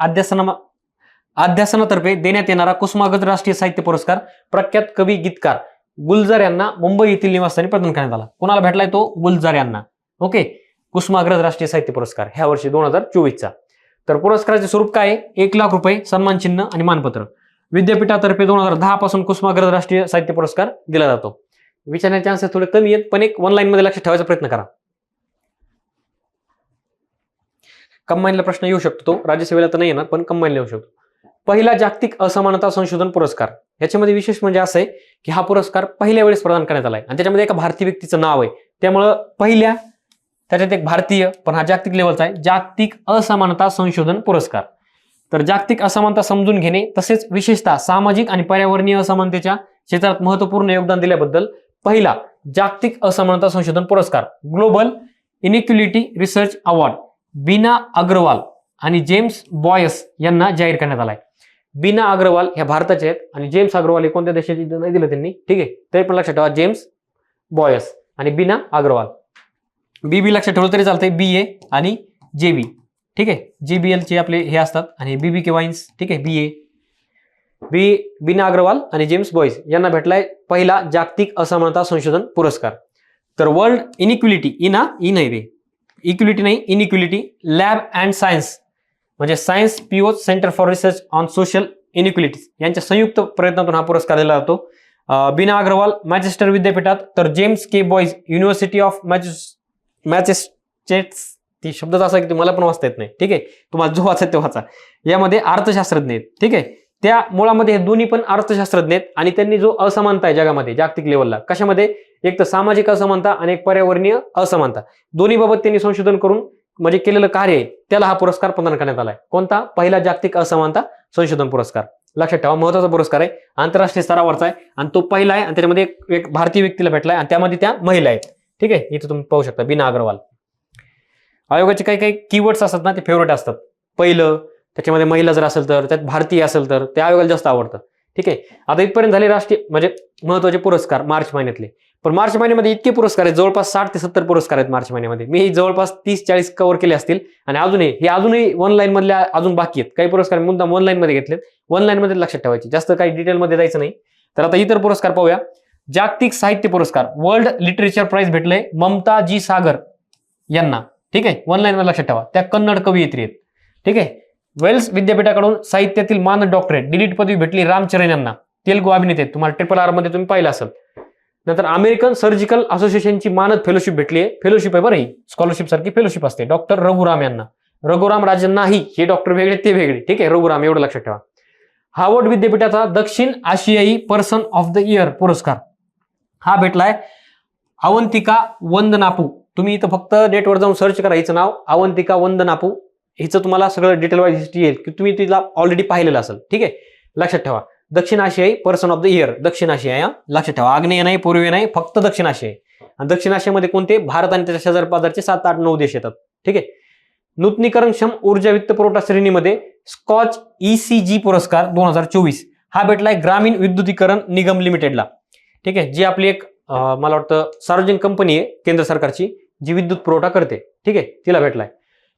अध्यासनातर्फे देण्यात येणारा कुसुमाग्रज राष्ट्रीय साहित्य पुरस्कार प्रख्यात कवी गीतकार गुलजार यांना मुंबई येथील निवासस्थानी प्रदान करण्यात आला. कोणाला भेटलाय तो? गुलजार यांना. ओके. कुसुमाग्रज राष्ट्रीय साहित्य पुरस्कार ह्या वर्षी 2024चा. तर पुरस्काराचे स्वरूप काय आहे? 1 लाख रुपये, सन्मान चिन्ह आणि मानपत्र. विद्यापीठातर्फे 2010 पासून कुसुमाग्रज राष्ट्रीय साहित्य पुरस्कार दिला जातो. विचारण्याचे चान्सेस थोडे कमी आहेत, पण एक ऑनलाईन मध्ये लक्षात ठेवायचा प्रयत्न करा. कंबाईनला प्रश्न येऊ शकतो, तो राज्यसेवेला तर नाही येणार, पण कंबाईनला येऊ शकतो. पहिला जागतिक असमानता संशोधन पुरस्कार. याच्यामध्ये विशेष म्हणजे असं आहे की हा पुरस्कार पहिल्या वेळेस प्रदान करण्यात आलाय आणि त्याच्यामध्ये एका भारतीय व्यक्तीचं नाव आहे. त्यामुळं पहिल्या त्याच्यात एक भारतीय, पण हा जागतिक लेवलचा आहे. जागतिक असमानता संशोधन पुरस्कार. तर जागतिक असमानता समजून घेणे तसेच विशेषतः सामाजिक आणि पर्यावरणीय असमानतेच्या क्षेत्रात महत्वपूर्ण योगदान दिल्याबद्दल पहिला जागतिक असमानता संशोधन पुरस्कार global inequality research award Bina Agarwal आणि जेम्स बॉयस यांना जाहीर करण्यात आलाय. बीना अग्रवाल ह्या भारताचे आहेत आणि जेम्स अग्रवाल हे कोणत्या देशाची नाही दिलं त्यांनी, ठीक आहे. तरी पण लक्षात ठेवा, जेम्स बॉयस आणि बीना अग्रवाल. बीबी लक्षात ठेवलं तरी चालतंय, BA आणि JB, ठीक आहे. JBL चे आपले हे असतात आणि BBK वाईन्स, ठीक आहे. बीना अग्रवाल आणि जेम्स बॉयस यांना भेटलाय पहिला जागतिक असमानता संशोधन पुरस्कार. तर वर्ल्ड इनइक्विलिटी इक्विलिटी नाही, इनइक्विलिटी लॅब अँड सायन्स म्हणजे science PO centre for research on social inequalities यांच्या संयुक्त प्रयत्नातून हा पुरस्कार दिला जातो. बीना अग्रवाल मॅचेस्टर विद्यापीठात, तर James K Boyce university of Massachusetts. ती शब्दच असा की मला पण वाचता येत नाही, ठीक आहे. तुम्हाला जो वाचायचं ते वाचा. यामध्ये अर्थशास्त्रज्ञ आहेत, ठीक आहे. त्या मुळामध्ये हे दोन्ही पण अर्थशास्त्रज्ञ आहेत आणि त्यांनी जो असमानता आहे जगामध्ये जागतिक लेवलला, कशामध्ये? एक तर सामाजिक असमानता आणि एक पर्यावरणीय असमानता, दोन्ही बाबत त्यांनी संशोधन करून म्हणजे केलेलं कार्य आहे, त्याला हा पुरस्कार प्रदान करण्यात आलाय. कोणता? पहिला जागतिक असमानता संशोधन पुरस्कार. लक्षात ठेवा, महत्वाचा पुरस्कार आहे, आंतरराष्ट्रीय स्तरावरचा आहे आणि तो पहिला आहे आणि त्याच्यामध्ये एक भारतीय व्यक्तीला भेटलाय आणि त्यामध्ये त्या महिला आहेत, ठीक आहे. इथे तुम्ही पाहू शकता बीना अग्रवाल. आयोगाचे काही काही कीवर्ड्स असतात ना, ते फेवरेट असतात. पहिलं, त्याच्यामध्ये महिला जर असेल तर, त्यात भारतीय असेल तर ते आयोगाला जास्त आवडतं, ठीक आहे. आता इथपर्यंत झाले राष्ट्रीय म्हणजे महत्वाचे पुरस्कार मार्च महिन्यातले. पण मार्च महिन्यामध्ये इतके पुरस्कार आहेत, जवळपास 60 ते 70 पुरस्कार आहेत मार्च महिन्यामध्ये. मी जवळपास 30-40 कव्हर केले असतील आणि अजूनही ऑनलाईन मधल्या अजून बाकी आहेत. काही पुरस्कार मुद्दाम ऑनलाईन मध्ये घेतलेत, ऑनलाईन मध्ये लक्षात ठेवायचे, जास्त काही डिटेलमध्ये जायचं नाही. तर आता इतर पुरस्कार पाहूया. जागतिक साहित्य पुरस्कार वर्ल्ड लिटरेचर प्राइज भेटले ममता जी सागर यांना, ठीक आहे. ऑनलाईन मध्ये लक्षात ठेवा, त्या कन्नड कवयित्री आहेत, ठीक आहे. वेल्स विद्यापीठाकडून साहित्यातील मानद डॉक्टरेट डिलीट पदवी भेटली रामचरण यांना, तेलुगू अभिनेते, तुम्हाला RRR मध्ये तुम्ही पाहिलं असेल. नंतर अमेरिकन सर्जिकल असोसिएशनची मानद फेलोशिप भेटली आहे, फेलोशिप आहे बरं, ही स्कॉलरशिप सारखी फेलोशिप असते. डॉक्टर रघुराम यांना, रघुराम राजन नाही, हे डॉक्टर वेगळे ते वेगळे, ठीक आहे. रघुराम एवढं लक्षात ठेवा. हार्वर्ड विद्यापीठाचा दक्षिण आशियाई पर्सन ऑफ द इयर पुरस्कार हा भेटलाय अवंतिका वंदनापू. तुम्ही इथं फक्त नेटवर जाऊन सर्च करा हिचं नाव, अवंतिका वंदनापू. हिचं तुम्हाला सगळं डिटेल वाईज हिस्ट्री येईल की तुम्ही तिला ऑलरेडी पाहिलेलं असेल, ठीक आहे. लक्षात ठेवा, दक्षिण आशियाई पर्सन ऑफ द इयर, दक्षिण आशिया, लक्षात ठेवा. आग्नेय नाही, पूर्वीय नाही, फक्त दक्षिण आशियाई. आणि दक्षिण आशियामध्ये कोणते? भारत आणि त्याच्या शेजार पाजारचे 7, 8, 9 देश येतात, ठीक आहे. नूतनीकरणक्षम ऊर्जा वित्त पुरवठा श्रेणीमध्ये स्कॉच ECG पुरस्कार 2024 हा भेटलाय ग्रामीण विद्युतीकरण निगम लिमिटेडला, ठीक आहे. जी आपली एक मला वाटतं सार्वजनिक कंपनी आहे केंद्र सरकारची, जी विद्युत पुरवठा करते, ठीक आहे, तिला भेटलाय.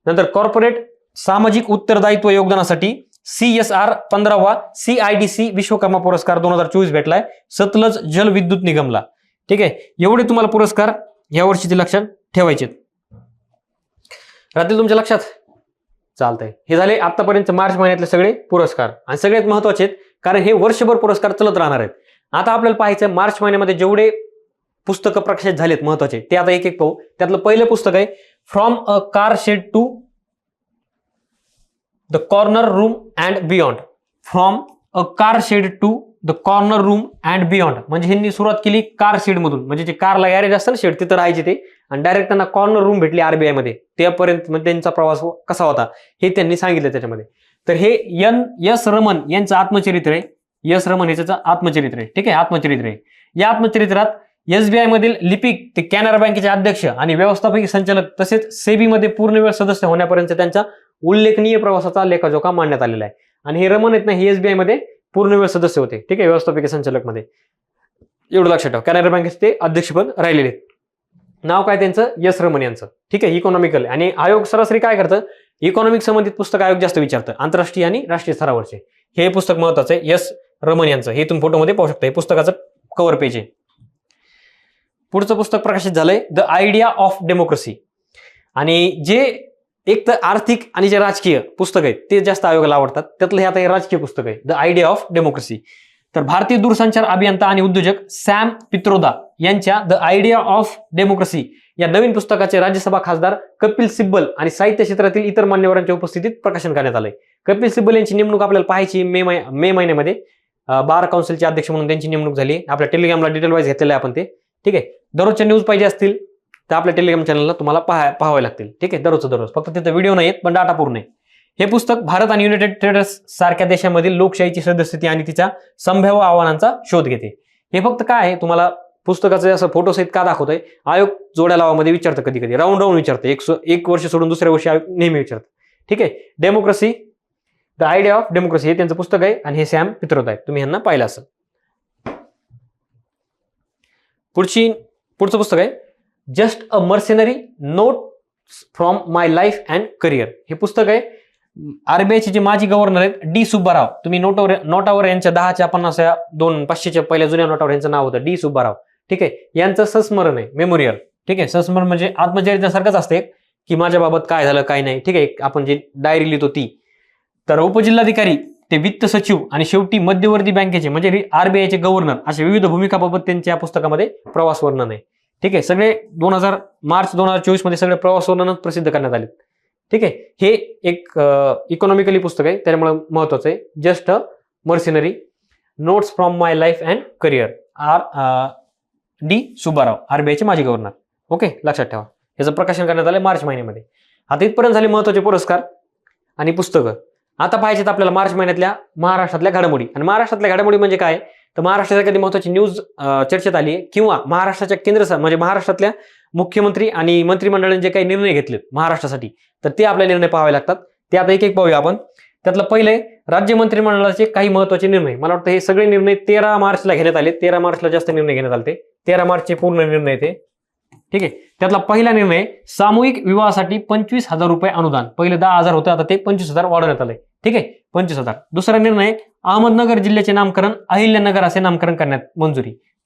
नंतर कॉर्पोरेट सामाजिक उत्तरदायित्व योगदानासाठी CSR 15वा CIDC विश्वकर्मा पुरस्कार 2024 भेटलाय सतलज जल विद्युत निगमला, ठीक आहे. एवढे तुम्हाला पुरस्कार या वर्षीचे लक्षात ठेवायचे राहतील तुमच्या लक्षात. चालतंय, हे झाले आतापर्यंत मार्च महिन्यातले सगळे पुरस्कार आणि सगळ्यात महत्वाचे आहेत कारण हे वर्षभर पुरस्कार चलत राहणार आहेत. आता आपल्याला पाहायचं मार्च महिन्यामध्ये जेवढे पुस्तकं प्रकाशित झालेत महत्वाचे ते आता एक एक पाहू. त्यातलं पहिलं पुस्तक आहे from a car shed to the corner room and beyond. From a car shed to the corner room and beyond म्हणजे ह्यांनी सुरुवात केली कार शेड मधून, म्हणजे जे कारला गॅरेज असतं ना शेड तिथं राहायचे ते, आणि डायरेक्ट त्यांना कॉर्नर रूम भेटली RBI मध्ये. त्यापर्यंत त्यांचा प्रवास कसा होता हे त्यांनी सांगितलं त्याच्यामध्ये. तर हे S रमन यांचं आत्मचरित्र आहे. S रमन याचं आत्मचरित्र आहे, ठीक आहे, आत्मचरित्र आहे. या आत्मचरित्रात SBI मधील लिपिक ते कॅनरा बँकेचे अध्यक्ष आणि व्यवस्थापकीय संचालक तसेच सेबी मध्ये पूर्णवेळ सदस्य होण्यापर्यंत त्यांच्या उल्लेखनीय प्रवासाचा लेखाजोखा मांडण्यात आलेला आहे. आणि हे रमन आहेत ना, हे SBI मध्ये पूर्णवेळ सदस्य होते, ठीक आहे, व्यवस्थापकीय संचालक मध्ये. एवढं लक्षात ठेवा, कॅनरा बँकेचे ते अध्यक्षपद राहिलेले आहेत. नाव काय त्यांचं? S रमन यांचं, ठीक आहे. इकॉनॉमिकल आणि आयोग सरासरी काय करतं? इकॉनॉमिक संबंधित पुस्तक आयोग जास्त विचारतं, आंतरराष्ट्रीय आणि राष्ट्रीय स्तरावरचे. हे पुस्तक महत्वाचं आहे S रमन यांचं, हे तुम्ही फोटोमध्ये पाहू शकता. हे पुस्तकाचं कव्हर पेज आहे, पुढचं पुस्तक प्रकाशित झालंय द आयडिया ऑफ डेमोक्रेसी. आणि जे एक तर आर्थिक आणि जे राजकीय पुस्तक आहेत ते जास्त आयोगाला आवडतात, त्यातलं हे आता हे राजकीय पुस्तक आहे द आयडिया ऑफ डेमोक्रेसी. तर भारतीय दूरसंचार अभियंता आणि उद्योजक सॅम पित्रोदा यांच्या द आयडिया ऑफ डेमोक्रेसी या नवीन पुस्तकाचे राज्यसभा खासदार कपिल सिब्बल आणि साहित्य क्षेत्रातील इतर मान्यवरांच्या उपस्थितीत प्रकाशन करण्यात आलंय. कपिल सिब्बल यांची नेमणूक आपल्याला पाहायची मे महिन्यामध्ये बार काउन्सिलचे अध्यक्ष म्हणून त्यांची नेमणूक झाली. आपल्या टेलिग्रामला डिटेल वाईज घेतलेलं आहे आपण ते. ठीक आहे, दररोजच्या न्यूज पाहिजे असतील तर आपल्या टेलिग्राम चॅनलला तुम्हाला पाहावे लागतील. ठीक आहे, दररोज फक्त तिथं व्हिडिओ नाही पण डाटा पूर्ण आहे. हे पुस्तक भारत आणि युनायटेड स्टेट्स सारख्या देशांमधील लोकशाहीची सद्यस्थिती आणि तिच्या संभाव्य आव्हानांचा शोध घेते. हे फक्त काय आहे, तुम्हाला पुस्तकाचं असं फोटो सहित का दाखवतोय, आयोग जोड्या लावामध्ये विचारतं, कधी कधी राऊंड विचारतं, एक वर्ष सोडून दुसऱ्या वर्षी आयोग नेहमी विचारतं. ठीक आहे, democracy the idea of democracy हे त्यांचं पुस्तक आहे आणि हे सॅम पित्रोदा आहे, तुम्ही यांना पाहिलं असेल. पुढचं पुस्तक आहे just a mercenary note from my life and career. हे पुस्तक आहे आरबीआयचे जे माजी गव्हर्नर आहेत डी सुब्बाराव. तुम्ही नोटावर यांच्या 10च्या 50च्या 500च्या पहिल्या जुन्या नोटावर यांचं नाव होतं डी सुब्बाराव. ठीक आहे, यांचं संस्मरण आहे, मेमोरियल. ठीक आहे, संस्मरण म्हणजे आत्मचरित्रासारखंच असते की माझ्याबाबत काय झालं काय नाही. ठीक आहे, आपण जे डायरी लिहितो ती. तर उपजिल्हाधिकारी ते वित्त सचिव आणि शेवटी मध्यवर्ती बँकेचे म्हणजे आरबीआयचे गव्हर्नर अशा विविध भूमिकाबाबत त्यांच्या पुस्तकामध्ये प्रवास वर्णन आहे. ठीक आहे, सगळे मार्च 2024 मध्ये सगळे प्रवास वर्णन प्रसिद्ध करण्यात आले. ठीक आहे, हे एक इकॉनॉमिकली पुस्तक आहे, त्यामुळे महत्वाचं आहे. Just a mercenary notes from my life and career, D Subbarao, आरबीआयचे माजी गव्हर्नर. ओके, लक्षात ठेवा. याचं प्रकाशन करण्यात आलं मार्च महिन्यामध्ये. आता इथपर्यंत झाले महत्वाचे पुरस्कार आणि पुस्तकं. आता पाहिजेत आपल्याला मार्च महिन्यातल्या महाराष्ट्रातल्या घडामोडी. आणि महाराष्ट्रातल्या घडामोडी म्हणजे काय, तर महाराष्ट्राच्या कधी महत्वाची न्यूज चर्चेत आली आहे किंवा महाराष्ट्राच्या म्हणजे महाराष्ट्रातल्या मुख्यमंत्री आणि मंत्रिमंडळाने जे काही निर्णय घेतलेत महाराष्ट्रासाठी, तर ते आपल्याला निर्णय पाहावे लागतात. ते आता एक पाहूया आपण. त्यातलं पहिले राज्य मंत्रिमंडळाचे काही महत्वाचे निर्णय. मला वाटतं हे सगळे निर्णय 13 मार्चला घेण्यात आले. 13 मार्चला जास्त निर्णय घेण्यात आले. 13 मार्चचे पूर्ण निर्णय ते. ठीक आहे, त्यातला पहिला निर्णय सामूहिक विवाहासाठी 25,000 रुपये अनुदान. पहिले 10,000 होतं, आता ते 25,000 वाढवण्यात आले. ठीक आहे, 25,000. दुसरा निर्णय अहमदनगर जिल्ह्याचे नामकरण अहिल्यानगर असे नामकरण करण्यात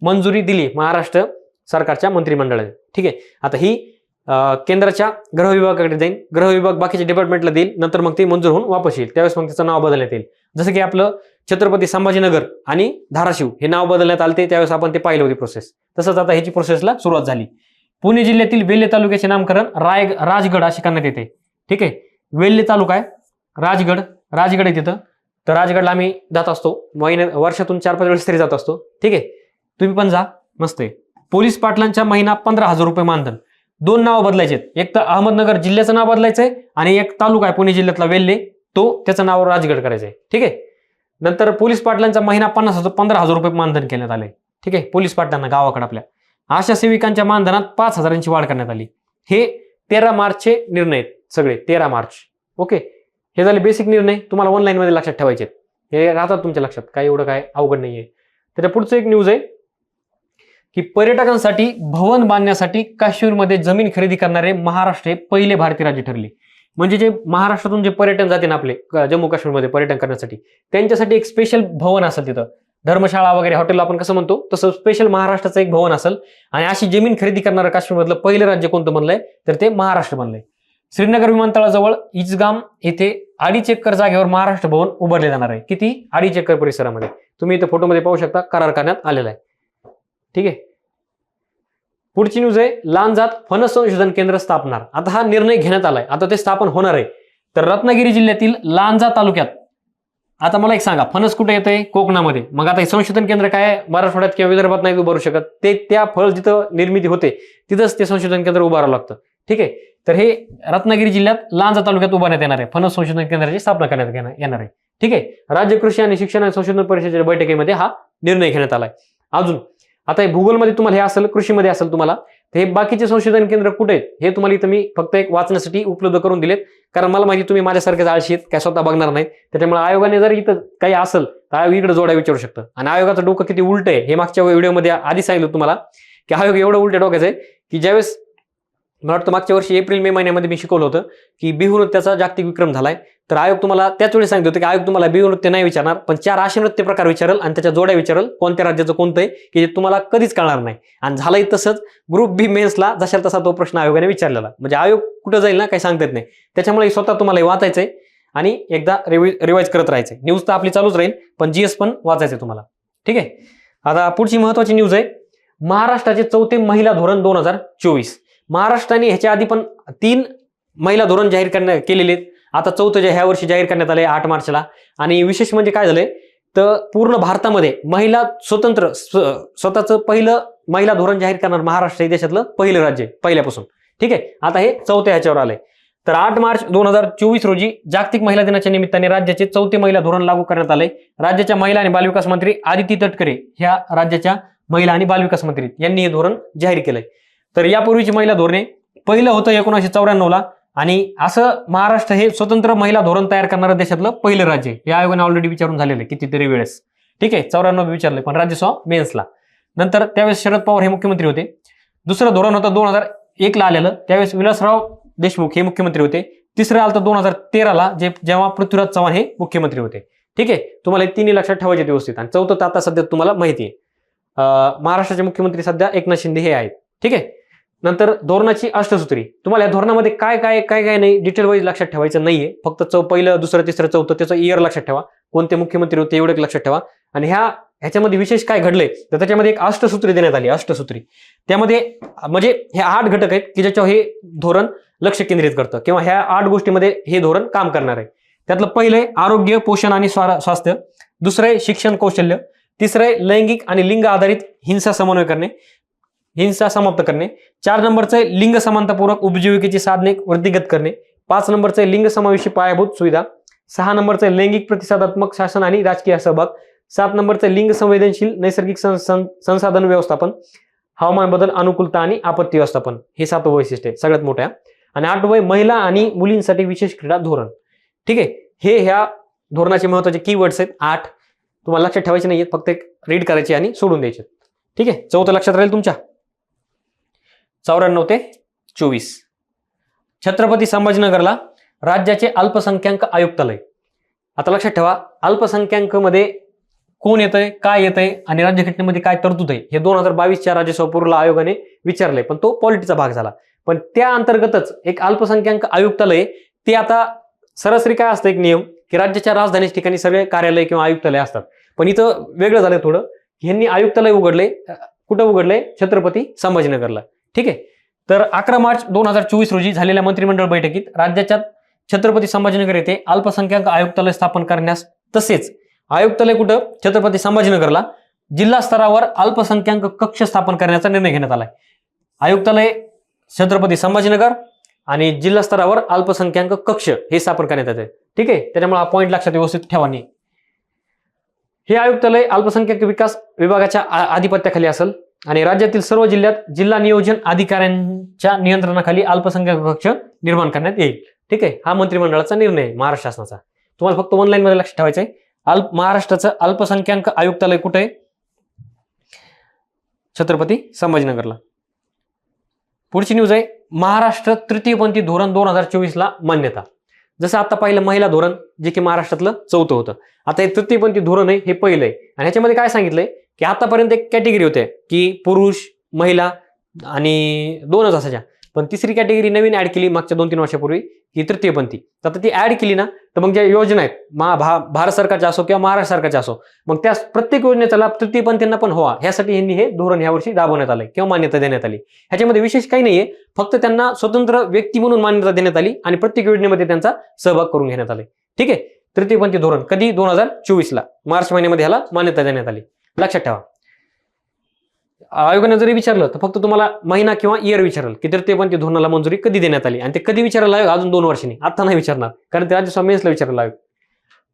मंजुरी दिली महाराष्ट्र सरकारच्या मंत्रिमंडळाने. ठीक आहे, आता ही केंद्राच्या गृह विभागाकडे जाईल. गृह विभाग बाकीच्या डिपार्टमेंटला देईल, नंतर मग ते मंजूर होऊन वापस येईल. त्यावेळेस मग त्याचं नाव बदलण्यात येईल. जसं की आपलं छत्रपती संभाजीनगर आणि धाराशिव हे नाव बदलण्यात आले, त्यावेळेस आपण ते पाहिलं होती प्रोसेस. तसंच आता ह्याची प्रोसेसला सुरुवात झाली. पुणे जिल्ह्यातील वेल्हे तालुक्याचे नामकरण राजगड असे करण्यात येते. ठीक आहे, वेल्हे तालुका आहे, राजगड आहे तिथं. तर राजगडला आम्ही जात असतो, वर्षातून 4-5 वेळेस तरी जात असतो. ठीक आहे, तुम्ही पण जा, मस्त आहे. पोलीस पाटलांच्या महिना 15,000 रुपये मानधन. 2 नाव बदलायचे, एक तर अहमदनगर जिल्ह्याचं नाव बदलायचंय आणि एक तालुका आहे पुणे जिल्ह्यातला वेल्हे, त्याचं नाव राजगड करायचंय. ठीक आहे, नंतर पोलीस पाटलांचा महिना 15,000 रुपये मानधन करण्यात आले. ठीक आहे, पोलीस पाटलांना गावाकडे आपल्या. आशा सेविकांच्या मानधनात 5,000ची वाढ करण्यात आली. हे 13 मार्चचे निर्णय आहेत सगळे, 13 मार्च. ओके, हे झाले बेसिक निर्णय, तुम्हाला ऑनलाईन मध्ये लक्षात ठेवायचे, हे राहतात तुमच्या लक्षात, काय एवढं काय अवघड नाहीये. त्याच्या पुढचं एक न्यूज आहे की पर्यटकांसाठी भवन बांधण्यासाठी काश्मीरमध्ये जमीन खरेदी करणारे महाराष्ट्र हे पहिले भारतीय राज्य ठरले. म्हणजे जे महाराष्ट्रातून जे पर्यटन जाते ना आपले जम्मू काश्मीरमध्ये पर्यटन करण्यासाठी, त्यांच्यासाठी एक स्पेशल भवन असेल तिथं, धर्मशाळा वगैरे हॉटेल आपण कसं म्हणतो तसं स्पेशल महाराष्ट्राचं एक भवन असेल. आणि अशी जमीन खरेदी करणारं काश्मीरमधलं पहिलं राज्य कोणतं बनलंय, तर ते महाराष्ट्र बनलंय. श्रीनगर विमानतळाजवळ इजगाम येथे 2.5 एकर जागेवर महाराष्ट्र भवन उभारले जाणार आहे. किती? 2.5 एकर परिसरामध्ये. तुम्ही इथे फोटोमध्ये पाहू शकता, करार करण्यात आलेला आहे. ठीक आहे, पुढची न्यूज आहे लांजात फणस संशोधन केंद्र स्थापणार. आता हा निर्णय घेण्यात आलाय, आता ते स्थापन होणार आहे. तर रत्नागिरी जिल्ह्यातील लांजा तालुक्यात. आता मला एक सांगा, फणस कुठे येतंय? कोकणामध्ये. मग आता हे संशोधन केंद्र काय मराठवाड्यात किंवा विदर्भात नाही उभारू शकत, ते त्या फळ जिथं निर्मिती होते तिथंच ते संशोधन केंद्र उभारावं लागतं. ठीक आहे, तर हे रत्नागिरी जिल्ह्यात लांजा तालुक्यात उभारण्यात येणार आहे. फणस संशोधन केंद्राची स्थापना करण्यात येणार आहे. ठीक आहे, राज्य कृषी आणि शिक्षण आणि संशोधन परिषदेच्या बैठकीमध्ये हा निर्णय घेण्यात आलाय. अजून आता हे भूगोलमध्ये तुम्हाला हे असेल, कृषीमध्ये असेल तुम्हाला, तर हे बाकीचे संशोधन केंद्र कुठे आहेत हे तुम्हाला इथं मी फक्त एक वाचण्यासाठी उपलब्ध करून दिलेत. कारण मला माहिती तुम्ही माझ्यासारखेच आळशी आहेत, काय स्वतः बघणार नाहीत. त्याच्यामुळे आयोगाने जर इथं काही असेल तर आयोग इकडे जोडा विचारू शकतं. आणि आयोगाचं डोकं किती उलट आहे हे मागच्या व्हिडिओमध्ये आधी सांगितलं तुम्हाला, की आयोग एवढं उलट डोक्याचं आहे की ज्यावेळेस मला वाटतं मागच्या वर्षी एप्रिल मे महिन्यामध्ये मी शिकवलं होतं की बिहू नृत्याचा जागतिक विक्रम झालाय. तर आयोग तुम्हाला त्याच वेळी सांगितलं होतं की आयोग तुम्हाला बिहू नृत्य नाही विचारणार, पण 4 असे नृत्य प्रकार विचारल आणि त्याच्या जोड्या विचारल कोणत्या राज्याचं कोणतं आहे की जे तुम्हाला कधीच कळणार नाही. आणि झालंय तसंच ग्रुप बी मेन्सला जशा तसा तो प्रश्न आयोगाने विचारलेला. म्हणजे आयोग कुठं जाईल ना काही सांगता येत नाही. त्याच्यामुळे स्वतः तुम्हाला हे वाचायचंय आणि एकदा रिवाइज करत राहायचंय. न्यूज तर आपली चालूच राहील, पण जीएस पण वाचायचंय तुम्हाला. ठीक आहे. आता पुढची महत्वाची न्यूज आहे महाराष्ट्राचे 4थे महिला धोरण 2024. महाराष्ट्राने ह्याच्या आधी पण 3 महिला धोरण जाहीर केलेले आहेत. आता 4थं जे ह्या वर्षी जाहीर करण्यात आलंय 8 मार्चला. आणि विशेष म्हणजे काय झालंय तर पूर्ण भारतामध्ये महिला स्वतंत्र स्वतःचं पहिलं महिला धोरण जाहीर करणार महाराष्ट्र हे देशातलं पहिलं राज्य आहे पहिल्यापासून. ठीक आहे. आता हे 4थ्या ह्याच्यावर आलंय. तर 8 मार्च 2024 रोजी जागतिक महिला दिनाच्या निमित्ताने राज्याचे 4थे महिला धोरण लागू करण्यात आले. राज्याच्या महिला आणि बालविकास मंत्री आदिती तटकरे ह्या राज्याच्या महिला आणि बालविकास मंत्री यांनी हे धोरण जाहीर केलंय. तर यापूर्वीची महिला धोरणे पहिलं होतं 1994ला आणि असं महाराष्ट्र हे स्वतंत्र महिला धोरण तयार करणारं देशातलं पहिलं राज्य आहे. या आयोगाने ऑलरेडी विचारून झालेलं आहे कितीतरी वेळेस. ठीक आहे. 94 विचारलंय पण राज्यसभा मेन्सला. नंतर त्यावेळेस शरद पवार हे मुख्यमंत्री होते. दुसरं धोरण होतं 2001ला आलेलं, त्यावेळेस विलासराव देशमुख हे मुख्यमंत्री होते. तिसरं आलं तर 2013ला जेव्हा पृथ्वीराज चव्हाण हे मुख्यमंत्री होते. ठीक आहे. तुम्हाला 3 लक्षात ठेवायचे व्यवस्थित. आणि 4थं तर आता सध्या तुम्हाला माहिती आहे महाराष्ट्राचे मुख्यमंत्री सध्या एकनाथ शिंदे हे आहेत. ठीक आहे. नंतर धोरणाची अष्टसूत्री. तुम्हाला या धोरणामध्ये काय काय काय काय नाही डिटेल वाईज लक्षात ठेवायचं नाहीये. फक्त पहिलं दुसरं तिसरं चौथं त्याचं इयर लक्षात ठेवा, कोणते मुख्यमंत्री होते एवढं लक्षात ठेवा. आणि ह्याच्यामध्ये विशेष काय घडलंय तर त्याच्यामध्ये एक अष्टसूत्री देण्यात आली. अष्टसूत्री त्यामध्ये म्हणजे हे 8 घटक आहेत की ज्याच्यावर हे धोरण लक्ष केंद्रित करतं किंवा ह्या 8 गोष्टीमध्ये हे धोरण काम करणार आहे. त्यातलं पहिलं आहे आरोग्य, पोषण आणि स्वास्थ्य. दुसरं आहे शिक्षण कौशल्य. तिसरं आहे लैंगिक आणि लिंग आधारित हिंसा समाप्त करणे. 4 नंबरचं आहे लिंग समानतापूर्वक उपजीविकेची साधने वृद्धिगत करणे. 5 नंबरचं आहे लिंग समावेशी पायाभूत सुविधा. 6 नंबरचं आहे लैंगिक प्रतिसादात्मक शासन आणि राजकीय सहभाग. 7 नंबरचं लिंग संवेदनशील नैसर्गिक संसाधन व्यवस्थापन, हवामान बदल अनुकूलता आणि आपत्ती व्यवस्थापन. हे 7वं वैशिष्ट्य आहे सगळ्यात मोठ्या. आणि 8वं महिला आणि मुलींसाठी विशेष क्रीडा धोरण. ठीक आहे. हे ह्या धोरणाचे महत्वाचे कीवर्ड्स आहेत 8. तुम्हाला लक्षात ठेवायचे नाहीये, फक्त एक रीड करायचे आणि सोडून द्यायचे. ठीक आहे. 4थं लक्षात राहील तुमच्या. 94 ते 24. छत्रपती संभाजीनगरला राज्याचे अल्पसंख्याक आयुक्तालय. आता लक्षात ठेवा अल्पसंख्याक मध्ये कोण येतंय, काय येतंय आणि राज्यघटनेमध्ये काय तरतूद आहे हे 2022च्या राज्यसभा पूर्वला आयोगाने विचारलंय, पण तो पॉलिटीचा भाग झाला. पण त्या अंतर्गतच एक अल्पसंख्याक आयुक्तालय ते आता सरासरी काय असतं एक नियम की राज्याच्या राजधानी ठिकाणी सगळे कार्यालय किंवा आयुक्तालय असतात. पण इथं वेगळं झालंय थोडं. यांनी आयुक्तालय उघडले. कुठं उघडलंय? छत्रपती संभाजीनगरला. ठीक आहे. तर 11 मार्च 2024 रोजी झालेल्या मंत्रिमंडळ बैठकीत राज्याच्या छत्रपती संभाजीनगर येथे अल्पसंख्याक आयुक्तालय स्थापन करण्यास तसेच आयुक्तालय कुठं छत्रपती संभाजीनगरला जिल्हा स्तरावर अल्पसंख्याक कक्ष स्थापन करण्याचा निर्णय घेण्यात आलाय. आयुक्तालय छत्रपती संभाजीनगर आणि जिल्हा स्तरावर अल्पसंख्याक कक्ष हे स्थापन करण्यात येते. ठीक आहे. त्याच्यामुळे हा पॉईंट लक्षात व्यवस्थित ठेवा. हे आयुक्तालय अल्पसंख्याक विकास विभागाच्या आधिपत्याखाली असेल आणि राज्यातील सर्व जिल्ह्यात जिल्हा नियोजन अधिकाऱ्यांच्या नियंत्रणाखाली अल्पसंख्याक कक्ष निर्माण करण्यात येईल. ठीक आहे. हा मंत्रिमंडळाचा निर्णय आहे महाराष्ट्र शासनाचा. तुम्हाला फक्त ऑनलाईन मध्ये लक्षात ठेवायचं आहे. महाराष्ट्राचं अल्पसंख्याक आयुक्तालय कुठे आहे? छत्रपती संभाजीनगरला. पुढची न्यूज आहे महाराष्ट्र तृतीयपंथी धोरण 2024ला मान्यता. जसं आता पाहिलं महिला धोरण जे की महाराष्ट्रातलं 4थं होतं. आता हे तृतीयपंथी धोरण आहे हे पहिलं आहे. आणि ह्याच्यामध्ये काय सांगितलंय की आतापर्यंत एक कॅटेगरी होते की पुरुष महिला आणि 2च असायच्या, पण तिसरी कॅटेगरी नवीन ऍड केली मागच्या 2-3 वर्षापूर्वी ही तृतीयपंथी. आता ती ऍड केली ना तर मग ज्या योजना आहेत भारत सरकारच्या असो किंवा महाराष्ट्र सरकारच्या असो मग त्या प्रत्येक योजनेचा लाभ तृतीयपंथींना पण व्हावा ह्यासाठी यांनी हे धोरण यावर्षी राबवण्यात आलंय किंवा मान्यता देण्यात आली. ह्याच्यामध्ये विशेष काही नाहीये, फक्त त्यांना स्वतंत्र व्यक्ती म्हणून मान्यता देण्यात आली आणि प्रत्येक योजनेमध्ये त्यांचा सहभाग करून घेण्यात आले. ठीक आहे. तृतीयपंथी धोरण कधी 2024ला मार्च महिन्यामध्ये ह्याला मान्यता देण्यात आली. लक्षात ठेवा. आयोगाने जरी विचारलं तर फक्त तुम्हाला महिना किंवा इयर विचारल की तृतीयपंथी धोरणाला मंजुरी कधी देण्यात आली आणि ते कधी विचारायला आयोग अजून 2 वर्षांनी. आता नाही विचारणार कारण ते राज्यसभा मेन्सला विचारायला आयोग.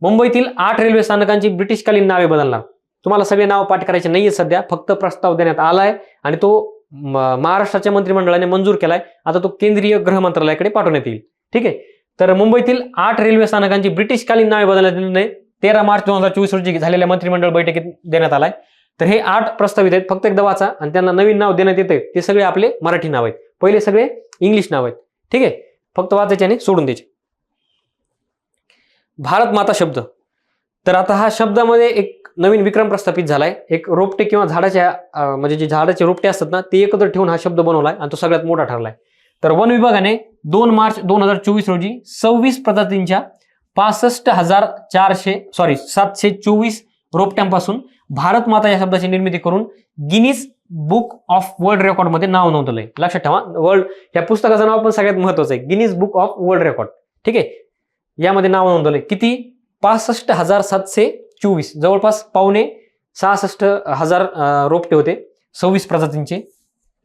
मुंबईतील 8 रेल्वे स्थानकांची ब्रिटिशकालीन नावे बदलणार. तुम्हाला सगळे नाव पाठ करायचे नाहीये सध्या, फक्त प्रस्ताव देण्यात आलाय आणि तो महाराष्ट्राच्या मंत्रिमंडळाने मंजूर केलाय. आता तो केंद्रीय गृह मंत्रालयाकडे पाठवण्यात येईल. ठीक आहे. तर मुंबईतील 8 रेल्वे स्थानकांची ब्रिटिशकालीन नावे बदलण्याचा निर्णय 13 मार्च 2024 रोजी झालेल्या मंत्रिमंडळ बैठकीत देण्यात आलाय. तर हे 8 प्रस्तावित आहेत. फक्त एकदा वाचा आणि त्यांना नवीन नाव देण्यात येते ते सगळे आपले मराठी नाव आहेत. पहिले सगळे इंग्लिश नाव आहेत. ठीक आहे, फक्त वाचायचे आणि सोडून द्यायचे. भारत माता शब्द, तर आता हा शब्दामध्ये एक नवीन विक्रम प्रस्थापित झालाय. एक रोपटे किंवा झाडाच्या म्हणजे जे झाडाचे रोपटे असतात ना ते एकत्र ठेवून हा शब्द बनवलाय आणि तो सगळ्यात मोठा ठरलाय. तर वन विभागाने 2 मार्च 2024 रोजी 26 प्रजातींच्या 724 रोपट्यांपासून भारत माता या शब्दाची निर्मिती करून Guinness book of world record मध्ये नाव नोंदवलंय. लक्षात ठेवा, वर्ल्ड या पुस्तकाचं नाव पण सगळ्यात महत्वाचं आहे, Guinness book of world record. ठीक आहे, यामध्ये नाव नोंदवलंय. किती? 65,724, जवळपास 5,66,000 रोपटे होते 26 प्रजातींचे.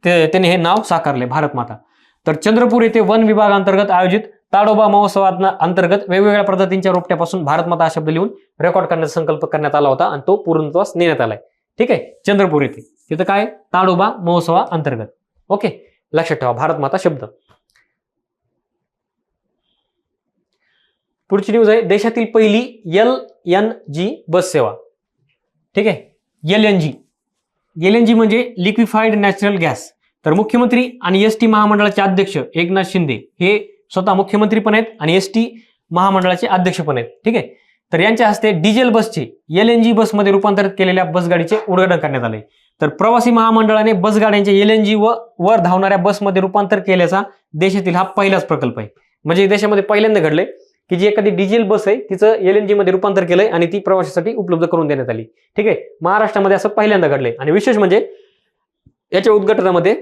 त्यांनी हे नाव साकारले भारत माता. तर चंद्रपूर येथे वन विभाग अंतर्गत आयोजित ताडोबा महोत्सवात अंतर्गत वेगवेगळ्या प्रजातींच्या रोपट्यापासून भारत माता हा शब्द लिहून रेकॉर्ड करण्याचा संकल्प करण्यात आला होता आणि तो पूर्णत्वास नेण्यात आलाय. ठीक आहे, चंद्रपूर येथे. तिथं काय? ताडोबा महोत्सवा अंतर्गत. ओके, लक्षात ठेवा भारत माता शब्द. पुढची न्यूज आहे, देशातील पहिली LNG बस सेवा. ठीक आहे, LNG म्हणजे लिक्विफाईड नॅचरल गॅस. तर मुख्यमंत्री आणि एसटी महामंडळाचे अध्यक्ष एकनाथ शिंदे हे स्वतः मुख्यमंत्री पण आहेत आणि एसटी महामंडळाचे अध्यक्ष पण आहेत. ठीक आहे, तर यांच्या हस्ते डिझेल बसचे LNG बसमध्ये रूपांतरित केलेल्या बसगाडीचे उद्घाटन करण्यात आले. तर प्रवासी महामंडळाने बसगाड्यांचे LNG वर धावणाऱ्या बसमध्ये रूपांतर केल्याचा देशातील हा पहिलाच प्रकल्प आहे. म्हणजे देशामध्ये पहिल्यांदा घडलंय की जी एखादी डिझेल बस आहे तिचं LNG मध्ये रूपांतर केलंय आणि ती प्रवाशासाठी उपलब्ध करून देण्यात आली. ठीक आहे, महाराष्ट्रामध्ये असं पहिल्यांदा घडलंय. आणि विशेष म्हणजे याच्या उद्घाटनामध्ये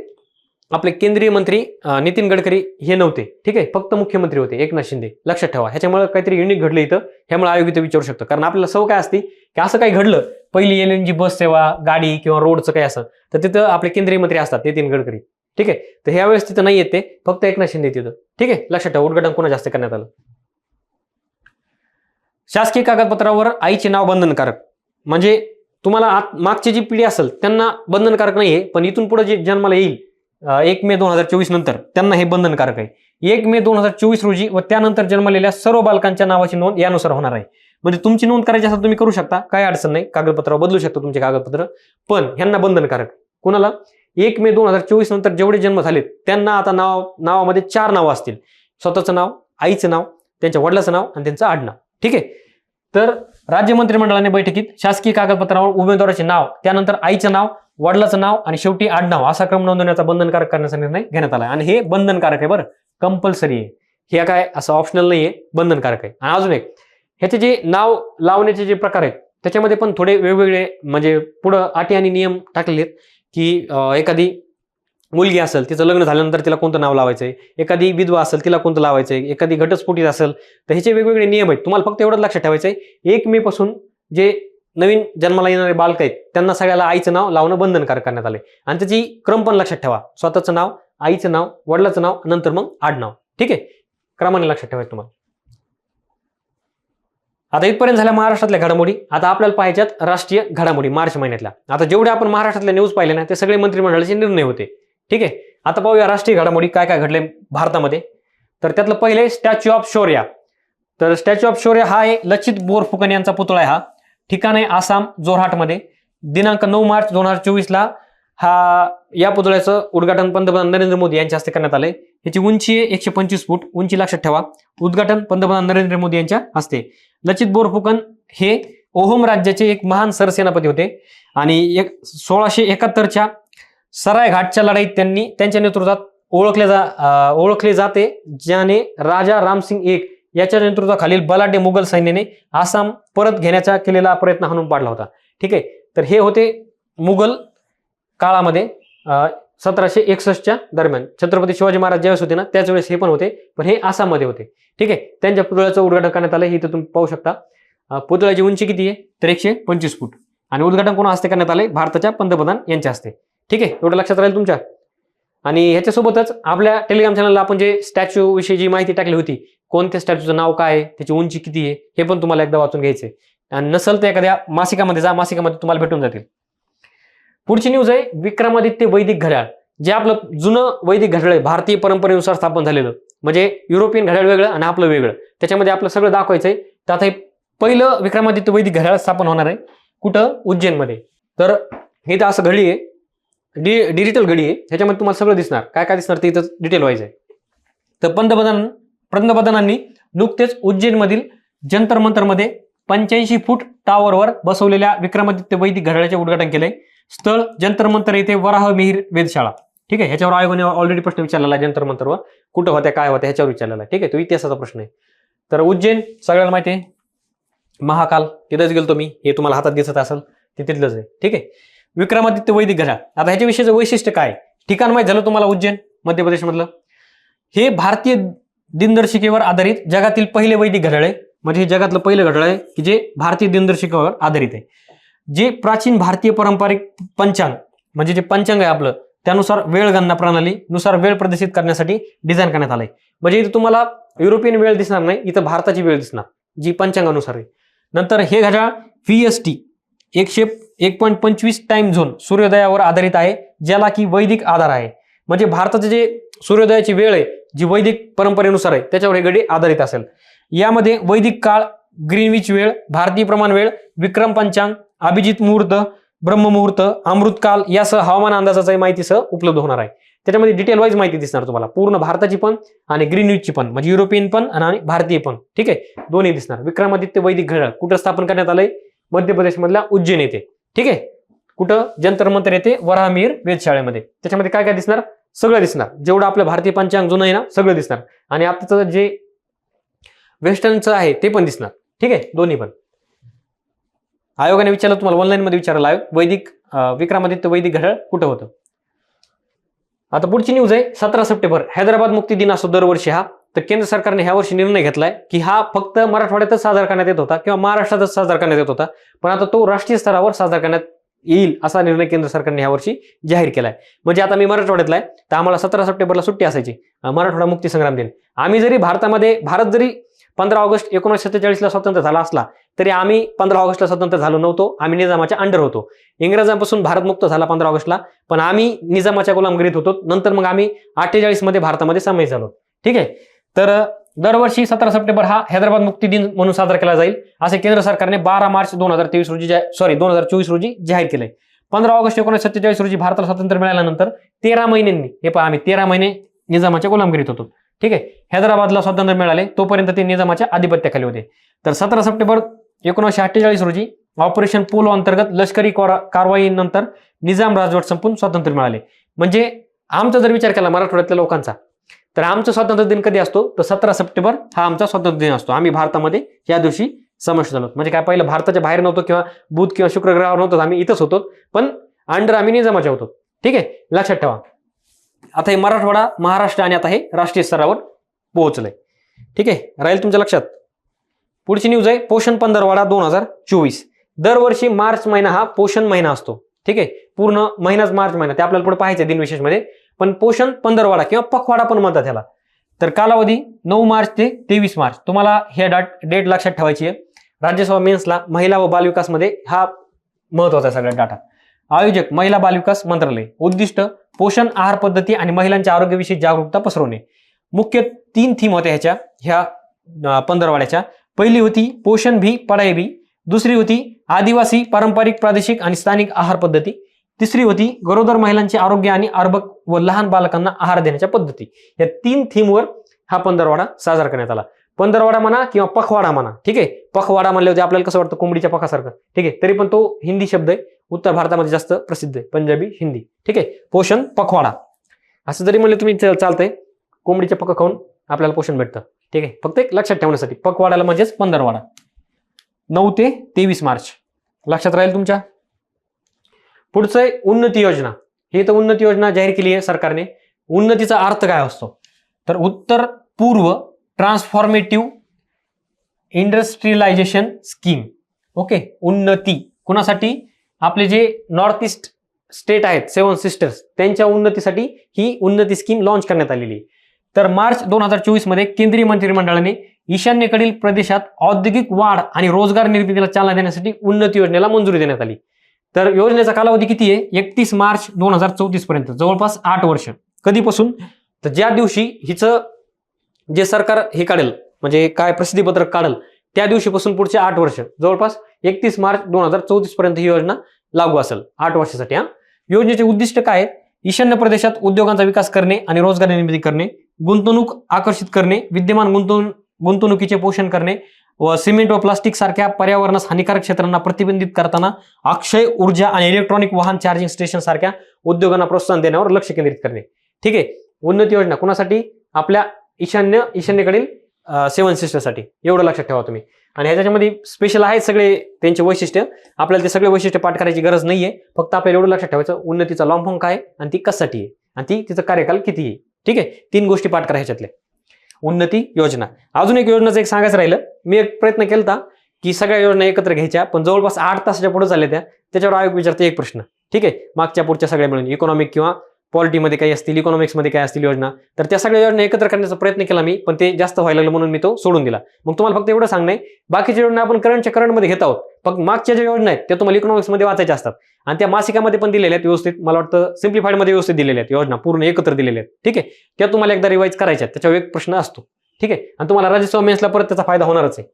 आपले केंद्रीय मंत्री नितीन गडकरी हे नव्हते. ठीक आहे, फक्त मुख्यमंत्री होते एकनाथ शिंदे. लक्षात ठेवा, ह्याच्यामुळे काहीतरी युनिक घडलं इथं, ह्यामुळे आयोग इथं विचारू शकतो. कारण आपल्याला सवय काय असते की असं काही घडलं, पहिली LNG बस सेवा गाडी किंवा रोडचं काही असं, तर तिथं आपले केंद्रीय मंत्री असतात नितीन गडकरी. ठीक आहे, तर ह्या वेळेस तिथं नाही येते, फक्त एकनाथ शिंदे तिथं. ठीक आहे, लक्षात ठेवा, उद्घाटन कोणा जास्त करण्यात आलं. शासकीय कागदपत्रावर आईचे नाव बंधनकारक. म्हणजे तुम्हाला मागची जी पिढी असेल त्यांना बंधनकारक नाहीये, पण इथून पुढे जे जन्माला येईल 1 मे 2024 नंतर त्यांना हे बंधनकारक आहे. 1 मे 2024 रोजी व त्यानंतर जन्मलेल्या सर्व बालकांच्या नावाची नोंद यानुसार होणार आहे. म्हणजे तुमची नोंद करायची असेल तुम्ही करू शकता, काय अडचण नाही, कागदपत्रावर बदलू शकता तुमचे कागदपत्र. पण ह्यांना बंधनकारक. कुणाला? 1 मे 2024 नंतर जेवढे जन्म झालेत त्यांना आता नावामध्ये 4 नावं असतील. स्वतःचं नाव, आईचं नाव, त्यांच्या वडिलाचं नाव आणि त्यांचं आडनाव. ठीक आहे, तर राज्य मंत्रिमंडळाने बैठकीत शासकीय कागदपत्रावर उमेदवाराचे नाव, त्यानंतर आईचं नाव, वडिलाचं नाव आणि शेवटी आडनाव असा क्रम नोंदवण्याचा बंधनकारक करण्याचा निर्णय घेण्यात आला. आणि हे बंधनकारक आहे, बरं, कंपल्सरी आहे. हे काय असं ऑप्शनल नाहीये, बंधनकारक आहे. आणि अजून एक, ह्याचे जे नाव लावण्याचे जे प्रकार आहेत त्याच्यामध्ये पण थोडे वेगवेगळे म्हणजे पुढं अटी आणि नियम टाकलेले आहेत की एखादी मुलगी असेल तिचं लग्न झाल्यानंतर तिला कोणतं नाव लावायचंय, एखादी विधवा असेल तिला कोणतं लावायचंय, एखादी घटस्फोटीत असेल तर ह्याचे वेगवेगळे नियम आहेत. तुम्हाला फक्त एवढंच लक्षात ठेवायचंय, 1 मे पासून जे नवीन जन्माला येणारे बालक आहेत त्यांना सगळ्याला आईचं नाव लावणं बंधनकारक करण्यात आलंय. आणि त्याची क्रम पण लक्षात ठेवा, स्वतःचं नाव, आईचं नाव, वडिलाचं नाव, नंतर मग आडनाव. ठीक आहे, क्रमाने लक्षात ठेवायचं तुम्हाला. आता इथपर्यंत झाल्या महाराष्ट्रातल्या घडामोडी. आता आपल्याला पाहायच्यात राष्ट्रीय घडामोडी मार्च महिन्यातल्या. आता जेवढे आपण महाराष्ट्रातल्या न्यूज पाहिले ना ते सगळे मंत्रिमंडळाचे निर्णय होते. ठीक आहे, आता पाहूया राष्ट्रीय घडामोडी काय काय घडले भारतामध्ये. तर त्यातलं पहिले स्टॅच्यू ऑफ शौर्य. तर स्टॅच्यू ऑफ शौर्य हा आहे लचित बोरफुकन यांचा पुतळा आहे. हा ठिकाण आहे आसाम जोरहाटमध्ये. दिनांक 9 मार्च 2024 ला या पुतळ्याचं उद्घाटन पंतप्रधान नरेंद्र मोदी यांच्या हस्ते करण्यात आलंय. याची उंची आहे 125 फूट उंची, लक्षात ठेवा. उद्घाटन पंतप्रधान नरेंद्र मोदी यांच्या हस्ते. लचित बोरफुकन हे ओहम राज्याचे एक महान सरसेनापती होते आणि 1671च्या सराय घाटच्या लढाईत त्यांच्या नेतृत्वात ओळखले जाते, ज्याने राजा रामसिंग एक याच्या नेतृत्वाखालील बलाढ्य मुघल सैन्याने आसाम परत घेण्याचा केलेला प्रयत्न हाणून पाडला होता. ठीक आहे, तर हे होते मुघल काळामध्ये 1761च्या दरम्यान. छत्रपती शिवाजी महाराज ज्यावेळेस होते ना त्याच वेळेस हे पण होते, पण हे आसाममध्ये होते. ठीक आहे, त्यांच्या पुतळ्याचं उद्घाटन करण्यात आलं. इथे तुम्ही पाहू शकता. पुतळ्याची उंची किती आहे तर 125 फूट आणि उद्घाटन कोणा हस्ते करण्यात आले? भारताच्या पंतप्रधान यांच्या हस्ते. ठीक आहे, एवढं लक्षात राहील तुमच्या. आणि ह्याच्यासोबतच आपल्या टेलिग्राम चॅनलला आपण जे स्टॅच्यू विषयी जी माहिती टाकली होती, कोणत्या स्टॅच्यूचं नाव काय आहे, त्याची उंची किती आहे, हे पण तुम्हाला एकदा वाचून घ्यायचंय. आणि नसेल तर एखाद्या मासिकामध्ये जा, मासिकामध्ये तुम्हाला भेटून जातील. पुढची न्यूज आहे विक्रमादित्य वैदिक घड्याळ. जे आपलं जुनं वैदिक घड्याळ आहे, भारतीय परंपरेनुसार स्थापन झालेलं. म्हणजे युरोपियन घड्याळ वेगळं आणि आपलं वेगळं, त्याच्यामध्ये आपलं सगळं दाखवायचंय. तर आता हे पहिलं विक्रमादित्य वैदिक घड्याळ स्थापन होणार आहे कुठं? उज्जैनमध्ये. तर हे तर असं घडली आहे डिजिटल घडी आहे, ह्याच्यामध्ये तुम्हाला सगळं दिसणार, काय काय दिसणार ते इथं डिटेल वाईज आहे. तर पंतप्रधानांनी नुकतेच उज्जैनमधील जंतर मंतरमध्ये 85 फूट टावरवर बसवलेल्या विक्रमादित्य वैदिक घड्याळाचे उद्घाटन केले. स्थळ जंतर मंतर येथे वराह मिहीर वेधशाळा. ठीक आहे, ह्याच्यावर आयोगाने ऑलरेडी प्रश्न विचारलेला आहे, जंतर मंतरवर कुठं होत्या काय होत्या ह्याच्यावर विचारलेला आहे. ठीक आहे, तो इतिहासाचा प्रश्न आहे. तर उज्जैन सगळ्यांना माहिती आहे, महाकाल तिथेच गेलतो मी, हे तुम्हाला हातात दिसत असेल ते तिथलंच आहे. ठीक आहे, विक्रमादित्य वैदिक घड्याळ. आता ह्याच्याविषयीचं वैशिष्ट्य काय, ठिकाण माहित झालं तुम्हाला, उज्जैन मध्य प्रदेश मधलं. हे भारतीय दिनदर्शिकेवर आधारित जगातील पहिले वैदिक घड्याळ आहे. म्हणजे हे जगातलं पहिलं घड्याळ आहे की जे भारतीय दिनदर्शिकेवर आधारित आहे. जे प्राचीन भारतीय पारंपरिक पंचांग म्हणजे जे पंचांग आहे आपलं, त्यानुसार वेळ गणना प्रणाली नुसार वेळ प्रदर्शित करण्यासाठी डिझाईन करण्यात आलंय. म्हणजे इथं तुम्हाला युरोपियन वेळ दिसणार नाही, इथं भारताची वेळ दिसणार जी पंचांगानुसार आहे. नंतर हे घड्याळ VST 1.25 टाइम झोन सूर्योदयावर आधारित आहे, ज्याला की वैदिक आधार आहे. म्हणजे भारताचे जे सूर्योदयाची वेळ आहे जी वैदिक परंपरेनुसार आहे त्याच्यावर हे घडी आधारित असेल. यामध्ये वैदिक काळ, ग्रीनविच वेळ, भारतीय प्रमाण वेळ, विक्रम पंचांग, अभिजित मुहूर्त, ब्रह्ममुहूर्त, अमृतकाल यासह हवामान अंदाजाची माहितीसह उपलब्ध होणार आहे. त्याच्यामध्ये डिटेल वाईज माहिती दिसणार तुम्हाला, पूर्ण भारताची पण आणि ग्रीनविचची पण, म्हणजे युरोपियन पण आणि भारतीय पण. ठीक आहे, दोन्ही दिसणार. विक्रमादित्य वैदिक घड्याळ कुठं स्थापन करण्यात आलंय, मध्य प्रदेश मधल्या उज्जैन येथे. ठीक आहे, कुठं, जंतर मंतर येथे वराह मिहीर वेधशाळेमध्ये. त्याच्यामध्ये काय काय दिसणार, सगळं दिसणार, जेवढं आपलं भारतीय पंचांग जुनं आहे ना सगळं दिसणार, आणि आताचं जे वेस्टर्नचं आहे ते पण दिसणार. ठीक आहे, दोन्ही पण. आयोगाने विचारलं तुम्हाला, ऑनलाईन मध्ये विचारलं आयोग, विक्रमादित्य वैदिक घड्याळ कुठं होतं. आता पुढची न्यूज आहे, 17 सप्टेंबर हैदराबाद मुक्ती दिन असतो दरवर्षी हा. तर केंद्र सरकारने ह्या वर्षी निर्णय घेतलाय की हा फक्त मराठवाड्यातच साजरा करण्यात येत होता किंवा महाराष्ट्रातच साजरा करण्यात येत होता, पण आता तो राष्ट्रीय स्तरावर साजरा करण्यात येईल असा निर्णय केंद्र सरकारने यावर्षी जाहीर केलाय. म्हणजे आता मी मराठवाड्यातला आहे, तर आम्हाला 17 सप्टेंबरला सुट्टी असायची, मराठवाडा मुक्ती संग्राम दिन. आम्ही जरी भारत जरी 15 ऑगस्ट 1947ला स्वतंत्र झाला असला तरी आम्ही 15 ऑगस्टला स्वतंत्र झालो नव्हतो, आम्ही निजामाच्या अंडर होतो. इंग्रजांपासून भारत मुक्त झाला 15 ऑगस्टला, पण आम्ही निजामाच्या गुलामगिरीत होतो. नंतर मग आम्ही 48 मध्ये भारतामध्ये सामील झालो. ठीक आहे, तर दरवर्षी 17 सप्टेंबर हा हैदराबाद मुक्ती दिन म्हणून साजरा केला जाईल असे केंद्र सरकारने 12 मार्च 2024 रोजी जाहीर केलंय. 15 ऑगस्ट 1947 रोजी भारताला स्वातंत्र्य मिळाल्यानंतर 13 महिन्यांनी, हे पहा आम्ही 13 महिने निजामाच्या गुलामगिरीत होतो. ठीक आहे, हैदराबादला स्वातंत्र्य मिळाले तोपर्यंत ते निजामाच्या आधिपत्याखाली होते. तर 17 सप्टेंबर 1948 रोजी ऑपरेशन पोलो अंतर्गत लष्करी कारवाईनंतर निजाम राजवट संपून स्वातंत्र्य मिळाले. म्हणजे आमचा जर विचार केला मराठवाड्यातल्या लोकांचा, तर आमचा स्वातंत्र्य दिन कधी असतो, तर 17 सप्टेंबर हा आमचा स्वातंत्र्य दिन असतो. आम्ही भारतामध्ये या दिवशी समाविष्ट झालो. म्हणजे काय, पहिलं भारताच्या बाहेर नव्हतो किंवा बुध किंवा शुक्र ग्रहावर नव्हतो, आम्ही इथंच होतो, पण अंडर आम्ही निजामाच्या होतो. ठीक आहे, लक्षात ठेवा. आता हे मराठवाडा, महाराष्ट्र आणि आता हे राष्ट्रीय स्तरावर पोहोचलंय. ठीक आहे, राहील तुमच्या लक्षात. पुढची न्यूज आहे, पोषण पंधरवाडा 2024. दरवर्षी मार्च महिना हा पोषण महिना असतो. ठीक आहे, पूर्ण महिनाच मार्च महिना, ते आपल्याला पुढे पाहायचं दिनविशेष मध्ये. पण पोषण पंधरवाडा किंवा पखवाडा पण म्हणतात ह्याला. तर कालावधी 9 मार्च ते 23 मार्च. तुम्हाला हे डेट लक्षात ठेवायची आहे. राज्यसभा मेन्सला महिला व बालविकास मध्ये हा महत्वाचा सगळ्यात डाटा. आयोजक महिला बालविकास मंत्रालय. उद्दिष्ट पोषण आहार पद्धती आणि महिलांच्या आरोग्याविषयी जागरूकता पसरवणे. मुख्य 3 थीम होत्या ह्या पंधरवाड्याच्या. पहिली होती पोषण भी पढाई भी, दुसरी होती आदिवासी पारंपरिक प्रादेशिक आणि स्थानिक आहार पद्धती, तिसरी होती गरोदर महिलांचे आरोग्य आणि अर्भक व लहान बालकांना आहार देण्याच्या पद्धती. या 3 थीमवर हा पंधरवाडा साजरा करण्यात आला. पंधरवाडा म्हणा किंवा पखवाडा म्हणा. ठीक आहे, पखवाडा म्हणले होते आपल्याला कसं वाटतं, कोंबडीच्या पखासारखं. ठीक आहे, तरी पण तो हिंदी शब्द आहे, उत्तर भारतामध्ये जास्त प्रसिद्ध आहे, पंजाबी हिंदी. ठीक आहे, पोषण पखवाडा असं जरी म्हणले तुम्ही चालतंय, कोंबडीचे पक्क खाऊन आपल्याला पोषण भेटतं. ठीक आहे, फक्त एक लक्षात ठेवण्यासाठी पखवाडाला म्हणजेच पंधरवाडा. 9 ते 23 मार्च लक्षात राहील तुमच्या. पुढचं आहे उन्नती योजना. ही तर उन्नती योजना जाहीर केली आहे सरकारने. उन्नतीचा अर्थ काय असतो, तर उत्तर पूर्व ट्रान्सफॉर्मेटिव्ह इंडस्ट्रियलायझेशन स्कीम. ओके, उन्नती कुणासाठी, आपले जे नॉर्थ ईस्ट स्टेट आहेत 7 सिस्टर्स त्यांच्या उन्नतीसाठी ही उन्नती स्कीम लॉन्च करण्यात आलेली आहे. तर मार्च 2024 मध्ये केंद्रीय मंत्रिमंडळाने ईशान्येकडील प्रदेशात औद्योगिक वाढ आणि रोजगार निर्मितीला चालना देण्यासाठी उन्नती योजनेला मंजुरी देण्यात आली. तर योजनेचा कालावधी किती आहे, 31 मार्च 2034 पर्यंत, जवळपास 8 वर्ष. कधीपासून, तर ज्या दिवशी हिचं जे सरकार हे काढेल, म्हणजे काय प्रसिद्धीपत्रक काढेल त्या दिवशीपासून पुढचे 8 वर्ष, जवळपास 31 मार्च 2034 पर्यंत ही योजना लागू असेल 8 वर्षासाठी. योजनेचे उद्दिष्ट काय आहेत? ईशान्य प्रदेशात उद्योगांचा विकास करणे आणि रोजगार निर्मिती करणे, गुंतवणूक आकर्षित करणे, विद्यमान गुंतवणुकीचे पोषण करणे व सिमेंट व प्लास्टिक सारख्या पर्यावरणास हानिकारक क्षेत्रांना प्रतिबंधित करताना अक्षय ऊर्जा आणि इलेक्ट्रॉनिक वाहन चार्जिंग स्टेशन सारख्या उद्योगांना प्रोत्साहन देण्यावर लक्ष केंद्रित करणे. ठीक आहे. उन्नती योजना कुणासाठी? आपल्या ईशान्येकडील 7 सिस्टरसाठी. एवढं लक्षात ठेवा तुम्ही. आणि ह्याच्यामध्ये स्पेशल आहेत सगळे त्यांचे वैशिष्ट्य. आपल्याला ते सगळे वैशिष्ट्य पाठ करायची गरज नाहीये. फक्त आपल्याला एवढं लक्षात ठेवायचं उन्नतीचा लॉंग फॉर्म काय आणि ती कशासाठी आहे आणि तिचा कार्यकाल किती आहे. ठीक आहे. 3 गोष्टी पाठ करा ह्याच्यातल्या. उन्नती योजना. अजून एक योजनाचं एक सांगायचं राहिलं. मी एक प्रयत्न केला की सगळ्या योजना एकत्र घ्यायच्या, पण जवळपास 8 तासाच्या पुढे झाल्या त्याच्यावर आयोग विचारते एक प्रश्न. ठीक आहे. मागच्या पुढच्या सगळ्या मिळून इकॉनॉमिक किंवा पॉलिटीमध्ये काही असतील, इकॉनॉमिक्समध्ये काय असतील योजना, तर त्या सगळ्या योजना एकत्र करण्याचा प्रयत्न केला मी, पण ते जास्त व्हायला लागलं म्हणून मी तो सोडून दिला. मग तुम्हाला फक्त एवढं सांगणं आहे, बाकीच्या योजना आपण करंटमध्ये घेत आहोत. फक्त मागच्या ज्या योजना आहेत त्या तुम्हाला इकॉनॉमिक्समध्ये वाचायच्या असतात आणि त्या मासिकामध्ये पण दिलेल्या आहेत व्यवस्थित. मला वाटतं सिम्प्लिफाईड मध्ये व्यवस्थित दिलेल्या आहेत योजना, पूर्ण एकत्र दिलेल्या आहेत. ठीक आहे. त्या तुम्हाला एकदा रिवाइज करायच्या, त्याच्यावर एक प्रश्न असतो. ठीक आहे. आणि तुम्हाला राज्यसभा मेन्सला परत त्याचा फायदा होणारच आहे.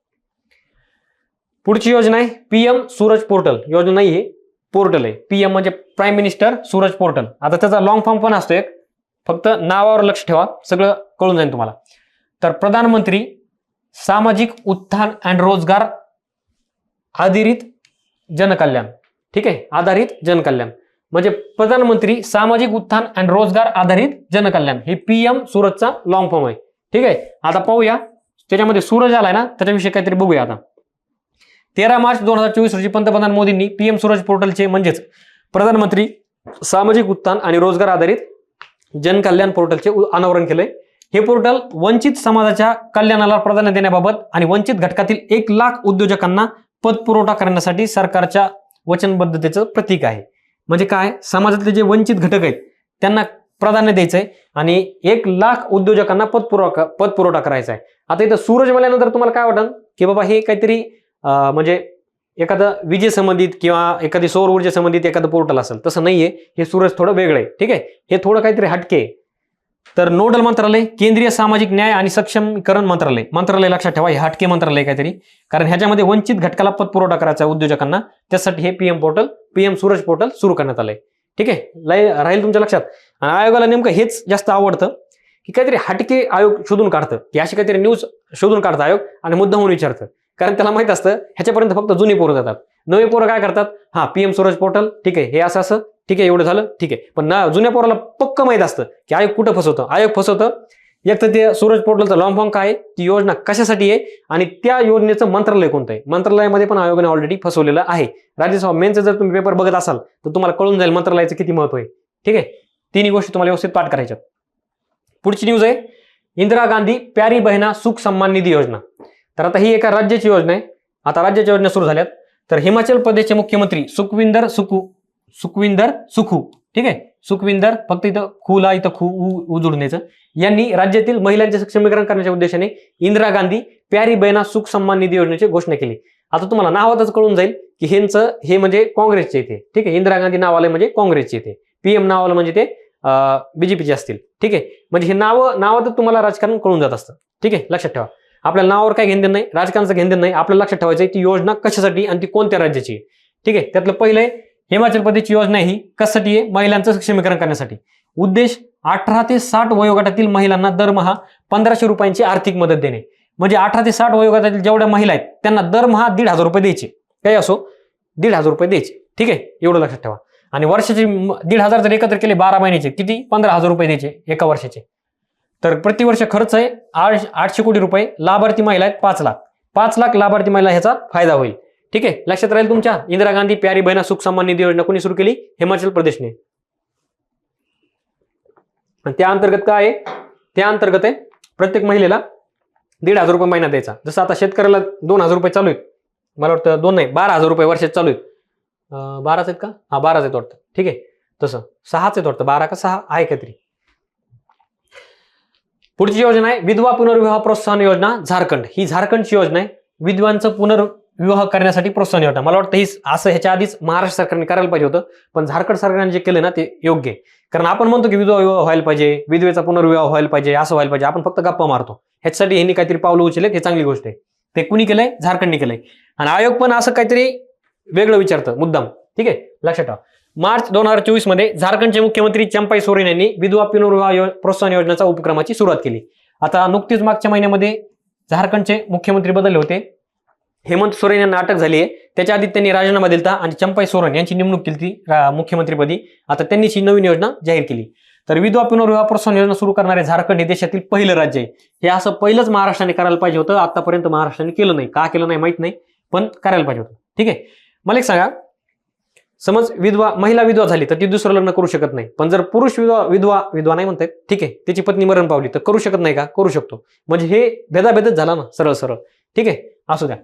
पुढची योजना आहे PM सूरज पोर्टल. योजना नाहीये, पोर्टल आहे. PM म्हणजे प्राईम मिनिस्टर सूरज पोर्टल. आता त्याचा लॉंग फॉर्म पण असतो एक, फक्त नावावर लक्ष ठेवा, सगळं कळून जाईल तुम्हाला. तर प्रधानमंत्री सामाजिक उत्थान अँड रोजगार आधारित जनकल्याण. ठीक आहे. आधारित जनकल्याण म्हणजे प्रधानमंत्री सामाजिक उत्थान अँड रोजगार आधारित जनकल्याण, हे PM सूरजचा लॉंग फॉर्म आहे. ठीक आहे. आता पाहूया त्याच्यामध्ये सूरज आलाय ना, त्याच्याविषयी काहीतरी बघूया. आता 13 मार्च 2024 रोजी पंतप्रधान मोदींनी PM सूरज पोर्टलचे म्हणजेच प्रधानमंत्री सामाजिक उत्थान आणि रोजगार आधारित जनकल्याण पोर्टलचे अनावरण केले. हे पोर्टल वंचित समाजाच्या कल्याणाला प्राधान्य देण्याबाबत आणि वंचित घटकातील 1 लाख उद्योजकांना पतपुरवठा करण्यासाठी सरकारच्या वचनबद्धतेचं प्रतीक आहे. म्हणजे काय? समाजातले जे वंचित घटक आहेत त्यांना प्राधान्य द्यायचंय आणि 1 लाख उद्योजकांना पतपुरवठा करायचा आहे. आता इथं सूरज म्हणल्यानंतर तुम्हाला काय वाटतं की बाबा हे काहीतरी म्हणजे एखादं विजे संबंधित किंवा एखादी सौर ऊर्जे संबंधित एखादं पोर्टल असेल, तसं नाहीये. हे सूरज थोडं वेगळं आहे. ठीक आहे. हे थोडं काहीतरी हटके आहे. तर नोडल मंत्रालय केंद्रीय सामाजिक न्याय आणि सक्षमीकरण मंत्रालय लक्षात ठेवा. हे हटके मंत्रालय काहीतरी, कारण ह्याच्यामध्ये वंचित घटकाला पतपुरवठा करायचा उद्योजकांना, त्यासाठी हे PM सूरज पोर्टल सुरू करण्यात आलंय. ठीक आहे. राहील तुमच्या लक्षात. आणि आयोगाला नेमकं हेच जास्त आवडतं की काहीतरी हटके आयोग शोधून काढतं, की अशी काहीतरी न्यूज शोधून काढतं आयोग आणि मुद्दामून विचारतं. कारण त्याला माहित असतं ह्याच्यापर्यंत फक्त जुनी पोरं जातात. नवे पोरं काय करतात? PM सूरज पोर्टल, ठीक आहे, हे असं ठीक आहे, एवढं झालं, ठीक आहे. पण जुन्या पोराला पक्क माहित असतं की आयोग कुठं फसवतं. आयोग फसवतं एक तर ते सूरज पोर्टलचा लॉंग फॉर्म काय, ती योजना कशासाठी आहे आणि त्या योजनेचं मंत्रालय कोणतं आहे. मंत्रालयामध्ये पण आयोगाने ऑलरेडी फसवलेलं आहे. राज्यसभा मेनचं जर तुम्ही पेपर बघत असाल तर तुम्हाला कळून जाईल मंत्रालयाचं किती महत्व आहे. ठीक आहे. 3 गोष्टी तुम्हाला व्यवस्थित पाठ करायच्यात. पुढची न्यूज आहे इंदिरा गांधी प्यारी बहिणा सुख सन्मान निधी योजना. तर आता ही एका राज्याची योजना आहे. आता राज्याच्या योजना सुरू झाल्यात. तर हिमाचल प्रदेशचे मुख्यमंत्री सुखविंदर सुखू, ठीक आहे, सुखविंदर, फक्त इथं खूला इथं उजळून द्यायचं, यांनी राज्यातील महिलांचे सक्षमीकरण करण्याच्या उद्देशाने इंदिरा गांधी प्यारी बहिणा सुख सन्मान निधी योजनेची घोषणा केली. आता तुम्हाला नावातच कळून जाईल की हे म्हणजे काँग्रेसचे इथे. ठीक आहे. इंदिरा गांधी नाव आलंय म्हणजे काँग्रेसचे इथे. PM नाव आलं म्हणजे ते BJPचे असतील. ठीक आहे. म्हणजे हे नावातच तुम्हाला राजकारण कळून जात असतं. ठीक आहे. लक्षात ठेवा. आपल्या नावावर काय घेणं नाही, राजकारणाचं घेणं नाही. आपल्याला लक्षात ठेवायचं ती योजना कशासाठी आणि ती कोणत्या राज्याची आहे. ठीक आहे. त्यातलं पहिलं आहे हिमाचल प्रदेशची योजना ही कशासाठी आहे? महिलांचं सक्षमीकरण करण्यासाठी. उद्देश 18 ते 60 वयोगटातील महिलांना दरमहा 1500 रुपयांची आर्थिक मदत देणे. म्हणजे 18 ते 60 वयोगटातील जेवढ्या महिला आहेत त्यांना दरमहा 1,500 रुपये द्यायचे. काही असो 1,500 रुपये द्यायचे. ठीक आहे. एवढं लक्षात ठेवा. आणि वर्षाचे 1,500 जर एकत्र केले 12 महिन्याचे किती? 15,000 रुपये द्यायचे एका वर्षाचे. तर प्रतिवर्ष खर्च आहे 800 कोटी रुपये. लाभार्थी महिला आहेत 5 लाख. 5 लाख लाभार्थी महिला ह्याचा फायदा होईल. ठीक आहे. लक्षात राहील तुमच्या. इंदिरा गांधी प्यारी बहिणा सुख सन्मान निधी योजना कोणी सुरू केली? हिमाचल प्रदेशने. आणि त्या अंतर्गत काय आहे? त्या अंतर्गत आहे प्रत्येक महिलेला 1,500 रुपये महिना द्यायचा. जसं आता शेतकऱ्याला 2,000 रुपये चालू आहेत, मला वाटतं 2 नाही 12,000 रुपये वर्षात चालू आहेत. 12च आहेत का? 12च आहेत वाटतं. ठीक आहे. तसं 6च आहेत वाटतं. 12 का 6 आहे काहीतरी. पुढची योजना आहे विधवा पुनर्विवाह प्रोत्साहन योजना झारखंड. ही झारखंडची योजना आहे. विधवांचं पुनर्विवाह करण्यासाठी प्रोत्साहन योजना. मला वाटतं ही असं ह्याच्या आधीच महाराष्ट्र सरकारने करायला पाहिजे होतं, पण झारखंड सरकारने जे केलं ना ते योग्य आहे. कारण आपण म्हणतो की विधवा विवाह व्हायला पाहिजे, विधवेचा पुनर्विवाह व्हायला पाहिजे, असं व्हायला पाहिजे. आपण फक्त गप्पा मारतो. ह्याच्यासाठी यांनी काहीतरी पावलं उचललेत, हे चांगली गोष्ट आहे. ते कुणी केलंय? झारखंडने केलंय. आणि आयोग पण असं काहीतरी वेगळं विचारतं मुद्दाम. ठीक आहे. लक्षात ठेवा. मार्च 2024 मध्ये झारखंडचे मुख्यमंत्री चंपाई सोरेन यांनी विधवा पुनर्विवाह प्रोत्साहन योजनेचा उपक्रमाची सुरुवात केली. आता नुकतीच मागच्या महिन्यामध्ये झारखंडचे मुख्यमंत्री बदलले होते. हेमंत सोरेन यांना अटक झाली आहे. त्याच्या आधी त्यांनी राजीनामा दिला आणि चंपाई सोरेन यांची नेमणूक केली मुख्यमंत्रीपदी. आता त्यांनीच ही नवीन योजना जाहीर केली. तर विधवा पुनर्विवाह प्रोत्साहन योजना सुरू करणारे झारखंड हे देशातील पहिलं राज्य आहे. हे असं पहिलंच महाराष्ट्राने करायला पाहिजे होतं. आतापर्यंत महाराष्ट्राने केलं नाही. का केलं नाही माहित नाही, पण करायला पाहिजे होतं. ठीक आहे. मला एक सांगा, समज महिला विधवा झाली तर ती दुसरं लग्न करू शकत नाही. पण जर पुरुष विधवा नाही म्हणतायत, ठीक आहे, त्याची पत्नी मरण पावली तर करू शकत नाही का? करू शकतो. म्हणजे हे भेदाभेदच झाला ना, सरळ सरळ. ठीक आहे, असू द्या.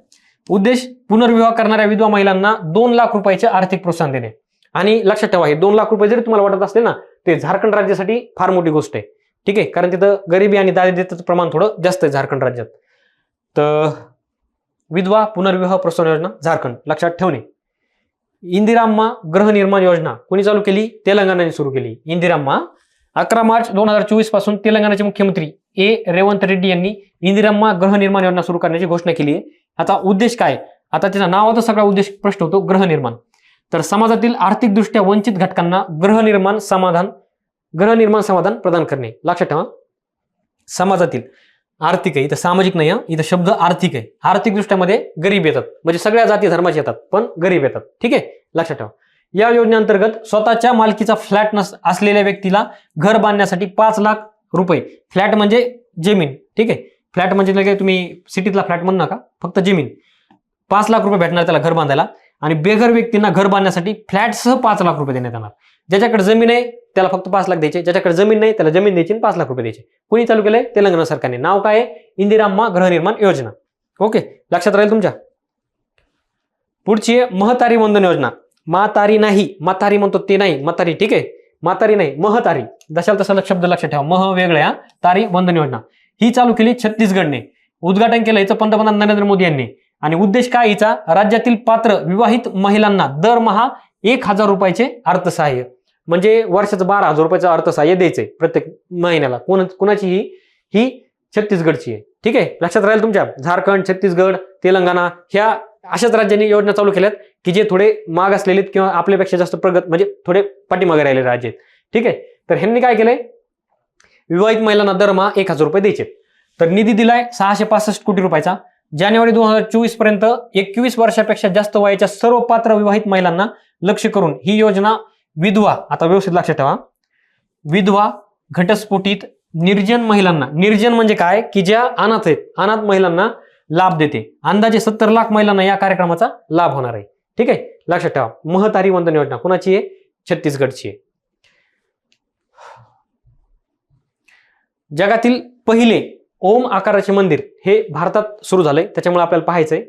उद्देश पुनर्विवाह करणाऱ्या विधवा महिलांना 2 लाख रुपयाचे आर्थिक प्रोत्साहन देणे. आणि लक्षात ठेवा, हे 2 लाख रुपये जरी तुम्हाला वाटत असले ना, ते झारखंड राज्यासाठी फार मोठी गोष्ट आहे. ठीक आहे, कारण तिथं गरिबी आणि दारिद्र्याचं प्रमाण थोडं जास्त आहे झारखंड राज्यात. तर विधवा पुनर्विवाह प्रोत्साहन योजना झारखंड लक्षात ठेवणे. इंदिराम्मा गृहनिर्माण योजना कोणी चालू केली? तेलंगणाने सुरू केली. इंदिराम्मा 11 मार्च 2024 पासून तेलंगणाचे मुख्यमंत्री रेवंत रेड्डी यांनी इंदिराम्मा गृहनिर्माण योजना सुरू करण्याची घोषणा केली आहे. आता उद्देश काय? आता त्याच्या नावाचा सगळा उद्देश स्पष्ट होतो, गृहनिर्माण. तर समाजातील आर्थिकदृष्ट्या वंचित घटकांना गृहनिर्माण समाधान प्रदान करणे. लक्षात ठेवा, समाजातील आर्थिक आहे, इथं सामाजिक नाही, इथं शब्द आर्थिक आहे. आर्थिक दृष्ट्यामध्ये गरीब येतात, म्हणजे सगळ्या जाती धर्माचे येतात, पण गरीब येतात. ठीक आहे, लक्षात ठेवा. या योजनेअंतर्गत स्वतःच्या मालकीचा फ्लॅट असलेल्या व्यक्तीला घर बांधण्यासाठी 5 लाख रुपये, फ्लॅट म्हणजे जमीन, ठीक आहे, फ्लॅट म्हणजे तुम्ही सिटीतला फ्लॅट म्हणू नका, फक्त जमीन, 5 लाख रुपये भेटणार त्याला घर बांधायला. आणि बेघर व्यक्तींना घर बांधण्यासाठी फ्लॅटसह 5 लाख रुपये देण्यात येणार. ज्याच्याकडे जमीन आहे त्याला फक्त 5 लाख द्यायचे, ज्याच्याकडे जमीन नाही त्याला जमीन द्यायची 5 लाख रुपये द्यायचे. कोणी चालू केलंय? तेलंगणा सरकारने. नाव काय आहे? इंदिराम्मा गृहनिर्माण योजना. ओके, लक्षात राहील तुमच्या. पुढची आहे महतारी वंदन योजना. म्हातारी नाही, म्हातारी म्हणतो ते नाही, म्हातारी. ठीक आहे, म्हातारी नाही, महतारी. जशाल तसा शब्द लक्षात ठेवा. मह वेगळ्या, तारी वंदन योजना ही चालू केली छत्तीसगडने. उद्घाटन केलं हिचं पंतप्रधान नरेंद्र मोदी यांनी. आणि उद्देश काय हिचा? राज्यातील पात्र विवाहित महिलांना दरमहा 1,000 रुपयाचे अर्थसहाय्य, म्हणजे वर्षाचं 12,000 रुपयाचं अर्थसहाय्य द्यायचंय प्रत्येक महिन्याला. कुणाची ही छत्तीसगडची आहे. ठीक आहे, लक्षात राहील तुमच्या. झारखंड, छत्तीसगड, तेलंगणा ह्या अशाच राज्यांनी योजना चालू केल्यात की जे थोडे माग असलेले किंवा आपल्यापेक्षा जास्त प्रगत, म्हणजे थोडे पाठीमागे राहिलेले राज्य आहेत. ठीक आहे, तर ह्यांनी काय केलंय? विवाहित महिलांना दरमहा 1,000 रुपये द्यायचे. तर निधी दिलाय 665 कोटी रुपयाचा. जानेवारी 2024 पर्यंत 21 वर्षापेक्षा जास्त वयाच्या सर्व पात्र विवाहित महिलांना लक्ष करून ही योजना विधवा, आता व्यवस्थित लक्षात ठेवा, विधवा, घटस्फोटित, निर्जन महिलांना, निर्जन म्हणजे काय? की ज्या अनाथ आहेत, अनाथ महिलांना लाभ देते. अंदाजे 70 लाख महिलांना या कार्यक्रमाचा लाभ होणार आहे. ठीक आहे, लक्षात ठेवा. महतारी वंदन योजना कोणाची आहे? छत्तीसगडची आहे. जगातील पहिले ओम आकाराचे मंदिर हे भारतात सुरू झालंय, त्याच्यामुळे आपल्याला पाहायचंय.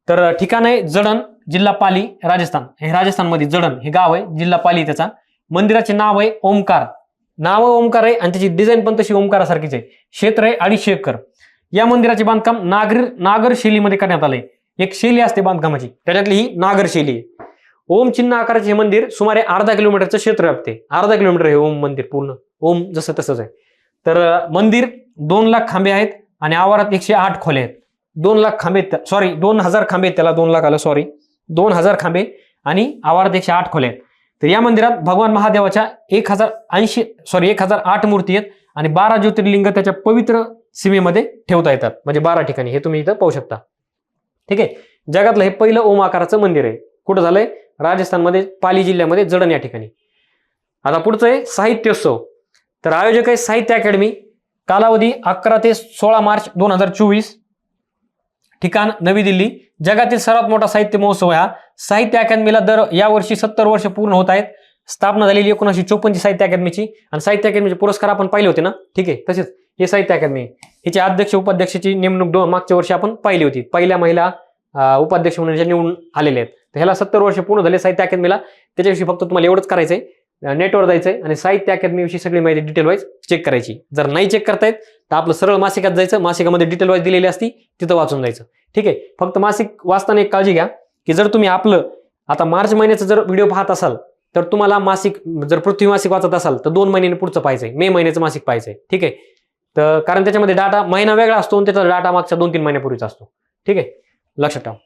तर ठिकाण आहे जडण, जिल्हा पाली, राजस्थान. हे राजस्थानमध्ये जडण हे गाव आहे, जिल्हा पाली त्याचा. मंदिराचे नाव आहे ओमकार. नाव ओमकार आहे आणि त्याची डिझाईन पण तशी ओमकारासारखीच आहे. क्षेत्र आहे 250 एकर. या मंदिराचे बांधकाम नागर शैलीमध्ये करण्यात आलंय. एक शैली असते बांधकामाची, त्याच्यातली ही नागर शैली आहे. ओम चिन्ह आकाराचे हे मंदिर सुमारे 1/2 किलोमीटरचं क्षेत्र व्यापते. 1/2 किलोमीटर हे ओम मंदिर पूर्ण, ओम जसं तसंच आहे. तर मंदिर 2 लाख खांबे आहेत आणि आवारात 108 खोल्या आहेत. 2 लाख खांबे, सॉरी 2000 खांबे आहेत, त्याला 2 लाख आलं, सॉरी 2000 खांबे आणि आवारात 108 खोल्या आहेत. तर या मंदिरात भगवान महादेवाच्या 1008 मूर्ती आहेत आणि 12 ज्योतिर्लिंग त्याच्या पवित्र सीमेमध्ये ठेवता येतात, म्हणजे 12 ठिकाणी. हे तुम्ही इथं पाहू शकता. ठीक आहे, जगातलं हे पहिलं ओम आकाराचं मंदिर आहे. कुठं झालंय? राजस्थानमध्ये, पाली जिल्ह्यामध्ये, जडण या ठिकाणी. आता पुढचं आहे साहित्योत्सव. तर आयोजक आहे साहित्य अकॅडमी. कालावधी 11 ते 16 मार्च 2024. ठिकाण नवी दिल्ली. जगातील सर्वात मोठा साहित्य महोत्सव हा. साहित्य अकादमीला यावर्षी 70 वर्ष पूर्ण होत आहेत. स्थापना झालेली 1954 साहित्य अकादमीची. आणि साहित्य अकादमीचे पुरस्कार आपण पाहिले होते ना, ठीक आहे, तसेच हे साहित्य अकादमी, हिचे अध्यक्ष उपाध्यक्षाची नेमणूक मागच्या वर्षी आपण पाहिली होती. पहिल्या महिला उपाध्यक्ष म्हणून निवडून आलेले आहेत. तर ह्याला 70 वर्ष पूर्ण झाले साहित्य अकादमीला. त्याच्याविषयी फक्त तुम्हाला एवढंच करायचंय, नेटवर जायचंय आणि साहित्य अकादमी विषयी सगळी माहिती डिटेल वाईज चेक करायची. जर नाही चेक करतायत तर आपलं सरळ मासिकात जायचं, मासिकामध्ये डिटेल वाईज दिलेली असती, तिथं वाचून जायचं. ठीक आहे, फक्त मासिक वाचताना एक काळजी घ्या की जर तुम्ही आपलं आता मार्च महिन्याचं जर व्हिडिओ पाहत असाल तर तुम्हाला मासिक, जर पृथ्वी मासिक वाचत असाल तर 2 महिन्यांनी पुढचं पाहायचंय, मे महिन्याचं मासिक पाहायचंय. ठीक आहे, तर कारण त्याच्यामध्ये डाटा महिना वेगळा असतो आणि त्याचा डाटा मागच्या 2-3 महिन्यापूर्वीचा असतो. ठीक आहे, लक्षात ठेवा.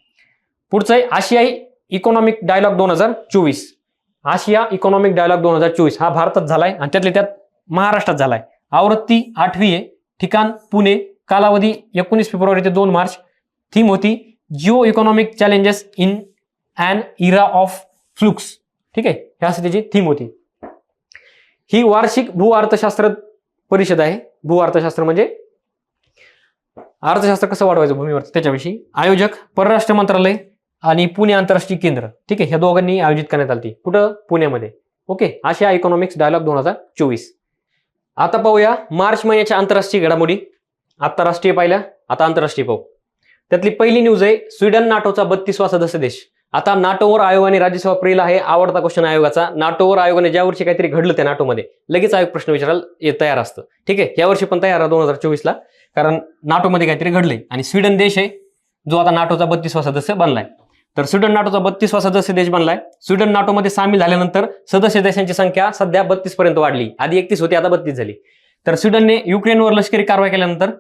पुढचं आहे आशियाई इकॉनॉमिक डायलॉग 2024. आशिया इकॉनॉमिक डायलॉग 2024 हा भारतात झालाय आणि त्यातल्या त्यात महाराष्ट्रात झालाय. आवृत्ती 8वी आहे. ठिकाण पुणे. कालावधी 19 फेब्रुवारी ते 2 मार्च. थीम होती geo economic challenges in an era of flux. ठीक आहे, ह्या अशी त्याची थीम होती. ही वार्षिक भू अर्थशास्त्र परिषद आहे. भू अर्थशास्त्र म्हणजे अर्थशास्त्र कसं वाढवायचं भूमीवर त्याच्याविषयी. आयोजक परराष्ट्र मंत्रालय आणि पुणे आंतरराष्ट्रीय केंद्र. ठीक आहे, ह्या दोघांनी आयोजित करण्यात आली. कुठं? पुण्यामध्ये. ओके, आशिया इकॉनॉमिक्स डायलॉग 2024. आता पाहूया मार्च महिन्याच्या आंतरराष्ट्रीय घडामोडी. आता राष्ट्रीय पाहिल्या, आता आंतरराष्ट्रीय पाहू. त्यातली पहिली न्यूज आहे स्वीडन नाटोचा 32वा सदस्य देश. आता नाटोवर आयोगाने राज्यसभा प्रिला आहे आवडता क्वेश्चन आयोगाचा. नाटोवर आयोगाने ज्या वर्षी काहीतरी घडलं त्या नाटोमध्ये लगेच आयोग प्रश्न विचारायला तयार असतं. ठीक आहे, या वर्षी पण तयार आहे 2024ला, कारण नाटोमध्ये काहीतरी घडलंय आणि स्वीडन देश आहे जो आता नाटोचा 32वा सदस्य बनलाय. तर स्वीडन नाटोचा 32वा सदस्य देश बनलाय. स्वीडन नाटोमध्ये सामील झाल्यानंतर सदस्य देशांची संख्या सध्या 32 पर्यंत वाढली. आधी 31 होती, आता 32 झाली. तर स्वीडनने युक्रेनवर लष्करी कारवाई केल्यानंतर,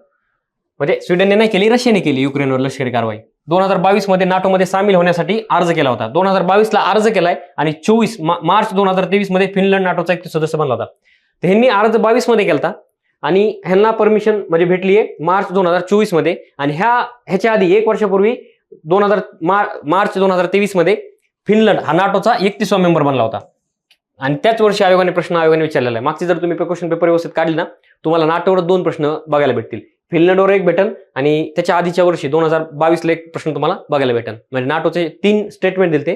म्हणजे स्वीडनने नाही केली, रशियाने केली युक्रेनवर लष्करी कारवाई. 2022 मध्ये नाटोमध्ये सामील होण्यासाठी अर्ज केला होता. 2022ला अर्ज केलाय आणि 24 मार्च 2023 मध्ये फिनलंड नाटोचा एक सदस्य बनला होता. तर ह्यांनी अर्ज 22 मध्ये केला आणि ह्यांना परमिशन म्हणजे भेटली आहे मार्च 2024 मध्ये. आणि ह्याच्या आधी 1 वर्षापूर्वी मार्च 2023 मध्ये फिनलंड हा नाटोचा 31वा मेंबर बनला होता. आणि त्याच वर्षी आयोगाने विचारलेला आहे. मागचे जर तुम्ही क्वेश्चन पेपर व्यवस्थित काढले ना, तुम्हाला नाटोवर 2 प्रश्न बघायला भेटतील. फिनलंडवर 1 भेटल आणि त्याच्या आधीच्या वर्षी 2022ला 1 प्रश्न तुम्हाला बघायला भेटेल. म्हणजे नाटोचे 3 स्टेटमेंट दिले ते,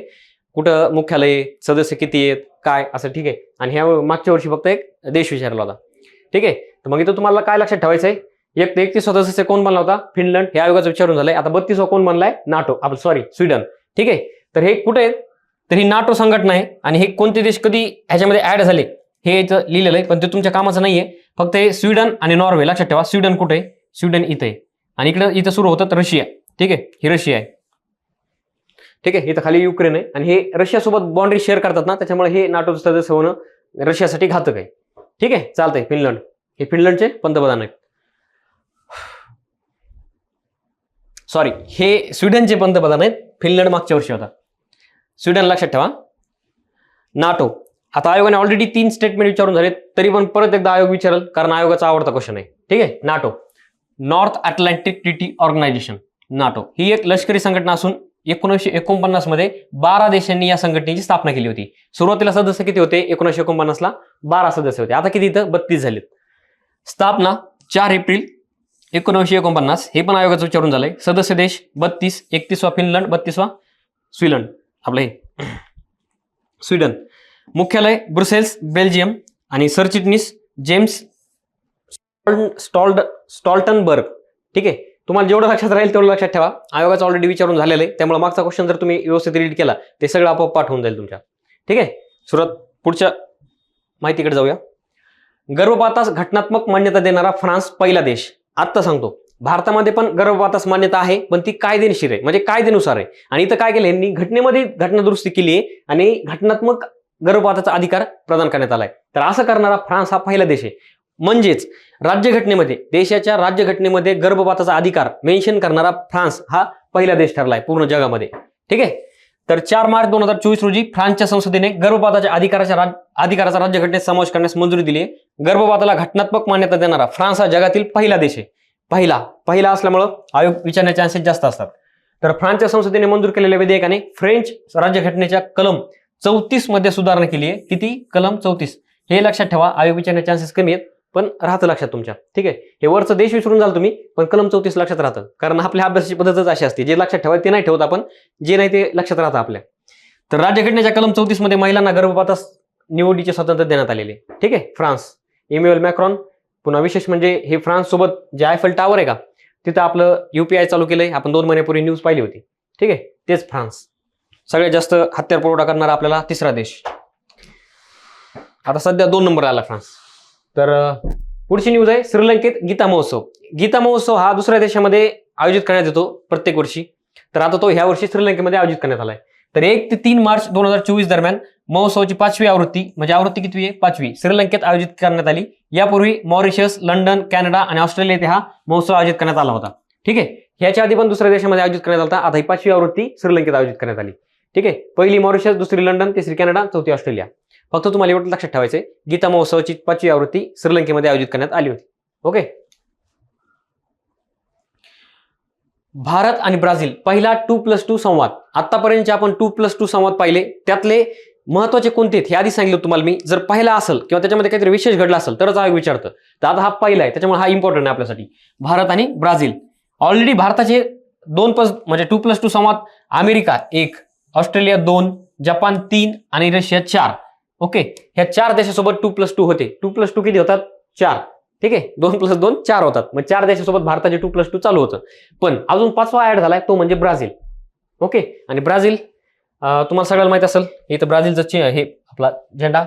कुठं मुख्यालय, सदस्य किती आहेत, काय असं. ठीक आहे, आणि ह्या मागच्या वर्षी फक्त 1 देश विचारला होता. ठीक आहे, तर मग इथं तुम्हाला काय लक्षात ठेवायचं आहे, 31 सदस्य कोण बनला होता? फिनलंड. हे आयोगाचं विचारून झालंय. आता 32वा कोण बनलाय? NATO, Sweden. ठीक आहे, तर हे कुठे आहेत? तर ही नाटो संघटना आहे आणि हे कोणते देश कधी ह्याच्यामध्ये ऍड झाले हे इथं लिहिलेलं आहे, पण ते तुमच्या कामाचं नाहीये. फक्त हे स्वीडन आणि नॉर्वे लक्षात ठेवा. स्वीडन कुठे आहे? स्वीडन इथे आहे आणि इथं सुरू होतात रशिया. ठीक आहे, ही रशिया आहे. ठीक आहे, इथं खाली युक्रेन आहे आणि हे रशियासोबत बाउंड्री शेअर करतात ना, त्याच्यामुळे हे नाटो सदस्य होणं रशियासाठी घातक आहे. ठीक आहे, चालतंय. फिनलंड, हे फिनलंडचे पंतप्रधान आहेत. सॉरी, हे स्वीडनचे पंतप्रधान आहेत. फिनलंड मागच्या वर्षी होता. स्वीडन लक्षात ठेवा. नाटो, आता आयोगाने ऑलरेडी 3 स्टेटमेंट विचारून झाले, तरी पण परत एकदा आयोग विचारेल, कारण आयोगाचा आवडता क्वेश्चन आहे. ठीक आहे, NATO North Atlantic treaty organisation. NATO ही एक लष्करी संघटना असून 1949 मध्ये 12 देशांनी या संघटनेची स्थापना केली होती. सुरुवातीला सदस्य किती होते? 1949ला 12 सदस्य होते. आता किती इथं? 32 झालेत. स्थापना 4 एप्रिल 1949. हे पण आयोगाचं विचारून झालंय. सदस्य देश 32, 31वा फिनलंड, 32वा स्वीडन. आपलं हे स्वीडन. मुख्यालय ब्रुसेल्स, बेल्जियम. आणि सरचिटणीस जेम्स स्टॉल्टनबर्ग. ठीक आहे, तुम्हाला जेवढं लक्षात राहील तेवढं लक्षात ठेवा. आयोगाचं ऑलरेडी विचारून झालेलं आहे, त्यामुळे मागचा क्वेश्चन जर तुम्ही व्यवस्थित रीड केला ते सगळं आपोआप पाठ होऊन जाईल तुमच्या. ठीक आहे, पुढच्या माहितीकडे जाऊया. गर्भपातास घटनात्मक मान्यता देणारा फ्रान्स पहिला देश. आत्ता सांगतो, भारतामध्ये पण गर्भपातास मान्यता आहे, पण ती कायदेशीर आहे, म्हणजे कायद्यानुसार आहे. आणि इथं काय केलं यांनी? घटनेमध्ये घटना दुरुस्ती केली आहे आणि घटनात्मक गर्भपाताचा अधिकार प्रदान करण्यात आलाय. तर असं करणारा फ्रान्स हा पहिला देश आहे. म्हणजेच राज्यघटनेमध्ये, देशाच्या राज्यघटनेमध्ये गर्भपाताचा अधिकार मेन्शन करणारा फ्रान्स हा पहिला देश ठरलाय पूर्ण जगामध्ये. ठीक आहे, तर 4 मार्च 2024 रोजी फ्रान्सच्या संसदेने गर्भपाताच्या अधिकाराचा राज्यघटनेत समावेश करण्यास मंजुरी दिली आहे. गर्भपाताला घटनात्मक मान्यता देणारा फ्रान्स हा जगातील पहिला देश आहे. पहिला असल्यामुळं आयोग विचारण्याचे चान्सेस जास्त असतात. तर फ्रान्सच्या संसदेने मंजूर केलेल्या विधेयकाने फ्रेंच राज्यघटनेच्या कलम 34 मध्ये सुधारणा केली आहे. किती? कलम 34. हे लक्षात ठेवा. आयोग विचारण्याचे चान्सेस कमी आहेत, पण राहतं लक्षात तुमच्या. ठीक आहे, हे वरचं देश विसरून जाल तुम्ही, पण कलम 34 लक्षात राहतं, कारण आपल्या अभ्यासाची पद्धतच अशी असते. जे लक्षात ठेवायचं ते नाही ठेवत आपण, जे नाही ते लक्षात राहतं आपल्या. तर राज्यघटनेच्या कलम 34 मध्ये महिलांना गर्भपातास निवडीचे स्वातंत्र्य देण्यात आलेले. ठीक आहे, फ्रान्स. Emmanuel Macron. पुन्हा विशेष म्हणजे हे फ्रान्स सोबत जे आयफेल टावर आहे का, तिथं आपलं UPI चालू केलंय. आपण 2 महिन्यापूर्वी न्यूज पाहिली होती. ठीक आहे, तेच फ्रान्स. सगळ्यात जास्त हत्यार पुरवठा करणारा आपल्याला 3रा देश. आता सध्या 2 नंबर आला फ्रान्स. तर पुढची न्यूज आहे श्रीलंकेत गीता महोत्सव. गीता महोत्सव हा दुसऱ्या देशामध्ये आयोजित करण्यात येतो प्रत्येक वर्षी. तर आता तो ह्या वर्षी श्रीलंकेमध्ये आयोजित करण्यात आलाय. तर 1 ते 3 मार्च 2024 दरम्यान महोत्सवाची 5वी आवृत्ती, म्हणजे आवृत्ती कितवी आहे? 5वी, श्रीलंकेत आयोजित करण्यात आली. यापूर्वी मॉरिशस, लंडन, कॅनडा आणि ऑस्ट्रेलिया येथे हा महोत्सव आयोजित करण्यात आला होता. ठीक आहे, ह्याच्या आधी पण दुसऱ्या देशामध्ये आयोजित करण्यात आला. आता ही 5वी आवृत्ती श्रीलंकेत आयोजित करण्यात आली. ठीक आहे, पहिली मॉरिशस, दुसरी लंडन, तिसरी कॅनडा, चौथी ऑस्ट्रेलिया. फक्त तुम्हाला एवढं लक्षात ठेवायचंय, गीता महोत्सवाची 5वी आवृत्ती श्रीलंकेमध्ये आयोजित करण्यात आली होती. ओके. भारत आणि ब्राझील पहिला 2+2 संवाद. आतापर्यंत आपण 2+2 संवाद पाहिले, त्यातले महत्वाचे कोणते आहेत हे आधी सांगितलं तुम्हाला मी. जर पहिला असेल किंवा त्याच्यामध्ये काहीतरी विशेष घडला असेल तरच आयोग विचारतं. तर आता हा पहिला आहे, त्याच्यामुळे हा इम्पॉर्टंट आहे आपल्यासाठी. भारत आणि ब्राझील. ऑलरेडी भारताचे 2 म्हणजे 2+2 संवाद अमेरिका 1, ऑस्ट्रेलिया 2, जपान 3 आणि रशिया 4. ओके, ह्या 4 देशासोबत 2+2 होते. 2+2 किती होतात? 4. ठीक आहे, 2+2 4 होतात. मग 4 देशासोबत भारताचे 2+2 चालू होतं. पण अजून 5वा ऍड झालाय, तो म्हणजे ब्राझील. ओके, आणि ब्राझील तुम्हाला सगळ्याला माहित असेल, इथं ब्राझीलचं हे आपला झेंडा.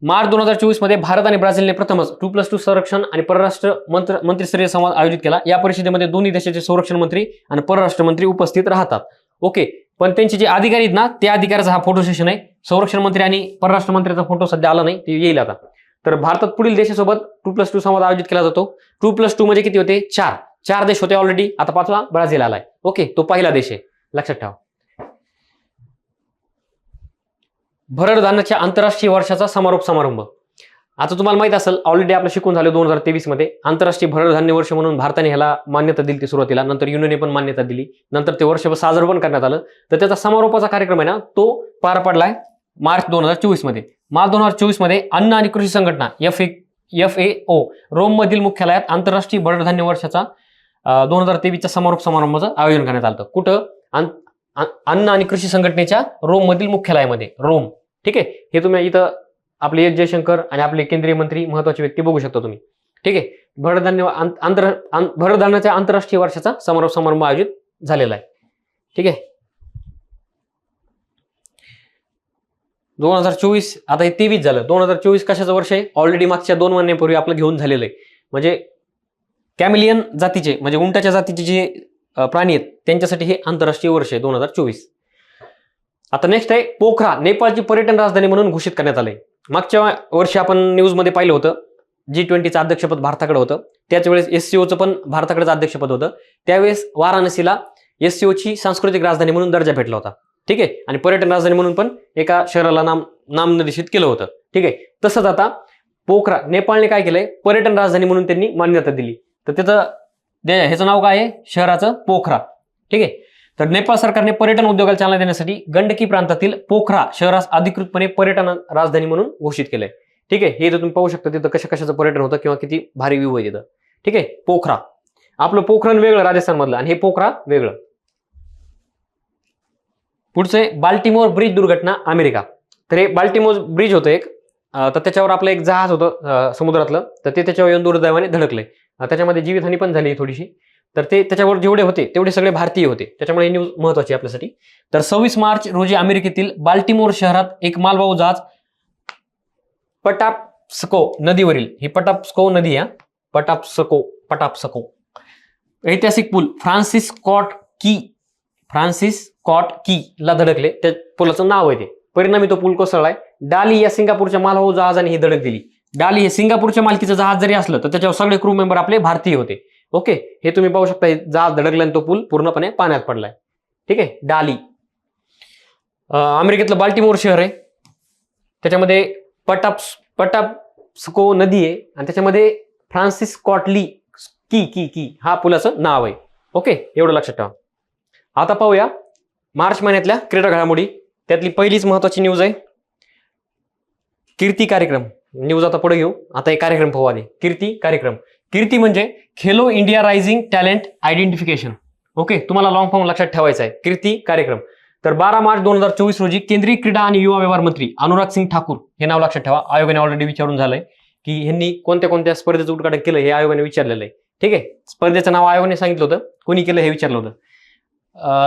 मार्च 2024 मध्ये भारत आणि ब्राझीलने प्रथमच 2+2 संरक्षण आणि परराष्ट्र मंत्रिस्तरीय संवाद आयोजित केला. या परिषदेमध्ये दोन्ही देशाचे संरक्षण मंत्री आणि परराष्ट्र मंत्री उपस्थित राहतात. ओके, पण त्यांचे जे अधिकारी आहेत ना, त्या अधिकाऱ्याचा हा फोटो सेशन आहे. संरक्षण मंत्री आणि परराष्ट्र मंत्र्याचा फोटो सध्या आला नाही, ते येईल आता. तर भारतात पुढील देशासोबत 2+2 संवाद आयोजित केला जातो. 2+2 म्हणजे किती होते? 4 देश होते ऑलरेडी. आता 5वा ब्राझील आलाय. ओके, तो पहिला देश आहे, लक्षात ठेवा. भरड धान्याच्या आंतरराष्ट्रीय वर्षाचा समारोप समारंभ. आता तुम्हाला माहित असेल, ऑलरेडी आपलं शिकून झालं 2023 मध्ये आंतरराष्ट्रीय भरड धान्य वर्ष म्हणून भारताने ह्याला मान्यता दिली. ती सुरुवातीला, नंतर युनियनने पण मान्यता दिली, नंतर ते वर्ष साजरं पण करण्यात आलं. तर त्याचा समारोपाचा कार्यक्रम आहे ना, तो पार पडलाय मार्च 2024 मध्ये. मार्च 2024 मध्ये अन्न आणि कृषी संघटना FAO रोम मधील मुख्यालयात आंतरराष्ट्रीय भरड धान्य वर्षाचा 2023च्या समारोप समारंभाचं आयोजन करण्यात आलं. कुठं? अन्न आणि कृषी संघटनेच्या रोम मधील मुख्यालयामध्ये, रोम. ठीक आहे, हे तुम्ही इथं आपले एस जयशंकर आणि आपले केंद्रीय मंत्री महत्वाची व्यक्ती बघू शकता तुम्ही. ठीक आहे, भरडधान्याच्या आंतरराष्ट्रीय वर्षाचा समारोप समारंभ आयोजित झालेला आहे. ठीक आहे, 2024 आता हे 23 झालं. 2024 कशाचं वर्ष आहे? ऑलरेडी मागच्या 2 महिन्यांपूर्वी आपलं घेऊन झालेलं आहे. म्हणजे कॅमिलियन जातीचे, म्हणजे उंटाच्या जातीचे जे प्राणी आहेत त्यांच्यासाठी हे आंतरराष्ट्रीय वर्ष आहे 2024. आता नेक्स्ट आहे पोखरा. नेपाळची पर्यटन राजधानी म्हणून घोषित करण्यात आले. मागच्या वर्षी आपण न्यूजमध्ये पाहिलं होतं, G20चं अध्यक्षपद भारताकडे होतं. त्याच वेळेस SCOचं पण भारताकडेच अध्यक्षपद होतं. त्यावेळेस वाराणसीला SCOची सांस्कृतिक राजधानी म्हणून दर्जा भेटला होता. ठीक आहे, आणि पर्यटन राजधानी म्हणून पण एका शहराला नामनिर्देशित केलं होतं. ठीक आहे, तसंच आता पोखरा नेपाळने काय केलंय? पर्यटन राजधानी म्हणून त्यांनी मान्यता दिली. तर त्याचं ह्याचं नाव काय आहे? शहराचं पोखरा. ठीक आहे, तर नेपाळ सरकारने पर्यटन उद्योगाला चालना देण्यासाठी गंडकी प्रांतातील पोखरा शहरास अधिकृतपणे पर्यटन राजधानी म्हणून घोषित केलंय. ठीक आहे, हे तुम्ही पाहू शकता तिथं कशाचं पर्यटन होतं किंवा किती भारी व्ह्यू आहे तिथं. ठीक आहे, पोखरा. आपलं पोखरण वेगळं राजस्थान मधलं आणि हे पोखरा वेगळं. पुढचे बाल्टिमोर ब्रिज दुर्घटना अमेरिका. तर हे बाल्टिमोर ब्रिज होतं एक, तर त्याच्यावर आपलं एक जहाज होतं समुद्रातलं, तर ते त्याच्यावर येऊन दुर्दैवाने धडकलंय. त्याच्यामध्ये जीवितहानी पण झाली थोडीशी. तर ते त्याच्यावर जेवढे होते तेवढे सगळे भारतीय होते, त्याच्यामुळे ही न्यूज महत्वाची आहे आपल्यासाठी. तर 26 मार्च रोजी अमेरिकेतील बाल्टिमोर शहरात एक मालवाहू जहाज पटाप्स्को नदीवरील, ही पटाप्स्को नदी आहे, पटाप्स्को ऐतिहासिक पूल फ्रान्सिस स्कॉट की ला धडकले. त्या पुलाचं नाव आहे ते. परिणामी तो पूल कोसळलाय. डाली या सिंगापूरच्या मालवाहू जहाजाने ही धडक दिली. डाली हे सिंगापूरच्या मालकीचं जहाज जरी असलं तर त्याच्यावर सगळे क्रू मेंबर आपले भारतीय होते. ओके, हे तुम्ही पाहू शकता, जहाज धडकलं आणि तो पूल पूर्णपणे पाण्यात पडलाय. ठीक आहे, डाली अमेरिकेतलं बाल्टिमोर शहर आहे. त्याच्यामध्ये पटाप्स्को नदी आहे आणि त्याच्यामध्ये फ्रान्सिस स्कॉट की हा पुलाचं नाव आहे. ओके, एवढं लक्षात ठेवा. आता पाहूया मार्च महिन्यातल्या क्रीडा घडामोडी. त्यातली पहिलीच महत्वाची न्यूज आहे कीर्ती कार्यक्रम. न्यूज आता पुढे घेऊ, आता एक कार्यक्रम पाहू आधी. कीर्ती कार्यक्रम. कीर्ती म्हणजे Khelo India rising talent identification. Okay, तुम्हाला लॉंग फॉर्म लक्षात ठेवायचा आहे. कीर्ती कार्यक्रम. तर 12 मार्च 2024 रोजी केंद्रीय क्रीडा आणि युवा व्यवहार मंत्री अनुराग सिंग ठाकूर हे नाव लक्षात ठेवा. आयोगाने ऑलरेडी विचारून झालंय की ह्यांनी कोणत्या कोणत्या स्पर्धेचं उद्घाटन केलं हे आयोगाने विचारलेलं आहे. ठीक आहे, स्पर्धेचं नाव आयोगाने सांगितलं होतं, कोणी केलं हे विचारलं होतं.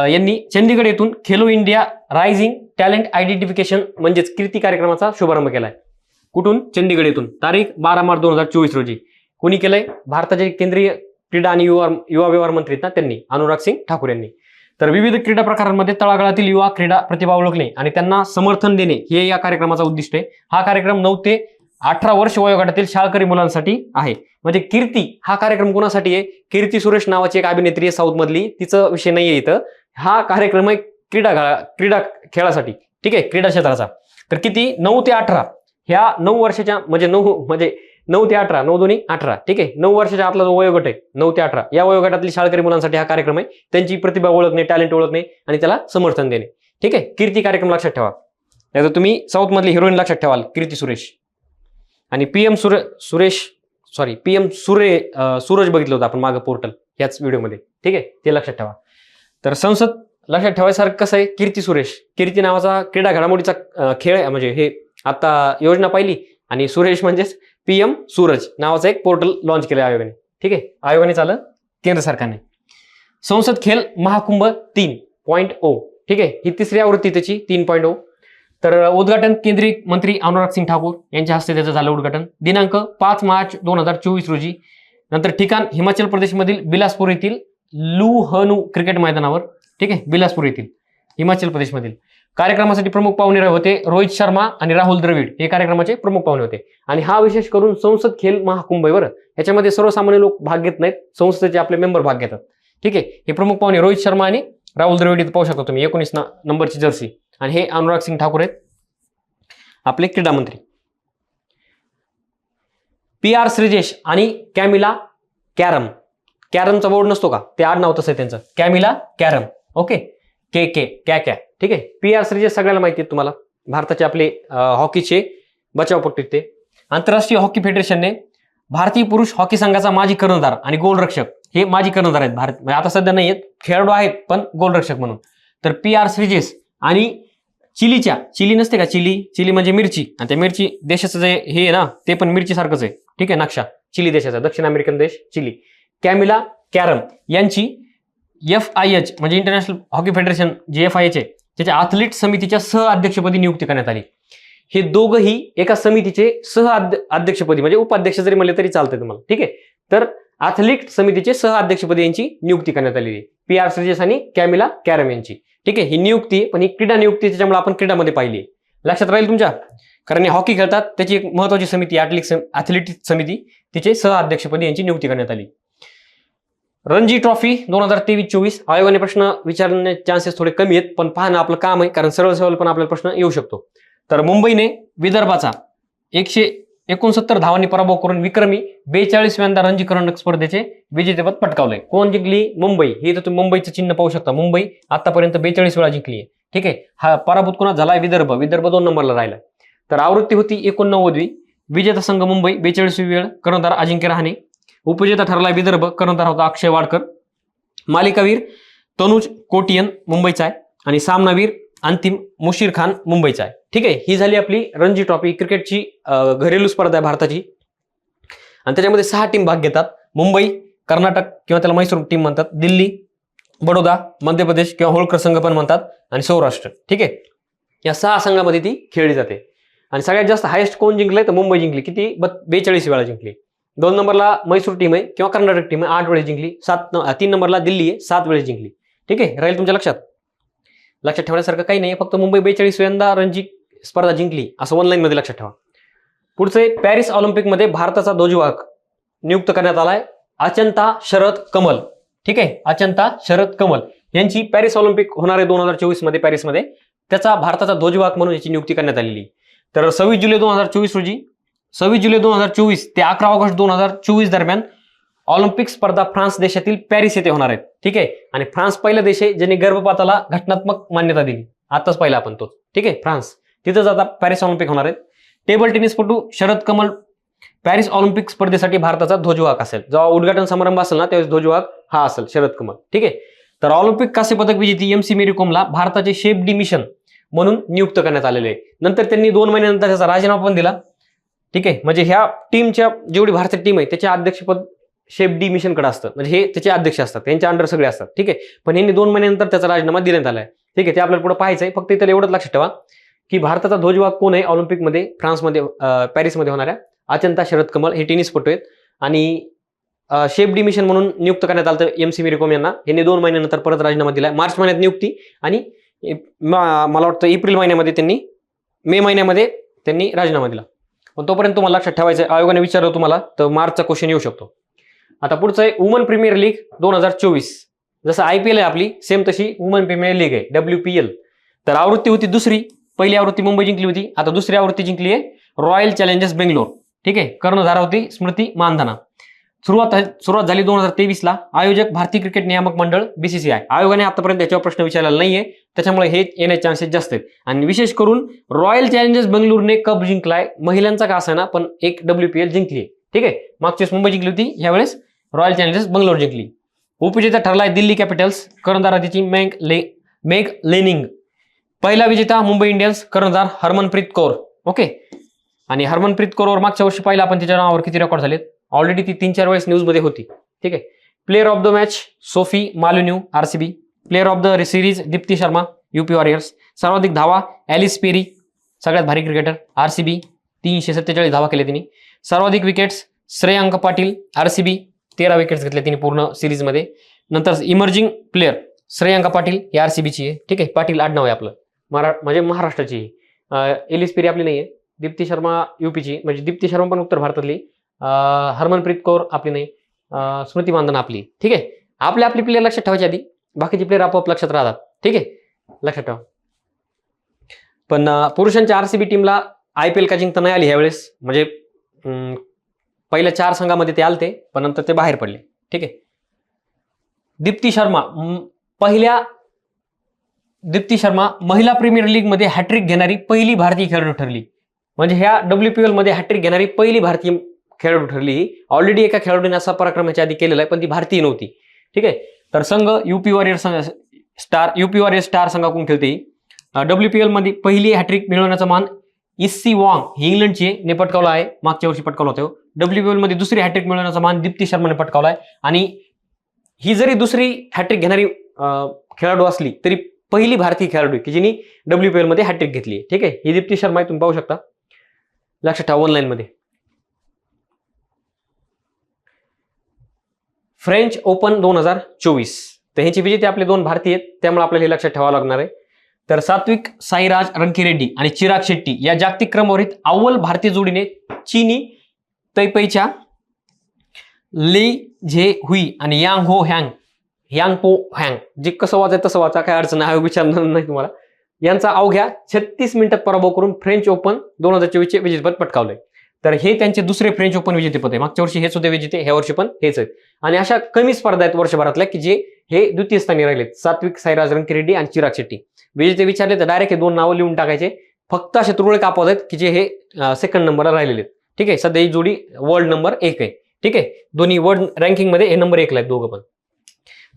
यांनी चंदीगड येथून Khelo India rising talent identification म्हणजेच कीर्ती कार्यक्रमाचा शुभारंभ केलाय. कुठून? चंदीगड येथून. तारीख 12 मार्च 2024 रोजी. कोणी केलंय? भारताचे केंद्रीय क्रीडा आणि युवा व्यवहार मंत्री आहेत ना, त्यांनी, अनुराग सिंग ठाकूर यांनी. तर विविध क्रीडा प्रकारांमध्ये तळागाळातील युवा क्रीडा प्रतिभा ओळखणे आणि त्यांना समर्थन देणे हे या कार्यक्रमाचा उद्दिष्ट आहे. हा कार्यक्रम 9 ते 18 वर्ष वयोगटातील शाळकरी मुलांसाठी आहे. म्हणजे कीर्ती हा कार्यक्रम कोणासाठी आहे? कीर्ती सुरेश नावाची एक अभिनेत्री आहे साऊथ मधली, तिचा विषय नाहीये इथं. हा कार्यक्रम आहे क्रीडा खेळासाठी, ठीक आहे, क्रीडा क्षेत्राचा. तर किती, 9 ते 18 ह्या 9 वर्षाच्या म्हणजे 9 ते 18, 9 दोन्ही 18, ठीक आहे, 9 वर्षाच्या आतला जो वयोगट आहे 9 ते 18 या वयोगटातील शाळकरी मुलांसाठी हा कार्यक्रम आहे. त्यांची प्रतिभा ओळखणे, टॅलेंट ओळखणे आणि त्याला समर्थन देणे, ठीक आहे. कीर्ती कार्यक्रम लक्षात ठेवा. नाहीतर तुम्ही साऊथ मधली हिरोईन लक्षात ठेवाल, कीर्ती सुरेश. आणि पीएम सूरज बघितलं होतं आपण मागं पोर्टल याच व्हिडिओमध्ये, ठीक आहे, ते लक्षात ठेवा. तर संसद लक्षात ठेवायसारखं कसं आहे, कीर्ती सुरेश, कीर्ती नावाचा क्रीडा घडामोडीचा खेळ आहे, म्हणजे हे आता योजना पाहिली. आणि सुरेश म्हणजेच पीएम सूरज नावाचं एक पोर्टल लॉन्च केलं आयोगाने, ठीक आहे, आयोगाने चाललं केंद्र सरकारने. संसद खेल महाकुंभ 3.0, ठीक आहे, ही तिसरी आवृत्ती त्याची 3.0. तर उद्घाटन केंद्रीय मंत्री अनुराग सिंग ठाकूर यांच्या हस्ते त्याचं झालं उद्घाटन. दिनांक 5 मार्च 2024 रोजी. नंतर ठिकाण हिमाचल प्रदेशमधील बिलासपूर येथील लुहनू क्रिकेट मैदानावर, ठीक आहे, बिलासपूर येथील हिमाचल प्रदेशमधील. कार्यक्रमासाठी प्रमुख पाहुणे होते रोहित शर्मा आणि राहुल द्रविड, हे कार्यक्रमाचे प्रमुख पाहुणे होते. आणि हा विशेष करून संसद खेल महाकुंभ आहे बरं, याच्यामध्ये सर्वसामान्य लोक भाग घेत नाहीत, संसदेचे आपले मेंबर भाग घेतात, ठीक आहे. हे प्रमुख पाहुणे रोहित शर्मा आणि राहुल द्रविड इथं पाहू शकता तुम्ही, 19 नंबरची जर्सी. आणि हे अनुराग सिंग ठाकूर आहेत आपले क्रीडा मंत्री. PR श्रीजेश आणि कॅमिला कॅरमचा बोर्ड नसतो का, ते आडनाव तसं आहे त्यांचं, कॅमिला कॅरम, ओके, क्या, ठीक आहे. PR श्रीजेश सगळ्याला माहिती आहे तुम्हाला, भारताचे आपले हॉकीचे बचावपट्टू ते. आंतरराष्ट्रीय हॉकी फेडरेशनने भारतीय पुरुष हॉकी संघाचा माजी कर्णधार आणि गोलरक्षक, हे माजी कर्णधार आहेत भारत, म्हणजे आता सध्या नाही आहेत, खेळाडू आहेत पण गोलरक्षक म्हणून. तर PR श्रीजेश आणि चिली नसते का, चिली म्हणजे मिरची, आणि त्या मिरची देशाचं जे हे आहे ना ते पण मिरची सारखंच आहे, ठीक आहे, नक्षा चिली देशाचा, दक्षिण अमेरिकन देश चिली. कॅमिला कॅरम यांची FIH म्हणजे इंटरनॅशनल हॉकी फेडरेशन जे FIH आहे त्याच्या ॲथलीट समितीच्या सह अध्यक्षपदी नियुक्ती करण्यात आली. हे दोघंही एका समितीचे सह अध्यक्षपदी म्हणजे उपाध्यक्ष जरी म्हणले तरी चालतंय तुम्हाला, ठीक आहे. तर ॲथलीट समितीचे सह अध्यक्षपदी यांची नियुक्ती करण्यात आलेली आहे, PR श्रीजेश आणि कॅमिला कॅरम यांची, ठीक आहे. ही नियुक्ती पण ही क्रीडा नियुक्ती, त्याच्यामुळे आपण क्रीडामध्ये पाहिली, लक्षात राहील तुमच्या, कारण हे हॉकी खेळतात त्याची एक महत्वाची समिती ॲथलेटिक समिती, तिचे सह अध्यक्षपदी यांची नियुक्ती करण्यात आली. रणजी ट्रॉफी 2023-24 आयोगाने प्रश्न विचारण्याचे चान्सेस थोडे कमी आहेत, पण पाहणं आपलं काम आहे, कारण सरळ पण आपल्याला प्रश्न येऊ शकतो. तर मुंबईने विदर्भाचा 169 धावांनी पराभव करून विक्रमी 42व्यांदा रणजी करंडक स्पर्धेचे विजेतेपद पटकावलंय. कोण जिंकली? मुंबई. हे तर तुम्ही मुंबईचं चिन्ह पाहू शकता, मुंबई आतापर्यंत 42 वेळा जिंकली आहे, ठीक आहे. हा पराभूत कोणा झालाय? विदर्भ 2 नंबरला राहिला. तर आवृत्ती होती 89वी. विजेता संघ मुंबई 42वी वेळ, कर्णधार अजिंक्य रहाणे. उपविजेता ठरला विदर्भ, कर्णधार होता अक्षय वाडकर. मालिकावीर तनुज कोटियन मुंबईचा आहे आणि सामनावीर अंतिम मुशीर खान मुंबईचा आहे, ठीक आहे. ही झाली आपली रणजी ट्रॉफी क्रिकेटची घरेलू स्पर्धा आहे भारताची, आणि त्याच्यामध्ये 6 टीम भाग घेतात. मुंबई, कर्नाटक किंवा त्याला मैसूर टीम म्हणतात, दिल्ली, बडोदा, मध्य प्रदेश किंवा होळकर संघ पण म्हणतात, आणि सौराष्ट्र, ठीक आहे. या 6 संघामध्ये ती खेळली जाते. आणि सगळ्यात जास्त हायेस्ट कोण जिंकलंय? तर मुंबई जिंकली. किती? 42 वेळा जिंकली. 2 नंबरला मैसूर टीम आहे किंवा कर्नाटक टीम आहे, 8 वेळेस जिंकली. 3 नंबरला दिल्ली आहे, 7 वेळेस जिंकली, ठीक आहे. राहील तुमच्या लक्षात. लक्षात ठेवण्यासारखं काही नाही, फक्त मुंबई 42व्यांदा रणजी स्पर्धा जिंकली असं ऑनलाईन मध्ये लक्षात ठेवा. पुढचे पॅरिस ऑलिम्पिकमध्ये भारताचा ध्वजवाहक नियुक्त करण्यात आलाय अचंता शरद कमल, ठीक आहे. अचंता शरद कमल यांची पॅरिस ऑलिम्पिक होणार आहे 2024 मध्ये पॅरिसमध्ये, त्याचा भारताचा ध्वजवाहक म्हणून याची नियुक्ती करण्यात आलेली. तर 26 जुलै 2024 रोजी, 26 जुलै 2024 ते 11 ऑगस्ट 2024 दरम्यान ऑलिम्पिक स्पर्धा फ्रान्स देशातील पॅरिस येथे होणार आहेत, ठीक आहे. आणि फ्रान्स पहिला देश आहे ज्यांनी गर्भपाताला घटनात्मक मान्यता दिली. आताच पाहिला आपण तोच, ठीक आहे, फ्रान्स. तिथंच आता पॅरिस ऑलिम्पिक होणार आहेत. टेबल टेनिसपटू शरद कमल पॅरिस ऑलिम्पिक स्पर्धेसाठी भारताचा ध्वजवाहक असेल. जेव्हा उद्घाटन समारंभ असेल ना त्यावेळेस ध्वजवाहक हा असेल शरद कमल, ठीक आहे. तर ऑलिम्पिक कांस्य पदक विजेती MC मेरी कोमला भारताचे शेफ डी मिशन म्हणून नियुक्त करण्यात आलेले आहे. नंतर त्यांनी 2 महिन्यानंतर त्याचा राजीनामा पण दिला, ठीक आहे. म्हणजे ह्या टीमच्या जेवढी भारतीय टीम आहे त्याच्या अध्यक्षपद शेफ डी मिशन कडे असतं, म्हणजे हे त्याचे अध्यक्ष असतात, त्यांच्या अंडर सगळे असतात, ठीक आहे. पण यांनी 2 महिन्यानंतर त्याचा राजीनामा देण्यात आलाय, ठीक आहे. ते आपल्याला पुढे पाहायचं आहे. फक्त इथं एवढंच लक्षात ठेवा की भारताचा ध्वजवाहक कोण आहे ऑलिम्पिकमध्ये फ्रान्समध्ये पॅरिसमध्ये होणाऱ्या? अचंता शरद कमल. हे टेनिसपटू आहेत आणि शेफ डी मिशन म्हणून नियुक्त करण्यात आलं MC मेरी कोम यांना. यांनी 2 महिन्यानंतर परत राजीनामा दिलाय. मार्च महिन्यात नियुक्ती आणि मला वाटतं एप्रिल महिन्यामध्ये त्यांनी, मे महिन्यामध्ये त्यांनी राजीनामा दिला. पण तोपर्यंत तुम्हाला लक्षात ठेवायचं आहे, आयोगाने विचारलं तुम्हाला तर मार्चचा क्वेश्चन येऊ शकतो. आता पुढचं आहे वुमन प्रीमियर लीग 2024. जसं IPL आहे आपली सेम तशी वुमन प्रीमियर लीग आहे WPL. तर आवृत्ती होती दुसरी, पहिली आवृत्ती मुंबई जिंकली होती, आता दुसरी आवृत्ती जिंकली आहे रॉयल चॅलेंजर्स बेंगलोर. ठीक आहे, कर्णधार होती स्मृती मानधना. सुरुवात झाली 2023ला. आयोजक भारतीय क्रिकेट नियामक मंडळ BCCI. आयोगाने आतापर्यंत याच्यावर प्रश्न विचारलेला नाहीये, त्याच्यामुळे हे येण्याचे चान्सेस जास्त आहेत. आणि विशेष करून रॉयल चॅलेंजर्स बेंगलोरने कप जिंकलाय, महिलांचा का असेना पण एक WPL जिंकली. ठीक आहे, मागच्या वेळेस मुंबई जिंकली होती, यावेळेस रॉयल चॅलेंजर्स बेंगलोर जिंकली. उपविजेता ठरलाय दिल्ली कॅपिटल्स, कर्णधार तिची मेग लेनिंग. पहिला विजेता मुंबई इंडियन्स, कर्णधार हरमनप्रीत कौर. ओके, आणि हरमनप्रीत कौरवर मागच्या वर्षी पाहिला आपण तिच्या नावावर किती रेकॉर्ड झालेत, ऑलरेडी ती 3-4 वेळेस न्यूजमध्ये होती. ठीक आहे. Player of the match Sophie Molineux RCB. Player of the series Deepti Sharma UP warriors. सर्वाधिक धावा ॲलिस पेरी, सगळ्यात भारी क्रिकेटर RCB, 347 धावा केल्या तिने. सर्वाधिक wickets Shreyank Patil RCB, 13 wickets घेतल्या तिने पूर्ण सिरीजमध्ये. नंतर इमर्जिंग प्लेअर श्रेयांक पाटील ही RCBची आहे. ठीक आहे, पाटील आडनाव आहे आपलं, म्हणजे महाराष्ट्राची. एलिस पेरी आपली नाहीये. दीप्ती शर्मा UPची, म्हणजे दीप्ती शर्मा पण उत्तर भारतातली. हरमनप्रीत कौर आपली नाही. स्मृती मानधना आपली. ठीक आहे, आपली प्लेअर लक्षात ठेवायची आधी, बाकीचे प्लेअर आपोआप लक्षात राहतात. ठीक आहे, लक्षात ठेवा. पण पुरुषांच्या RCB टीमला IPL का जिंकता नाही आली ह्यावेळेस, म्हणजे पहिल्या 4 संघामध्ये ते आलते पण नंतर ते बाहेर पडले. ठीक आहे. दीप्ती शर्मा महिला प्रीमियर लीग मध्ये हॅट्रिक घेणारी पहिली भारतीय खेळाडू ठरली. म्हणजे ह्या WPL मध्ये हॅट्रिक घेणारी पहिली भारतीय खेळाडू ठरली. ही ऑलरेडी एका खेळाडूने असा पराक्रम याच्या आधी केलेला आहे, पण ती भारतीय नव्हती. ठीक आहे. तर संघ UP वॉरियर्स स्टार संघाकडून खेळते. WPL मध्ये पहिली हॅट्रिक मिळवण्याचा मान इस्सी वॉंग ही इंग्लंडची ने पटकावला आहे, मागच्या वर्षी पटकावला होता. WPL मध्ये दुसरी हॅट्रिक मिळवण्याचा मान दीप्ती शर्माने पटकावला आहे. आणि ही जरी दुसरी हॅट्रिक घेणारी खेळाडू असली तरी पहिली भारतीय खेळाडू की जिने WPL मध्ये हॅट्रिक घेतली. ठीक आहे, ही दीप्ती शर्मा तुम्ही पाहू शकता, लक्षात ठेवा ऑनलाईन मध्ये. फ्रेंच ओपन 2024, तर ह्याची विजेते आपले 2 भारतीय आहेत, त्यामुळे आपल्याला हे लक्षात ठेवावं लागणार आहे. तर सात्विक साईराज रंकीरेड्डी आणि चिराग शेट्टी या जागतिक क्रमवारीत अव्वल भारतीय जोडीने चीनी तैपैच्या ली झे हुई आणि यांग पो हँग, जे कसं वाचाय तसं वाचा, काय अडचण आहे विचारणार नाही तुम्हाला, यांचा अवघ्या 36 मिनिटात पराभव करून फ्रेंच ओपन 2024 चे विजेतेपद पटकावलंय. तर हे त्यांचे दुसरे फ्रेंच ओपन विजेतेपद आहे. मागच्या वर्षी हेच होते विजेते, ह्या वर्षी पण हेच आहेत. आणि अशा कमी स्पर्धा आहेत वर्षभरातल्या की जे हे द्वितीय स्थानी राहिलेत, सात्विक साईराज रंकीरेड्डी आणि चिराग शेट्टी. विजेते विचारले तर डायरेक्ट हे 2 नावं लिहून टाकायचे. फक्त असे तुरळक अपवाद आहेत की जे हे सेकंड नंबरला राहिलेले आहेत. ठीक आहे, सध्या ही जोडी वर्ल्ड नंबर 1 आहे. ठीक आहे, दोन्ही वर्ल्ड रँकिंग मध्ये हे नंबर 1 ला आहेत दोघं पण.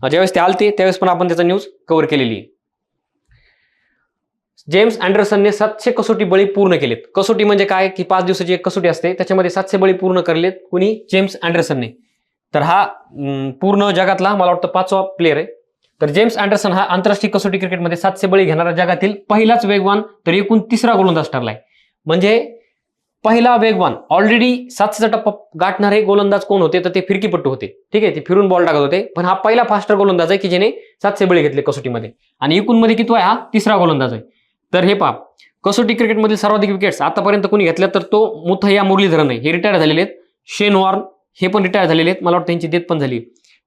ज्यावेळेस ते आलते त्यावेळेस पण आपण त्याचा न्यूज कव्हर केलेली आहे. जेम्स अँडरसनने 700 कसोटी बळी पूर्ण केलेत. कसोटी म्हणजे काय की 5 दिवसाची एक कसोटी असते, त्याच्यामध्ये 700 बळी पूर्ण करलेत. कुणी? जेम्स अँडरसनने. तर हा पूर्ण जगातला मला वाटतं 5वा प्लेअर आहे. तर जेम्स अँडरसन हा आंतरराष्ट्रीय कसोटी क्रिकेटमध्ये 700 बळी घेणारा जगातील पहिलाच वेगवान तर एकूण 3रा गोलंदाज ठरलाय. म्हणजे पहिला वेगवान, ऑलरेडी 700चा टप्पा गाठणारे गोलंदाज कोण होते तर ते फिरकीपट्टू होते. ठीक आहे, ते फिरून बॉल टाकत होते, पण हा पहिला फास्टर गोलंदाज आहे की ज्याने 700 बळी घेतले कसोटीमध्ये. आणि एकूण मध्ये किती आहे? हा 3रा गोलंदाज आहे. तर हे पहा, कसोटी क्रिकेटमधील सर्वाधिक विकेट्स आतापर्यंत कोणी घेतल्या तर तो मुथय्या मुरलीधरन आहे, हे रिटायर झालेले आहेत. शेन वॉर्न हे पण रिटायर झालेले आहेत, मला वाटतं त्यांची डेथ पण झाली.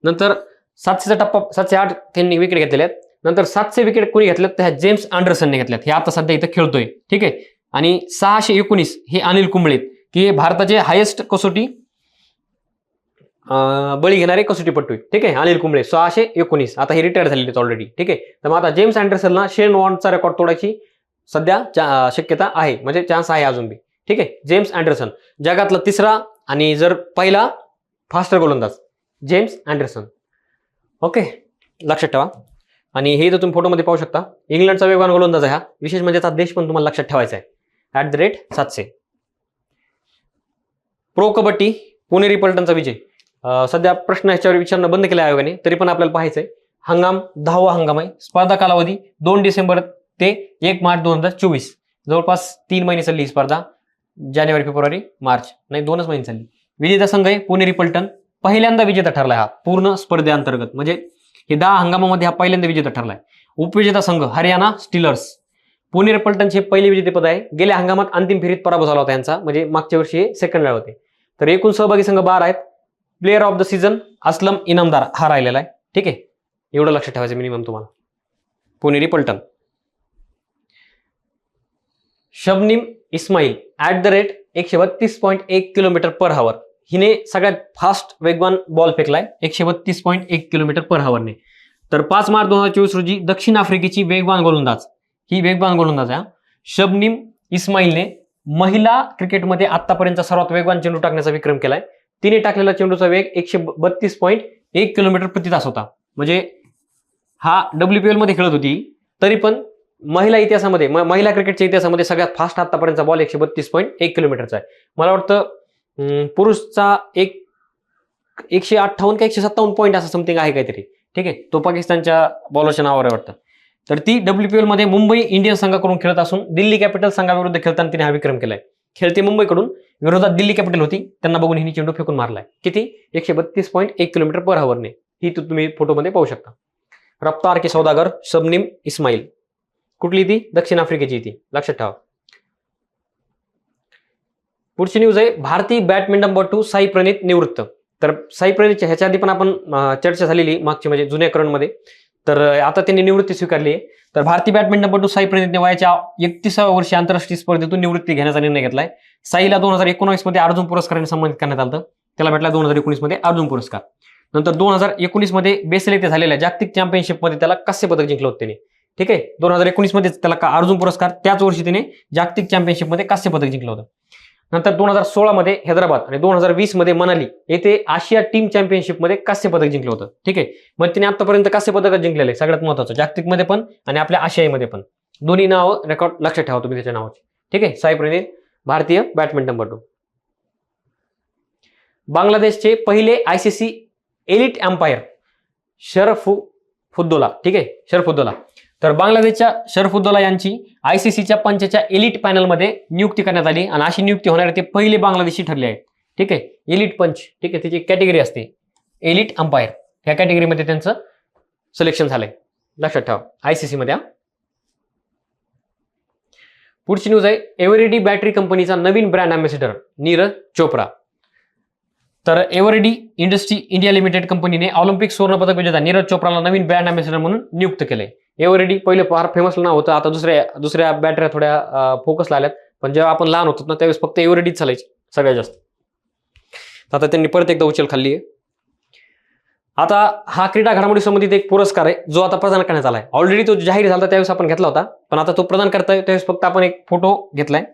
नंतर 700चा टप्पा 708 त्यांनी विकेट घेतलेले आहेत. नंतर 700 विकेट कोणी घेतल्यात तर ह्या जेम्स अँडरसनने घेतल्यात, हे आता सध्या इथं खेळतोय. ठीक आहे, आणि 619 हे अनिल कुंबळे की हे भारताचे हायेस्ट कसोटी बळी घेणारे कसोटीपट्टू आहे. ठीक आहे, अनिल कुंबळे 619, आता हे रिटायर झालेले आहेत ऑलरेडी. ठीक आहे, तर मग आता जेम्स अँडरसनला शेन वॉर्नचा रेकॉर्ड तोडायची सध्या शक्यता आहे, म्हणजे चान्स आहे अजून बी. ठीक आहे, जेम्स अँडरसन जगातला 3रा आणि जर पहिला फास्टर गोलंदाज जेम्स अँडरसन. ओके, लक्षात ठेवा. आणि हे जर तुम्ही फोटोमध्ये पाहू शकता, इंग्लंडचा वेगवान गोलंदाज आहे हा. विशेष म्हणजे त्याचा देश पण तुम्हाला लक्षात ठेवायचा आहे, @700. प्रो कबड्डी पुणेरी पलटणचा विजय. सध्या प्रश्न ह्याच्यावर विचारणं बंद केलं आयोगाने, तरी पण आपल्याला पाहायचंय. हंगाम 10वा हंगाम आहे. स्पर्धा कालावधी 2 डिसेंबर ते 1 मार्च 2024. जवळपास 3 महिने चालली ही स्पर्धा. जानेवारी फेब्रुवारी मार्च नाही 2च महिने चालली. विजेता संघ आहे पुणेरी पलटण, पहिल्यांदा विजेता ठरलाय हा पूर्ण स्पर्धेअंतर्गत. म्हणजे हे 10 हंगामामध्ये हा पहिल्यांदा विजेता ठरलाय. उपविजेता संघ हरियाणा स्टीलर्स. पुणेरी पलटणचे पहिले विजेतेपद आहे. गेल्या हंगामात अंतिम फेरीत पराभव झाला होता यांचा, म्हणजे मागच्या वर्षी हे सेकंड वेळ होते. तर एकूण सहभागी संघ 12 आहेत. Player of the season Aslam Inamdar हा राहिलेला आहे. ठीक आहे, एवढं लक्षात ठेवायचं मिनिमम तुम्हाला. पुणेरी पलटण. शबनीम इस्माईल @ 132.1 किलोमीटर पर हवर, हिने सगळ्यात फास्ट वेगवान बॉल फेकलाय 132.1 किलोमीटर पर हवरने. तर 5 मार्च 2024 रोजी दक्षिण आफ्रिकेची वेगवान गोलंदाज, ही वेगवान गोलंदाज आहे शबनीम इस्माईलने महिला क्रिकेटमध्ये आतापर्यंतचा सर्वात वेगवान चेंडू टाकण्याचा विक्रम केलाय. तिने टाकलेला चेंडूचा वेग 132.1 किलोमीटर प्रति तास होता. म्हणजे हा WPL मध्ये खेळत होती, तरी पण महिला इतिहासामध्ये, महिला क्रिकेटच्या इतिहासामध्ये सगळ्यात फास्ट आतापर्यंतचा बॉल 132.1 किलोमीटरचा आहे. मला वाटतं पुरुषचा 158 का 157 पॉईंट असं समथिंग आहे काहीतरी. ठीक आहे, तो पाकिस्तानच्या बॉलरच्या नावावर आहे वाटतं. तर ती WPL मध्ये मुंबई इंडियन्स संघाकडून खेळत असून दिल्ली कॅपिटल संघाविरुद्ध खेळताना तिने हा विक्रम केलाय. खेळते मुंबईकडून, विरोधात दिल्ली कॅपिटल होती, त्यांना बघून हिने चेंडू फेकून मारलाय. किती? 132.1 किलोमीटर पर हवरने. ही तुम्ही फोटोमध्ये पाहू शकता. रफ्तार के सौदागर शबनीम इस्माईल. कुठली ती? दक्षिण आफ्रिकेची ती, लक्षात ठेवा. पुढची न्यूज आहे भारतीय बॅडमिंटनपटू साई प्रणीत निवृत्त. तर साई प्रणीतच्या ह्याच्या आधी पण आपण चर्चा झालेली मागची, म्हणजे जुन्या करणमध्ये. तर आता त्यांनी निवृत्ती स्वीकारली आहे. तर भारतीय बॅडमिंटनपटू साई प्रणीतने वयाच्या 31व्या वर्षी आंतरराष्ट्रीय स्पर्धेतून निवृत्ती घेण्याचा निर्णय घेतलाय. साईला 2019 मध्ये अर्जुन पुरस्काराने सन्मानित करण्यात आलं. त्याला भेटला 2019 मध्ये अर्जुन पुरस्कार. नंतर 2019 मध्ये बेसेल येथे झालेल्या जागतिक चॅम्पियनशिपमध्ये त्याला कांस्य पदक जिंकलं होतं त्याने. ठीक आहे, 2019 मध्ये त्याला अर्जुन पुरस्कार, त्याच वर्षी त्याने जागतिक चॅम्पियनशिपमध्ये कांस्य पदक जिंकलं होतं. नंतर 2016 मध्ये हैदराबाद आणि 2020 मध्ये मनाली येथे आशिया टीम चॅम्पियनशिपमध्ये कांस्य पदक जिंकलं होतं. ठीक आहे, मग तिने आतापर्यंत कांस्य पदक जिंकलेलं आहे, सगळ्यात महत्त्वाचं, जागतिकमध्ये पण आणि आपल्या आशियामध्ये पण. दोन्ही नाव रेकॉर्ड लक्षात ठेवा तुम्ही त्याच्या नावाचे. ठीक आहे, साई प्रणीत भारतीय बॅडमिंटनपटू. बांगलादेशचे पहिले ICC एलिट अंपायर शरफुद्दोला. ठीक आहे, शरफुद्दोला. तर बांगलादेशच्या शरफुद्दोला यांची ICCच्या पंचच्या एलिट पॅनलमध्ये नियुक्ती करण्यात आली आणि अशी नियुक्ती होणारे ते पहिले बांगलादेशी ठरले आहेत. ठीक आहे, एलिट पंच. ठीक आहे, त्याची कॅटेगरी असते एलिट अंपायर, ह्या कॅटेगरीमध्ये त्यांचं सिलेक्शन झालंय, लक्षात ठेवा, ICC मध्ये. पुढची न्यूज आहे एव्हरेडी बॅटरी कंपनीचा नवीन ब्रँड अँबॅसेडर नीरज चोप्रा. तर एव्हरेडी इंडस्ट्री इंडिया लिमिटेड कंपनीने ऑलिम्पिक सुवर्ण पदक विजेता नीरज चोप्राला नवीन ब्रँड अँबॅसेडर म्हणून नियुक्त केलंय. एव्हरेडी पहिले फार फेमस नाव होतं, आता दुसऱ्या बॅटऱ्या थोड्या फोकसला आल्यात, पण जेव्हा आपण लहान होतो ना त्यावेळेस फक्त एव्हरेडीच चालायची सगळ्यात जास्त. आता त्यांनी परत एकदा उचल खाल्ली आहे. आता हा क्रीडा घडामोडी संबंधित एक पुरस्कार आहे जो आता प्रदान करण्यात आलाय. ऑलरेडी तो जाहीर झाला त्यावेळेस आपण घेतला होता, पण आता तो प्रदान करताय त्यावेळेस फक्त आपण एक फोटो घेतलाय.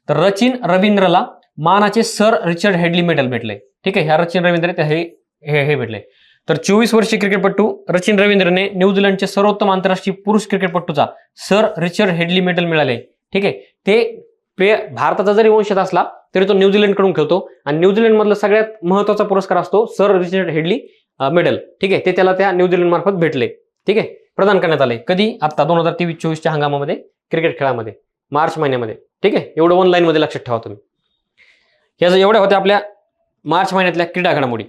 तर रचिन रवींद्रला मानाचे सर रिचर्ड हेडली मेडल भेटले. ठीक आहे, ह्या रचिन रवींद्र हे भेटले. तर 24 वर्षीय क्रिकेटपटू रचिन रवींद्रने न्यूझीलंडचे सर्वोत्तम आंतरराष्ट्रीय पुरुष क्रिकेटपटूचा सर रिचर्ड हेडली मेडल मिळाले. ठीक आहे, ते भारताचा जरी वंशज असला तरी तो न्यूझीलंडकडून खेळतो आणि न्यूझीलंड मधला सगळ्यात महत्वाचा पुरस्कार असतो सर रिचर्ड हेडली मेडल. ठीक आहे, ते त्याला त्या न्यूझीलंड मार्फत भेटले. ठीक आहे, प्रदान करण्यात आले. कधी? आता 2023-24च्या हंगामामध्ये क्रिकेट खेळामध्ये मार्च महिन्यामध्ये. ठीक आहे, एवढं ऑनलाईन मध्ये लक्षात ठेवा तुम्ही. ह्या एवढ्या होत्या आपल्या मार्च महिन्यातल्या क्रीडा घडामोडी.